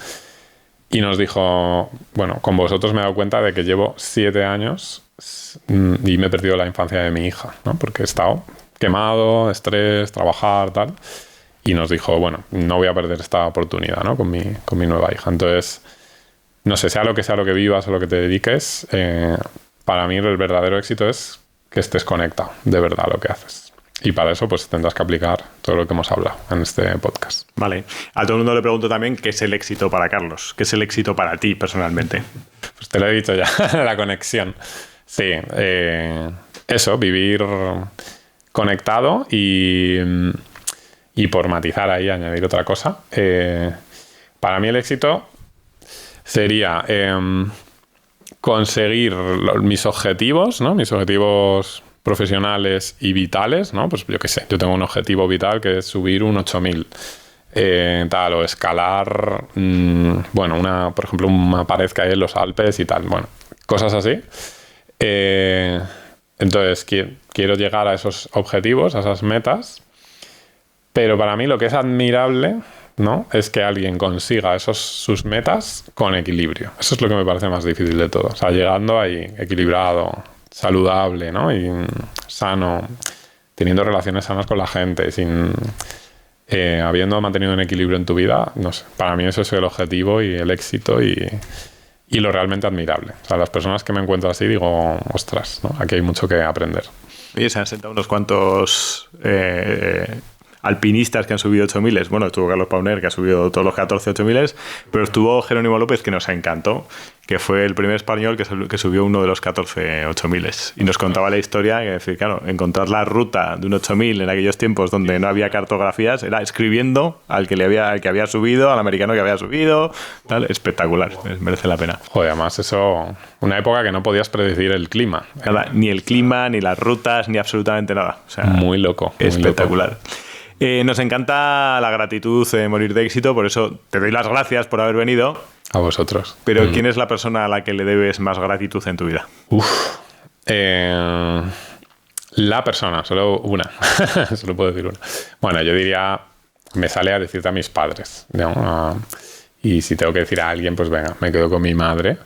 Y nos dijo, bueno, con vosotros me he dado cuenta de que llevo 7 años y me he perdido la infancia de mi hija, ¿no? Porque he estado quemado, estrés, trabajar, tal. y nos dijo, bueno, no voy a perder esta oportunidad, ¿no? Con mi nueva hija. Entonces, no sé, sea lo que vivas o lo que te dediques, para mí el verdadero éxito es que estés conectado de verdad a lo que haces. Y para eso pues tendrás que aplicar todo lo que hemos hablado en este podcast. Vale. A todo el mundo le pregunto también qué es el éxito para Carlos. ¿Qué es el éxito para ti personalmente? Pues te lo he dicho ya, la conexión. Sí, eso, vivir conectado y por matizar ahí, añadir otra cosa. Para mí el éxito sería conseguir mis objetivos, ¿no? Mis objetivos profesionales y vitales, ¿no? Pues yo qué sé, yo tengo un objetivo vital que es subir un 8000, o escalar, bueno, por ejemplo, una pared que hay en los Alpes y tal, bueno, cosas así. Entonces, quiero llegar a esos objetivos, a esas metas, pero para mí lo que es admirable, ¿no? Es que alguien consiga sus metas con equilibrio. Eso es lo que me parece más difícil de todo. O sea, llegando ahí equilibrado, saludable, ¿no? Y sano, teniendo relaciones sanas con la gente, habiendo mantenido un equilibrio en tu vida, no sé, para mí eso es el objetivo y el éxito y lo realmente admirable. O sea, las personas que me encuentro así digo, ostras, ¿no? Aquí hay mucho que aprender. Oye, se han sentado unos cuantos alpinistas que han subido 8000. Bueno, estuvo Carlos Pauner, que ha subido todos los 14 8000, pero estuvo Jerónimo López, que nos encantó, que fue el primer español que subió uno de los 14 8000. Y nos contaba la historia, que decir, claro, encontrar la ruta de un 8000 en aquellos tiempos donde no había cartografías, era escribiendo al que había subido, al americano que había subido, tal, espectacular, merece la pena. Joder, además eso, una época que no podías predecir el clima. Nada, ni el clima, ni las rutas, ni absolutamente nada. O sea, muy loco. Espectacular. Loco. Nos encanta la gratitud, morir de éxito, por eso te doy las gracias por haber venido. A vosotros. Pero ¿quién es la persona a la que le debes más gratitud en tu vida? La persona, solo una. Solo puedo decir una. Bueno, yo diría, me sale a decirte a mis padres, ¿no? Y si tengo que decir a alguien, pues venga, me quedo con mi madre.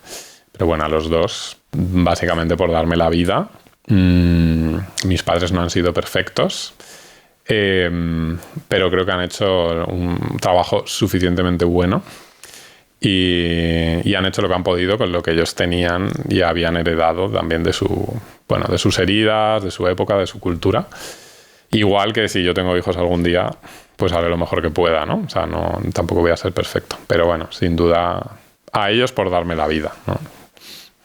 Pero bueno, a los dos, básicamente por darme la vida. Mis padres no han sido perfectos. Pero creo que han hecho un trabajo suficientemente bueno y han hecho lo que han podido con lo que ellos tenían y habían heredado también de sus heridas, de su época, de su cultura. Igual que si yo tengo hijos algún día, pues haré lo mejor que pueda, ¿no? O sea, tampoco voy a ser perfecto. Pero bueno, sin duda a ellos por darme la vida, ¿no?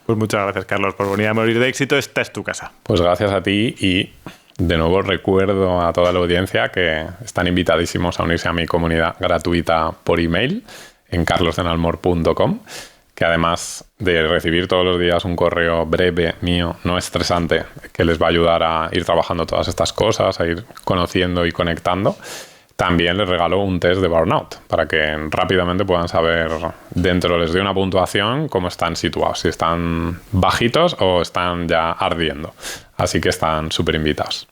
Pues muchas gracias, Carlos, por venir a Morir de Éxito. Esta es tu casa. Pues gracias a ti y de nuevo recuerdo a toda la audiencia que están invitadísimos a unirse a mi comunidad gratuita por email en carlosdenalmor.com, que además de recibir todos los días un correo breve mío, no estresante, que les va a ayudar a ir trabajando todas estas cosas, a ir conociendo y conectando, también les regalo un test de burnout para que rápidamente puedan saber, dentro les doy una puntuación, cómo están situados, si están bajitos o están ya ardiendo. Así que están súper invitados.